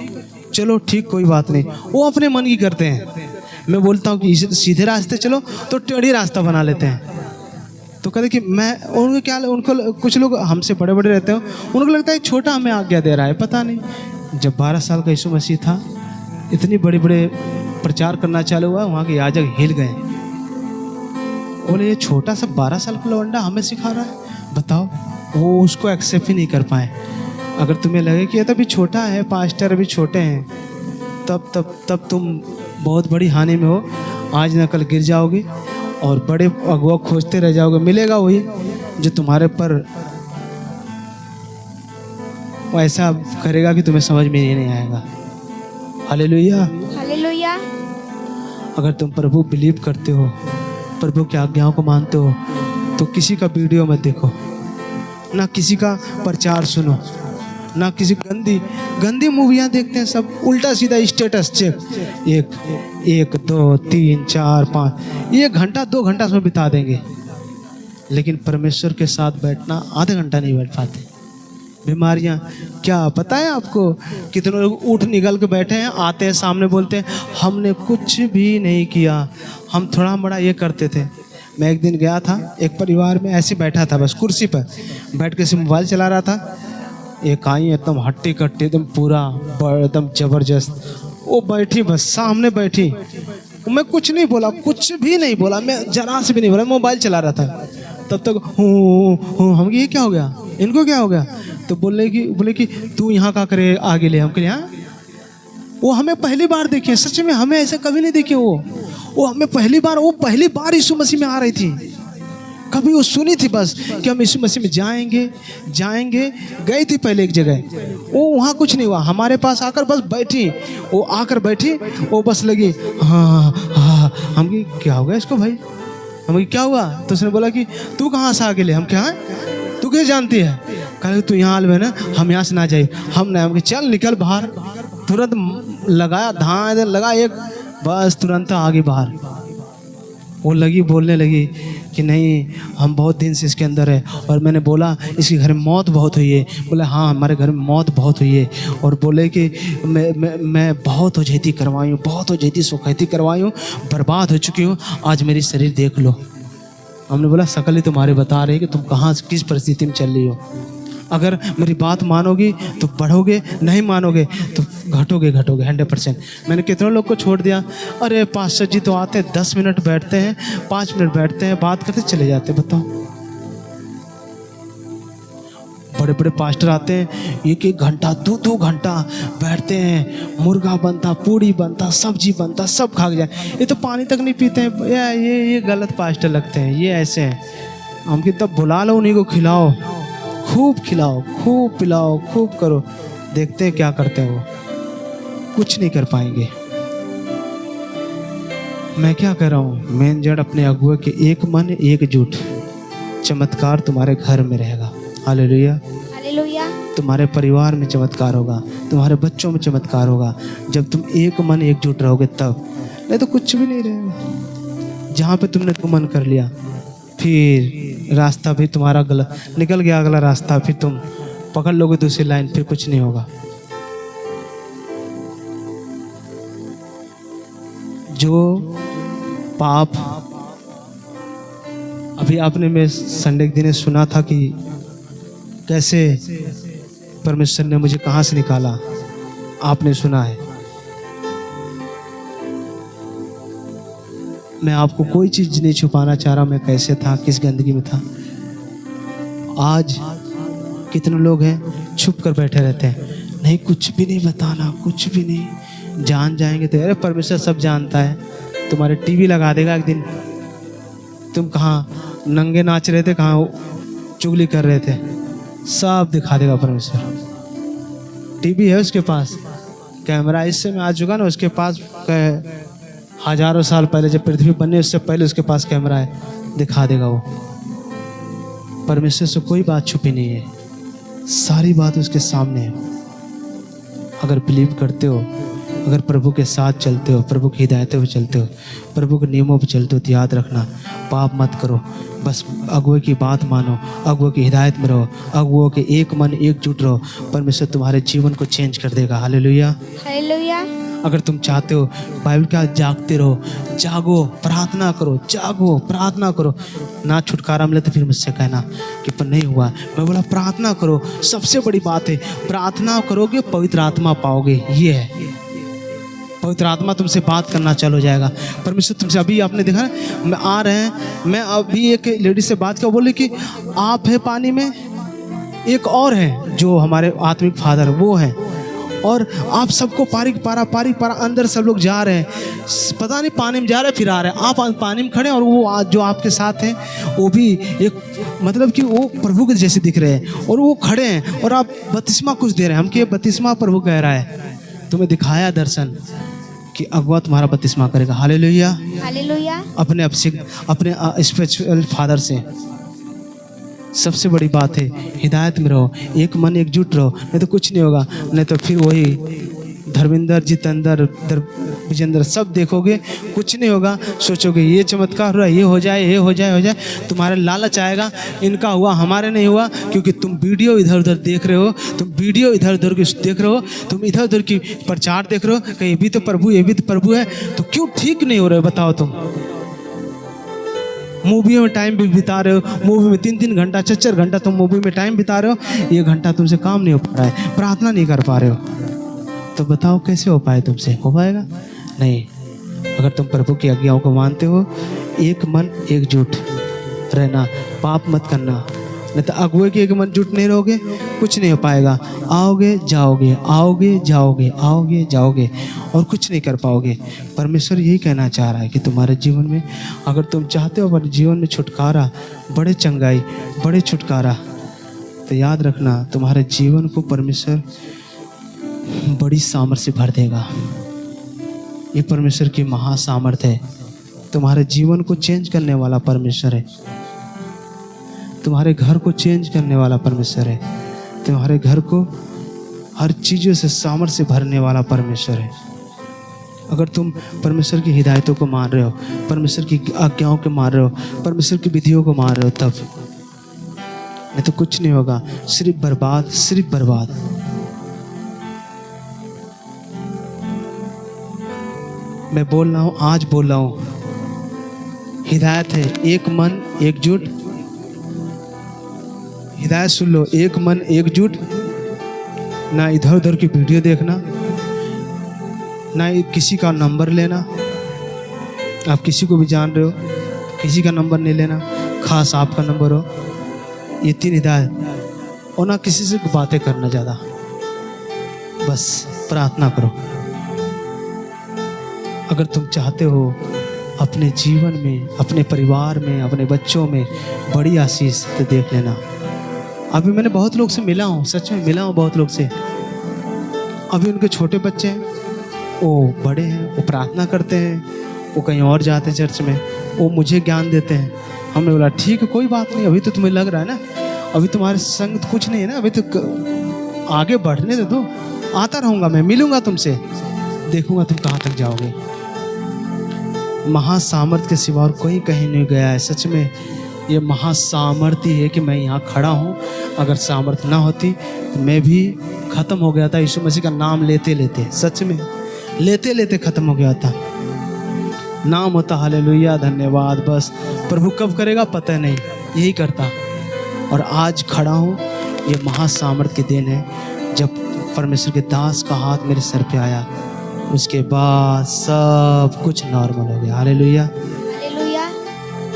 चलो ठीक, कोई बात नहीं, वो अपने मन की करते हैं। मैं बोलता हूँ कि सीधे रास्ते चलो तो टेढ़ी रास्ता बना लेते हैं। तो कहते कि मैं उनको क्या, उनको कुछ लोग हमसे बड़े बड़े रहते हो, उनको लगता है छोटा हमें आज्ञा दे रहा है। पता नहीं, जब 12 साल का यीशु मसीह था, इतनी बड़े बड़े प्रचार करना चालू हुआ, वहाँ के याजक हिल गए। बोले ये छोटा सा 12 साल का लौंडा हमें सिखा रहा है, बताओ। वो उसको एक्सेप्ट ही नहीं कर पाए। अगर तुम्हें लगे कि ये तो अभी छोटा है, पास्टर अभी छोटे हैं, तब तुम बहुत बड़ी हानि में हो। आज न कल गिर जाओगे और बड़े अगुआ खोजते रह जाओगे। मिलेगा वही जो तुम्हारे पर वो ऐसा करेगा कि तुम्हें समझ में ही नहीं आएगा। Hallelujah, hallelujah. अगर तुम प्रभु बिलीव करते हो, प्रभु की आज्ञाओं को मानते हो, तो किसी का वीडियो मत देखो, ना किसी का प्रचार सुनो, ना किसी गंदी मूवियाँ देखते हैं सब, उल्टा सीधा स्टेटस चेक, 1 2 3 4 5 1 घंटा 2 घंटा उसमें बिता देंगे, लेकिन परमेश्वर के साथ बैठना आधा घंटा नहीं बैठ पाते। बीमारियाँ क्या पता है आपको? कितने लोग उठ निकल के बैठे हैं, आते हैं सामने बोलते हैं हमने कुछ भी नहीं किया, हम थोड़ा बड़ा ये करते थे। मैं एक दिन गया था, एक परिवार में ऐसे बैठा था, बस कुर्सी पर बैठ के मोबाइल चला रहा था। एक आई एकदम हट्टी कट्टी, एकदम पूरा एकदम जबरदस्त, वो बैठी बस सामने बैठी। मैं कुछ नहीं बोला, कुछ भी नहीं बोला, मैं जरा से भी नहीं बोला, मोबाइल चला रहा था। तब तक हूँ हम, ये क्या हो गया, इनको क्या हो गया? तो बोले कि तू यहाँ का करे आगे ले। हम कहे यहाँ, वो हमें पहली बार देखे, सच में हमें ऐसे कभी नहीं देखे। वो हमें पहली बार यीशु मसीह में आ रही थी। कभी वो सुनी थी बस कि हम यीशु मसीह में जाएंगे। गई थी पहले एक जगह, वो वहाँ कुछ नहीं हुआ, हमारे पास आकर बस बैठी। वो बस लगी हाँ। हम की क्या हो गया इसको भाई? हम क्या हुआ? तो उसने बोला कि तू कहाँ से आगे ले। हम क्या है, तू कैसे जानती है? कहा तू यहाँ आल में ना, हम यहाँ से ना जाए। हम चल निकल बाहर। तुरंत लगाया धान लगा एक, बस तुरंत आगे बाहर। वो बोलने लगी कि नहीं, हम बहुत दिन से इसके अंदर है। और मैंने बोला इसके घर में मौत बहुत हुई है। बोले हाँ हमारे घर में मौत बहुत हुई है। और बोले कि मैं बहुत ओझैती करवाई हूँ, बहुत ओझैती सुखैती करवाई हूँ, बर्बाद हो चुकी हूँ, आज मेरी शरीर देख लो। हमने बोला शकल ही तुम्हारे बता रही कि तुम कहाँ किस परिस्थिति में चल रही हो। अगर मेरी बात मानोगे तो बढ़ोगे, नहीं मानोगे तो घटोगे 100%। मैंने कितने लोग को छोड़ दिया। अरे पास्टर जी तो आते हैं, 10 मिनट बैठते हैं, 5 मिनट बैठते हैं, बात करते चले जाते। बताओ, बड़े बड़े पास्टर आते हैं, 1 घंटा 2 घंटा बैठते हैं, मुर्गा बनता, पूड़ी बनता, सब्जी बनता, सब खा के जाए। ये तो पानी तक नहीं पीते हैं। ये गलत पास्टर लगते हैं, ये ऐसे हैं। हमकी तब बुला लो, उन्हीं को खिलाओ, खूब खिलाओ, खूब पिलाओ, खूब करो। देखते हैं क्या करते हैं वो, कुछ नहीं कर पाएंगे। मैं क्या कह रहा हूँ, मेन जड़ अपने अगुए के एक मन एकजुट, चमत्कार तुम्हारे घर में रहेगा। Hallelujah, hallelujah. तुम्हारे परिवार में चमत्कार होगा, तुम्हारे बच्चों में चमत्कार होगा, जब तुम एक मन एकजुट रहोगे तब। नहीं तो कुछ भी नहीं रहेगा। जहाँ पे तुमने तो मन कर लिया, फिर रास्ता भी तुम्हारा गलत निकल गया, अगला रास्ता फिर तुम पकड़ लोगे दूसरी लाइन, फिर कुछ नहीं होगा। जो पाप अभी आपने मैं संडे के दिन सुना था कि कैसे परमेश्वर ने मुझे कहाँ से निकाला, आपने सुना है। मैं आपको कोई चीज़ नहीं छुपाना चाह रहा, मैं कैसे था, किस गंदगी में था। आज कितने लोग हैं छुप कर बैठे रहते हैं, नहीं कुछ भी नहीं बताना, कुछ भी नहीं। जान जाएंगे तो अरे परमेश्वर सब जानता है। तुम्हारे टीवी लगा देगा एक दिन, तुम कहाँ नंगे नाच रहे थे, कहाँ चुगली कर रहे थे, सब दिखा देगा परमेश्वर। टीवी है उसके पास, कैमरा इस समय आ चुका ना, उसके पास हजारों साल पहले जब पृथ्वी बनी उससे पहले उसके पास कैमरा है, दिखा देगा वो। परमेश्वर से कोई बात छुपी नहीं है, सारी बात उसके सामने है। अगर बिलीव करते हो, अगर प्रभु के साथ चलते हो, प्रभु की हिदायतों पे चलते हो, प्रभु के नियमों पे चलते हो, तो याद रखना पाप मत करो, बस अगुए की बात मानो, अगुए की हिदायत में रहो, अगुओं के एक मन एकजुट रहो। परमेश्वर तुम्हारे जीवन को चेंज कर देगा। Hallelujah, hallelujah. अगर तुम चाहते हो, बाइबल क्या, जागते रहो, जागो, प्रार्थना करो, जागो, प्रार्थना करो। ना छुटकारा मिले तो फिर मुझसे कहना कि पर नहीं हुआ। मैं बोला प्रार्थना करो, सबसे बड़ी बात है प्रार्थना करोगे पवित्र आत्मा पाओगे। ये है, पवित्र आत्मा तुमसे बात करना चालू हो जाएगा। परमेश्वर तुमसे, अभी आपने देखा ना, मैं आ रहे हैं, मैं अभी एक लेडी से बात किया, बोले कि आप है पानी में, एक और है जो हमारे आत्मिक फादर वो है, और आप सबको पारिक पारा अंदर सब लोग जा रहे हैं, पता नहीं पानी में जा रहे हैं फिर आ रहे हैं, आप पानी में खड़े हैं और वो जो आपके साथ हैं वो भी एक मतलब कि वो प्रभु के जैसे दिख रहे हैं और वो खड़े हैं और आप बपतिस्मा कुछ दे रहे हैं। हम कि बपतिस्मा प्रभु कह रहा है, तुम्हें दिखाया दर्शन कि अगुआ तुम्हारा बपतिस्मा करेगा। Hallelujah, hallelujah. अपने स्पिरिचुअल फादर से सबसे बड़ी बात है हिदायत में रहो, एक मन एकजुट रहो, नहीं तो कुछ नहीं होगा। नहीं तो फिर वही धर्मेंद्र, जितेंद्र, विजेंद्र सब देखोगे, कुछ नहीं होगा। सोचोगे ये चमत्कार हो रहा है, ये हो जाए, ये हो जाए, हो जाए, तुम्हारा लालच आएगा, इनका हुआ हमारे नहीं हुआ, क्योंकि तुम वीडियो इधर उधर देख रहे हो, तुम वीडियो इधर उधर की देख रहे हो, तुम इधर उधर की प्रचार देख रहे हो कि ये भी तो प्रभु, ये भी तो प्रभु है, तो क्यों ठीक नहीं हो रहे हो बताओ। तुम मूवी में टाइम भी बिता रहे हो, मूवी में 3-3 घंटा 4-4 घंटा तुम मूवी में टाइम बिता रहे हो, 1 घंटा तुमसे काम नहीं हो पा रहा है, प्रार्थना नहीं कर पा रहे हो, तो बताओ कैसे हो पाए? तुमसे हो पाएगा नहीं। अगर तुम प्रभु की आज्ञाओं को मानते हो, एक मन एकजुट रहना, पाप मत करना, नहीं तो अगुए के एक मन जुट नहीं रहोगे, कुछ नहीं हो पाएगा। आओगे जाओगे, आओगे जाओगे, आओगे जाओगे और कुछ नहीं कर पाओगे। परमेश्वर यही कहना चाह रहा है कि तुम्हारे जीवन में अगर तुम चाहते हो अपने जीवन में छुटकारा, बड़े चंगाई, बड़े छुटकारा, तो याद रखना तुम्हारे जीवन को परमेश्वर बड़ी सामर्थ्य से भर देगा। ये परमेश्वर की महासामर्थ्य है, तुम्हारे जीवन को चेंज करने वाला परमेश्वर है, तुम्हारे घर को चेंज करने वाला परमेश्वर है, तुम्हारे घर को हर चीज़ों से सामर्थ्य से भरने वाला परमेश्वर है। अगर तुम परमेश्वर की हिदायतों को मान रहे हो, परमेश्वर की आज्ञाओं को मान रहे हो, परमेश्वर की विधियों को मान रहे हो, तब नहीं तो कुछ नहीं होगा, सिर्फ बर्बाद, सिर्फ बर्बाद। मैं बोल रहा हूँ, आज बोल रहा हूँ, हिदायत है एक मन एकजुट। हिदायत सुन लो, एक मन एकजुट, ना इधर उधर की वीडियो देखना, ना किसी का नंबर लेना। आप किसी को भी जान रहे हो, किसी का नंबर नहीं लेना, खास आपका नंबर हो। ये 3 हिदायत। और ना किसी से बातें करना ज़्यादा, बस प्रार्थना करो। अगर तुम चाहते हो अपने जीवन में, अपने परिवार में, अपने बच्चों में बड़ी आशीष, तो देख लेना। अभी मैंने बहुत लोग से मिला हूँ, सच में मिला हूँ बहुत लोग से। अभी उनके छोटे बच्चे हैं, वो बड़े हैं, वो प्रार्थना करते हैं, वो कहीं और जाते हैं चर्च में, वो मुझे ज्ञान देते हैं। हमने बोला ठीक है, कोई बात नहीं, अभी तो तुम्हें लग रहा है ना, अभी तुम्हारे संग तो कुछ नहीं है ना, अभी तो आगे बढ़ने दे दो। आता रहूँगा, मैं मिलूँगा तुमसे, देखूँगा तुम कहाँ तक जाओगे। महासामर्थ्य के सिवा और कोई कहीं नहीं गया है। सच में ये महासामर्थ्य है कि मैं यहाँ खड़ा हूँ। अगर सामर्थ्य ना होती तो मैं भी ख़त्म हो गया था। यीशु मसीह का नाम लेते लेते, सच में लेते लेते ख़त्म हो गया था। नाम होता हालेलुया, धन्यवाद, बस प्रभु कब करेगा पता नहीं, यही करता। और आज खड़ा हूँ, ये महासामर्थ्य के दिन है। जब परमेश्वर के दास का हाथ मेरे सर पे आया, उसके बाद सब कुछ नॉर्मल हो गया। Hallelujah, hallelujah.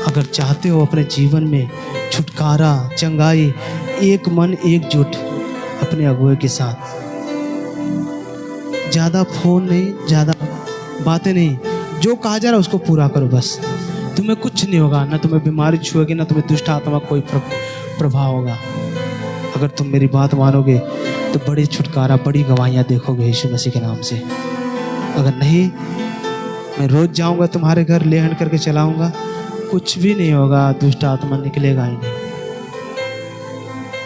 अगर चाहते हो अपने जीवन में छुटकारा, चंगाई, एक मन एकजुट अपने अगुए के साथ, ज़्यादा फोन नहीं, ज़्यादा बातें नहीं, जो कहा जा रहा है उसको पूरा करो बस। तुम्हें कुछ नहीं होगा, ना तुम्हें बीमारी छुएगी, ना तुम्हें दुष्ट आत्मा कोई प्रभाव होगा। अगर तुम मेरी बात मानोगे तो बड़ी छुटकारा, बड़ी गवाहियाँ देखोगे यीशु मसीह के नाम से। अगर नहीं, मैं रोज़ जाऊंगा तुम्हारे घर, ले हंड करके चलाऊंगा, कुछ भी नहीं होगा, दुष्ट आत्मा निकलेगा ही नहीं।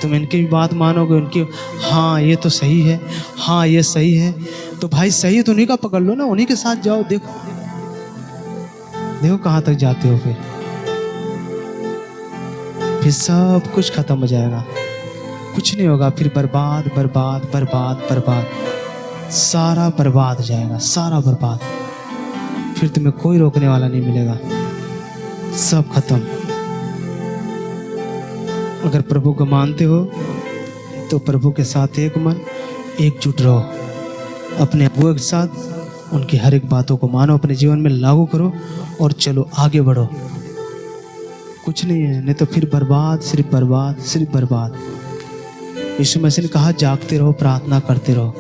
तुम इनकी भी बात मानोगे, उनकी हाँ ये तो सही है, हाँ ये सही है, तो भाई सही है तो उन्हीं का पकड़ लो ना, उन्हीं के साथ जाओ। देखो देखो कहाँ तक जाते हो, फिर सब कुछ खत्म हो जाएगा, कुछ नहीं होगा, फिर बर्बाद बर्बाद बर्बाद बर्बाद। सारा बर्बाद हो जाएगा, सारा बर्बाद। फिर तुम्हें कोई रोकने वाला नहीं मिलेगा, सब खत्म। अगर प्रभु को मानते हो तो प्रभु के साथ एक मन एकजुट रहो, अपने अगुओं के साथ उनकी हर एक बातों को मानो, अपने जीवन में लागू करो और चलो आगे बढ़ो। कुछ नहीं है, नहीं तो फिर बर्बाद, सिर्फ बर्बाद, सिर्फ बर्बाद। यीशु मसीह ने कहा जागते रहो, प्रार्थना करते रहो।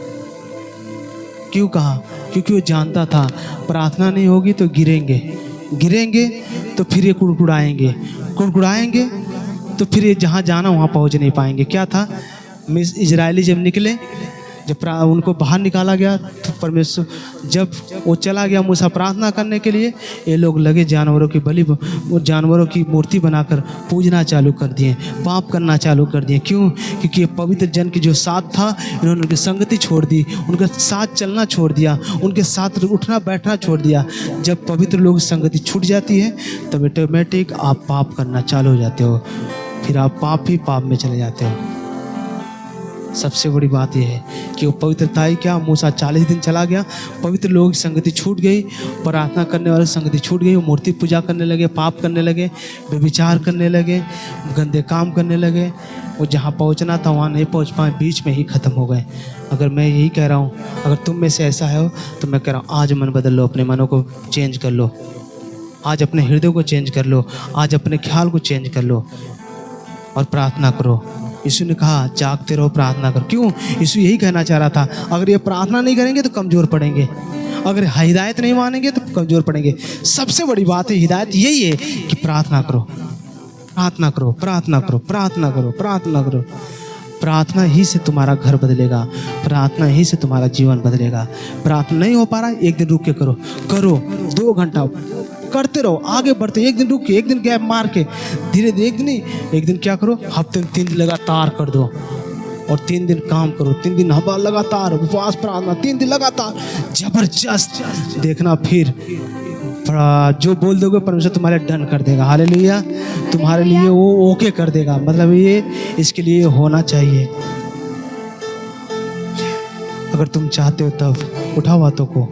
क्यों कहा? क्योंकि वो जानता था प्रार्थना नहीं होगी तो गिरेंगे, गिरेंगे तो फिर ये कुड़कुड़ाएंगे, कुड़कुड़ाएंगे तो फिर ये जहाँ जाना वहाँ पहुँच नहीं पाएंगे। क्या था? इजरायली जब निकले, जब उनको बाहर निकाला गया तो परमेश्वर, जब वो चला गया मूसा प्रार्थना करने के लिए, ये लोग लगे जानवरों की बलि, वो जानवरों की मूर्ति बनाकर पूजना चालू कर दिए, पाप करना चालू कर दिए। क्यों? क्योंकि ये पवित्र जन की जो साथ था, इन्होंने उनकी संगति छोड़ दी, उनके साथ चलना छोड़ दिया, उनके साथ उठना बैठना छोड़ दिया। जब पवित्र लोग संगति छूट जाती है तब ऑटोमेटिक आप पाप करना चालू हो जाते हो, फिर आप पाप ही पाप में चले जाते हो। सबसे बड़ी बात यह है कि वो पवित्रता ही क्या, मूसा 40 दिन चला गया, पवित्र लोगों की संगति छूट गई, प्रार्थना करने वाले संगति छूट गई, वो मूर्ति पूजा करने लगे, पाप करने लगे, व्यभिचार करने लगे, गंदे काम करने लगे। वो जहाँ पहुँचना था वहाँ नहीं पहुँच पाए, बीच में ही ख़त्म हो गए। अगर मैं यही कह रहा हूँ, अगर तुम में से ऐसा है तो मैं कह रहा हूँ आज मन बदल लो, अपने मनों को चेंज कर लो, आज अपने हृदय को चेंज कर लो, आज अपने ख्याल को चेंज कर लो और प्रार्थना करो। यीशु ने कहा जागते रहो, प्रार्थना करो। क्यों? यीशु यही कहना चाह रहा था, अगर ये प्रार्थना नहीं करेंगे तो कमज़ोर पड़ेंगे, अगर हिदायत नहीं मानेंगे तो कमज़ोर पड़ेंगे। सबसे बड़ी बात है हिदायत यही है कि प्रार्थना करो, प्रार्थना करो, प्रार्थना करो, प्रार्थना करो, प्रार्थना करो। प्रार्थना ही से तुम्हारा घर बदलेगा, प्रार्थना ही से तुम्हारा जीवन बदलेगा। प्रार्थना नहीं हो पा रहा, एक दिन रुक के करो, करो 2 घंटा करते रहो, आगे बढ़ते। एक दिन रुक के, एक दिन गैप मार के, धीरे धीरे, एक दिन नहीं, एक दिन क्या करो, हफ्ते में 3 दिन लगातार कर दो और 3 दिन काम करो, 3 दिन हवा लगातार उपवास प्रार्थना, 3 दिन लगातार जबरदस्त। देखना फिर जो बोल दोगे परमेश्वर तुम्हारे डन कर देगा। हालेलुया, तुम्हारे लिए वो ओके कर देगा। मतलब ये इसके लिए होना चाहिए। अगर तुम चाहते हो तब उठाओ हाथों को।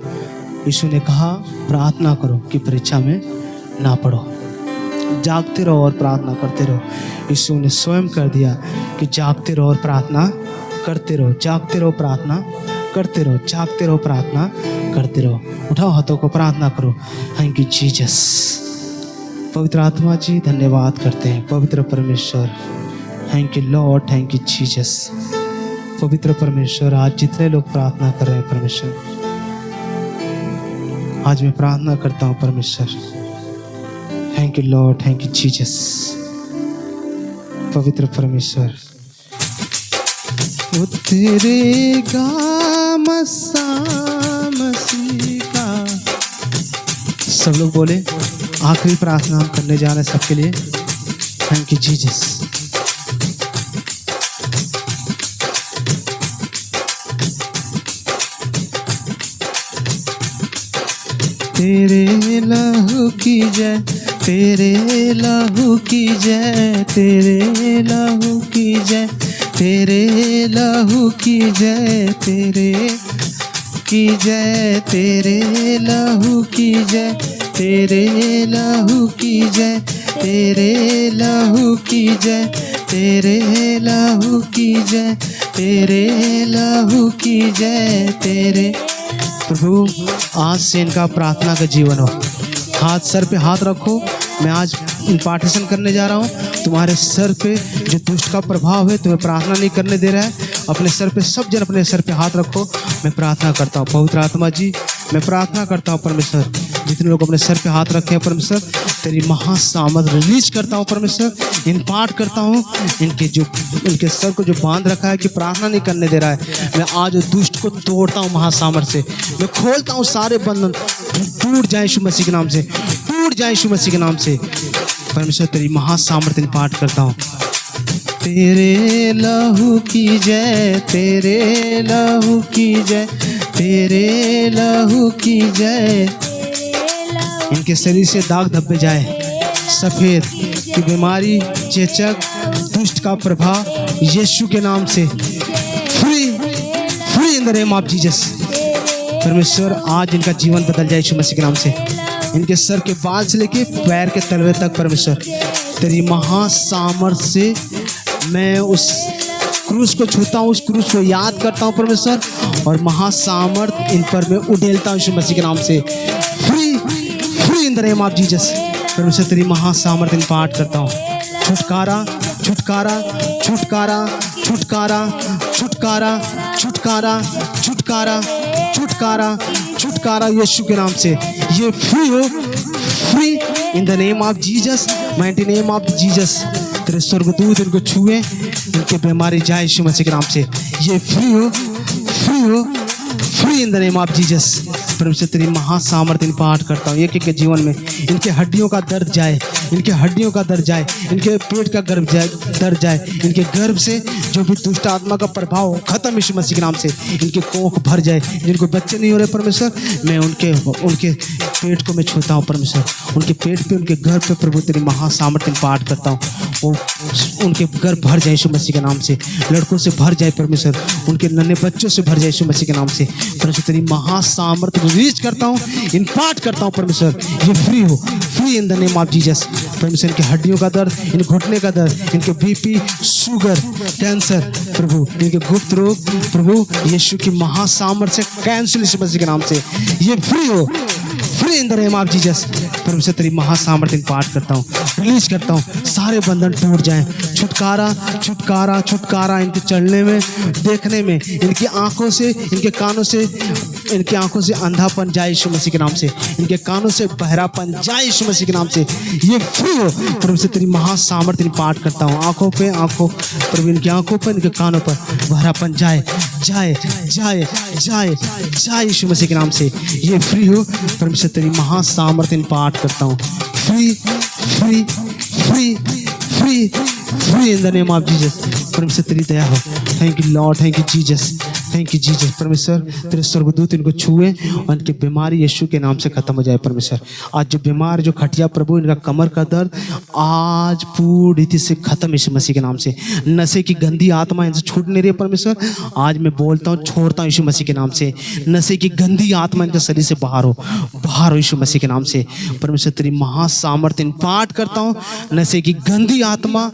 यीशु ने कहा प्रार्थना करो कि परीक्षा में ना पड़ो, जागते रहो और प्रार्थना करते रहो। यीशु ने स्वयं कर दिया कि जागते रहो और प्रार्थना करते रहो, जागते रहो, प्रार्थना करते रहो, जागते रहो, प्रार्थना करते रहो। उठाओ हाथों को, प्रार्थना करो। Thank you Jesus. पवित्र आत्मा जी धन्यवाद करते हैं। पवित्र परमेश्वर, thank you Lord, thank you Jesus. पवित्र परमेश्वर, आज जितने लोग प्रार्थना कर रहे हैं परमेश्वर, आज मैं प्रार्थना करता हूँ परमेश्वर। Thank you Lord, thank you Jesus. पवित्र परमेश्वर, वो तेरे गाम मसीह का। सब लोग बोले, आखिरी प्रार्थना हम करने जा रहे हैं सबके लिए। Thank you Jesus. तेरे लहू की जय, तेरे लहू की जय, तेरे लहू की जय, तेरे लहू की जय, तेरे की जय, तेरे लहू की जय, तेरे लहू की जय, तेरे लहू की जय, तेरे लहू की जय, तेरे लहू की जय, तेरे। प्रभु आज से इनका प्रार्थना का जीवन हो। हाथ सर पे हाथ रखो। मैं आज इम्पार्टेशन करने जा रहा हूँ। तुम्हारे सर पे जो दुष्ट का प्रभाव है तुम्हें प्रार्थना नहीं करने दे रहा है, अपने सर पे, सब जन अपने सर पे हाथ रखो। मैं प्रार्थना करता हूँ पवित्र आत्मा जी, मैं प्रार्थना करता हूँ परमेश्वर, जितने लोग अपने सर पे हाथ रखे हैं परमेश्वर, तेरी महासामर्थ रिलीज करता हूँ परमेश्वर, इम्पार्ट करता हूँ। इनके सर को जो बांध रखा है कि प्रार्थना नहीं करने दे रहा है, मैं आज दुष्ट को तोड़ता हूँ महासामर्थ से। मैं खोलता हूँ सारे बंधन, टूट जाए यीशु मसीह के नाम से, टूट जाए यीशु मसीह के नाम से। परमेश्वर तेरी महासामर्थ इम्पार्ट करता हूँ। तेरे लहू की जय, तेरे लहू की जय, तेरे लहू की जय। इनके शरीर से दाग धब्बे जाए, सफेद की बीमारी, चेचक, दुष्ट का प्रभाव यीशु के नाम से free, free in the name of Jesus. परमेश्वर आज इनका जीवन बदल जाए यीशु मसीह के नाम से। इनके सर के बाल से लेके पैर के तलवे तक परमेश्वर तेरी महासामर्थ से मैं उस क्रूस को छूता हूँ, उस क्रूस को याद करता हूँ परमेश्वर, और महासामर्थ इन पर मैं उड़ेलता हूँ यीशु मसीह के नाम से। Free free in the name of Jesus परमेश्वर तेरी महासामर्थ इन पाठ करता हूँ। छुटकारा छुटकारा छुटकारा छुटकारा छुटकारा छुटकारा छुटकारा छुटकारा छुटकारा यीशु के नाम से। ये फ्री हो, free in the name of Jesus, mighty name of Jesus. तेरे स्वर्गदूत इनको छुए, इनके बीमारी जाए यीशु मसीह के नाम से। ये फ्री हो, फ्री हो, free in the name of Jesus. परमेश्वर तेरी महासामर्थ इन पाठ करता हूँ। एक एक के जीवन में इनके हड्डियों का दर्द जाए, इनके हड्डियों का दर्द जाए, इनके पेट का गर्भ जाए, दर्द जाए, इनके गर्भ से जो भी दुष्ट आत्मा का प्रभाव खत्म यीशु मसीह के नाम से। इनके कोख भर जाए, जिनको बच्चे नहीं हो रहे परमेश्वर, मैं उनके पेट को मैं छूता हूँ परमेश्वर, उनके पेट पे, उनके गर्भ पे प्रभु तेरी महासामर्थ इन पाठ करता हूँ। वो उनके गर्भ भर जाए यीशु मसीह के नाम से, लड़कों से भर जाए परमेश्वर, उनके नन्हे बच्चों से भर जाए यीशु मसीह के नाम से। परमेश्वर तेरी महासामर्थ रिलीज करता हूँ, इन पाठ करता हूँ परमेश्वर। ये फ्री हो, free in the name of Jesus. परमेश्वर इनके हड्डियों का दर्द, इन घुटने का दर्द, इनके बीपी, शुगर, कैंसर प्रभु, इनके गुप्त रोग प्रभु यीशु की महासामर्थ से कैंसिल यीशु मसीह के नाम से। ये फ्री हो, free in the name of Jesus. परमेश्वर तेरी महासामर्थ इन पाठ करता हूँ, रिलीज करता हूँ, सारे बंधन टूट जाएं। छुटकारा छुटकारा छुटकारा इनके चलने में, देखने में, इनकी आंखों से, इनके कानों से, इनकी आंखों से अंधापन जाए यीशु मसीह के नाम से, इनके कानों से बहरापन जाए यीशु मसीह के नाम से। ये फ्री हो, परमेश्वर तेरी महासामर्थ इन पाठ करता हूँ। आंखों पे, आंखों पर, इनकी आंखों पर, इनके कानों पर बहरापन जाए जाए जाए जाए जाए यीशु मसीह के नाम से। ये फ्री हो, परमेश्वर तेरी महासामर्थ इन पाठ करता हूँ। Free free free free free in the name of Jesus. परमेश्वर तेरी दया हो। Thank you Lord, thank you Jesus, thank you Jesus. परमेश्वर तेरे स्वर्गदूत इनको छुए और इनकी बीमारी यीशु के नाम से खत्म हो जाए परमेश्वर। आज जो बीमार, जो खटिया प्रभु, इनका कमर का दर्द आज पूरी रीति से खत्म यीशु मसीह के नाम से। नशे की गंदी आत्मा इनसे छूट नहीं रही परमेश्वर, आज मैं बोलता हूँ, छोड़ता हूँ यीशु मसीह के नाम से। नशे की गंदी आत्मा इनके शरीर से बाहर हो, बाहर हो यीशु मसीह के नाम से। परमेश्वर तेरी महासामर्थ इन पाठ करता हूँ। नशे की गंदी आत्मा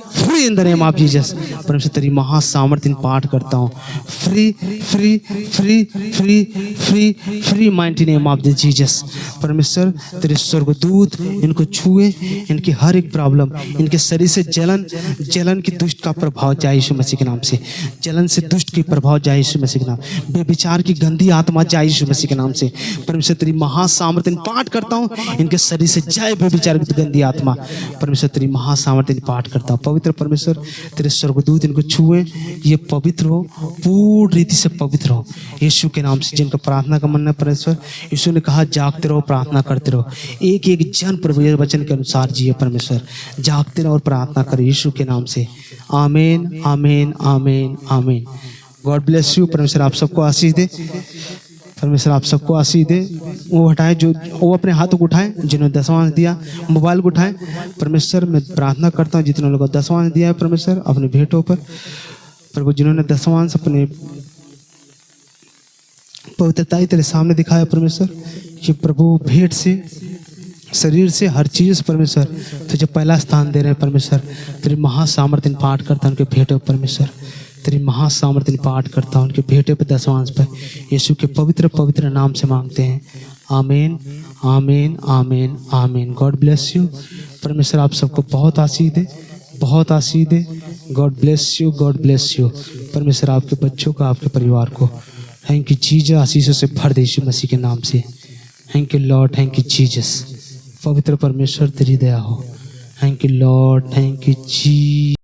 free in the name of Jesus. परमेश्वर तेरी महासामर्थ इन पाठ करता हूँ। Free free free free free free mighty name of the Jesus. परमेश्वर तेरे स्वर्गदूत इनको छुए, इनकी हर एक प्रॉब्लम, इनके शरीर से जलन की दुष्ट का प्रभाव जाए यीशु मसीह के नाम से। जलन से दुष्ट की प्रभाव जाए यीशु मसीह के नाम। बेविचार की गंदी आत्मा जाए यीशु मसीह के नाम से। परमेश्वर तेरी महासामर्थ इन पाठ करता हूँ। इनके शरीर से जाए बेविचार की गंदी आत्मा। परमेश्वर तेरी महासामर्थ इन पाठ करता हूँ। पवित्र परमेश्वर तेरे स्वर्गदूत इनको छुए, ये पवित्र हो, पूर्ण रीति से पवित्र हो यीशु के नाम से। जिनका प्रार्थना का मन है परमेश्वर, यीशु ने कहा जागते रहो, प्रार्थना करते रहो। एक एक जन प्रभु ये वचन के अनुसार जिए परमेश्वर, जागते रहो और प्रार्थना करो यीशु के नाम से। आमीन आमीन आमीन आमीन। God bless you. परमेश्वर आप सबको आशीष दे, परमेश्वर आप सबको आशीष दे। वो हटाएं जो वो अपने हाथों को उठाएं, जिन्होंने दशवांश दिया मोबाइल को उठाएं। परमेश्वर मैं प्रार्थना करता हूँ जितने लोगों को दशवांश दिया है परमेश्वर अपने भेंटों पर, प्रभु जिन्होंने दशवांश अपने पवित्रताई तेरे सामने दिखाया परमेश्वर, कि प्रभु भेंट से, शरीर से, हर चीज़ से परमेश्वर तुझे पहला स्थान दे रहे हैं परमेश्वर। तेरी महासामर्थ इन पाठ करता उनके भेंटों परमेश्वर, तेरी महासामर्थ इन पाठ करता उनके भेंटे पर, दशवांश पर, यीशु के पवित्र पवित्र नाम से मांगते हैं। आमीन आमीन आमीन आमीन। God bless you. परमेश्वर आप सबको बहुत आशीष दे, बहुत आशीष दे। God bless you, God bless you. परमेश्वर आपके बच्चों को, आपके परिवार को थैंक यू जीसस, आशीषों से भर दे यीशु मसीह के नाम से। Thank you Lord, thank you Jesus. पवित्र परमेश्वर तेरी दया हो। Thank you Lord, thank you ji.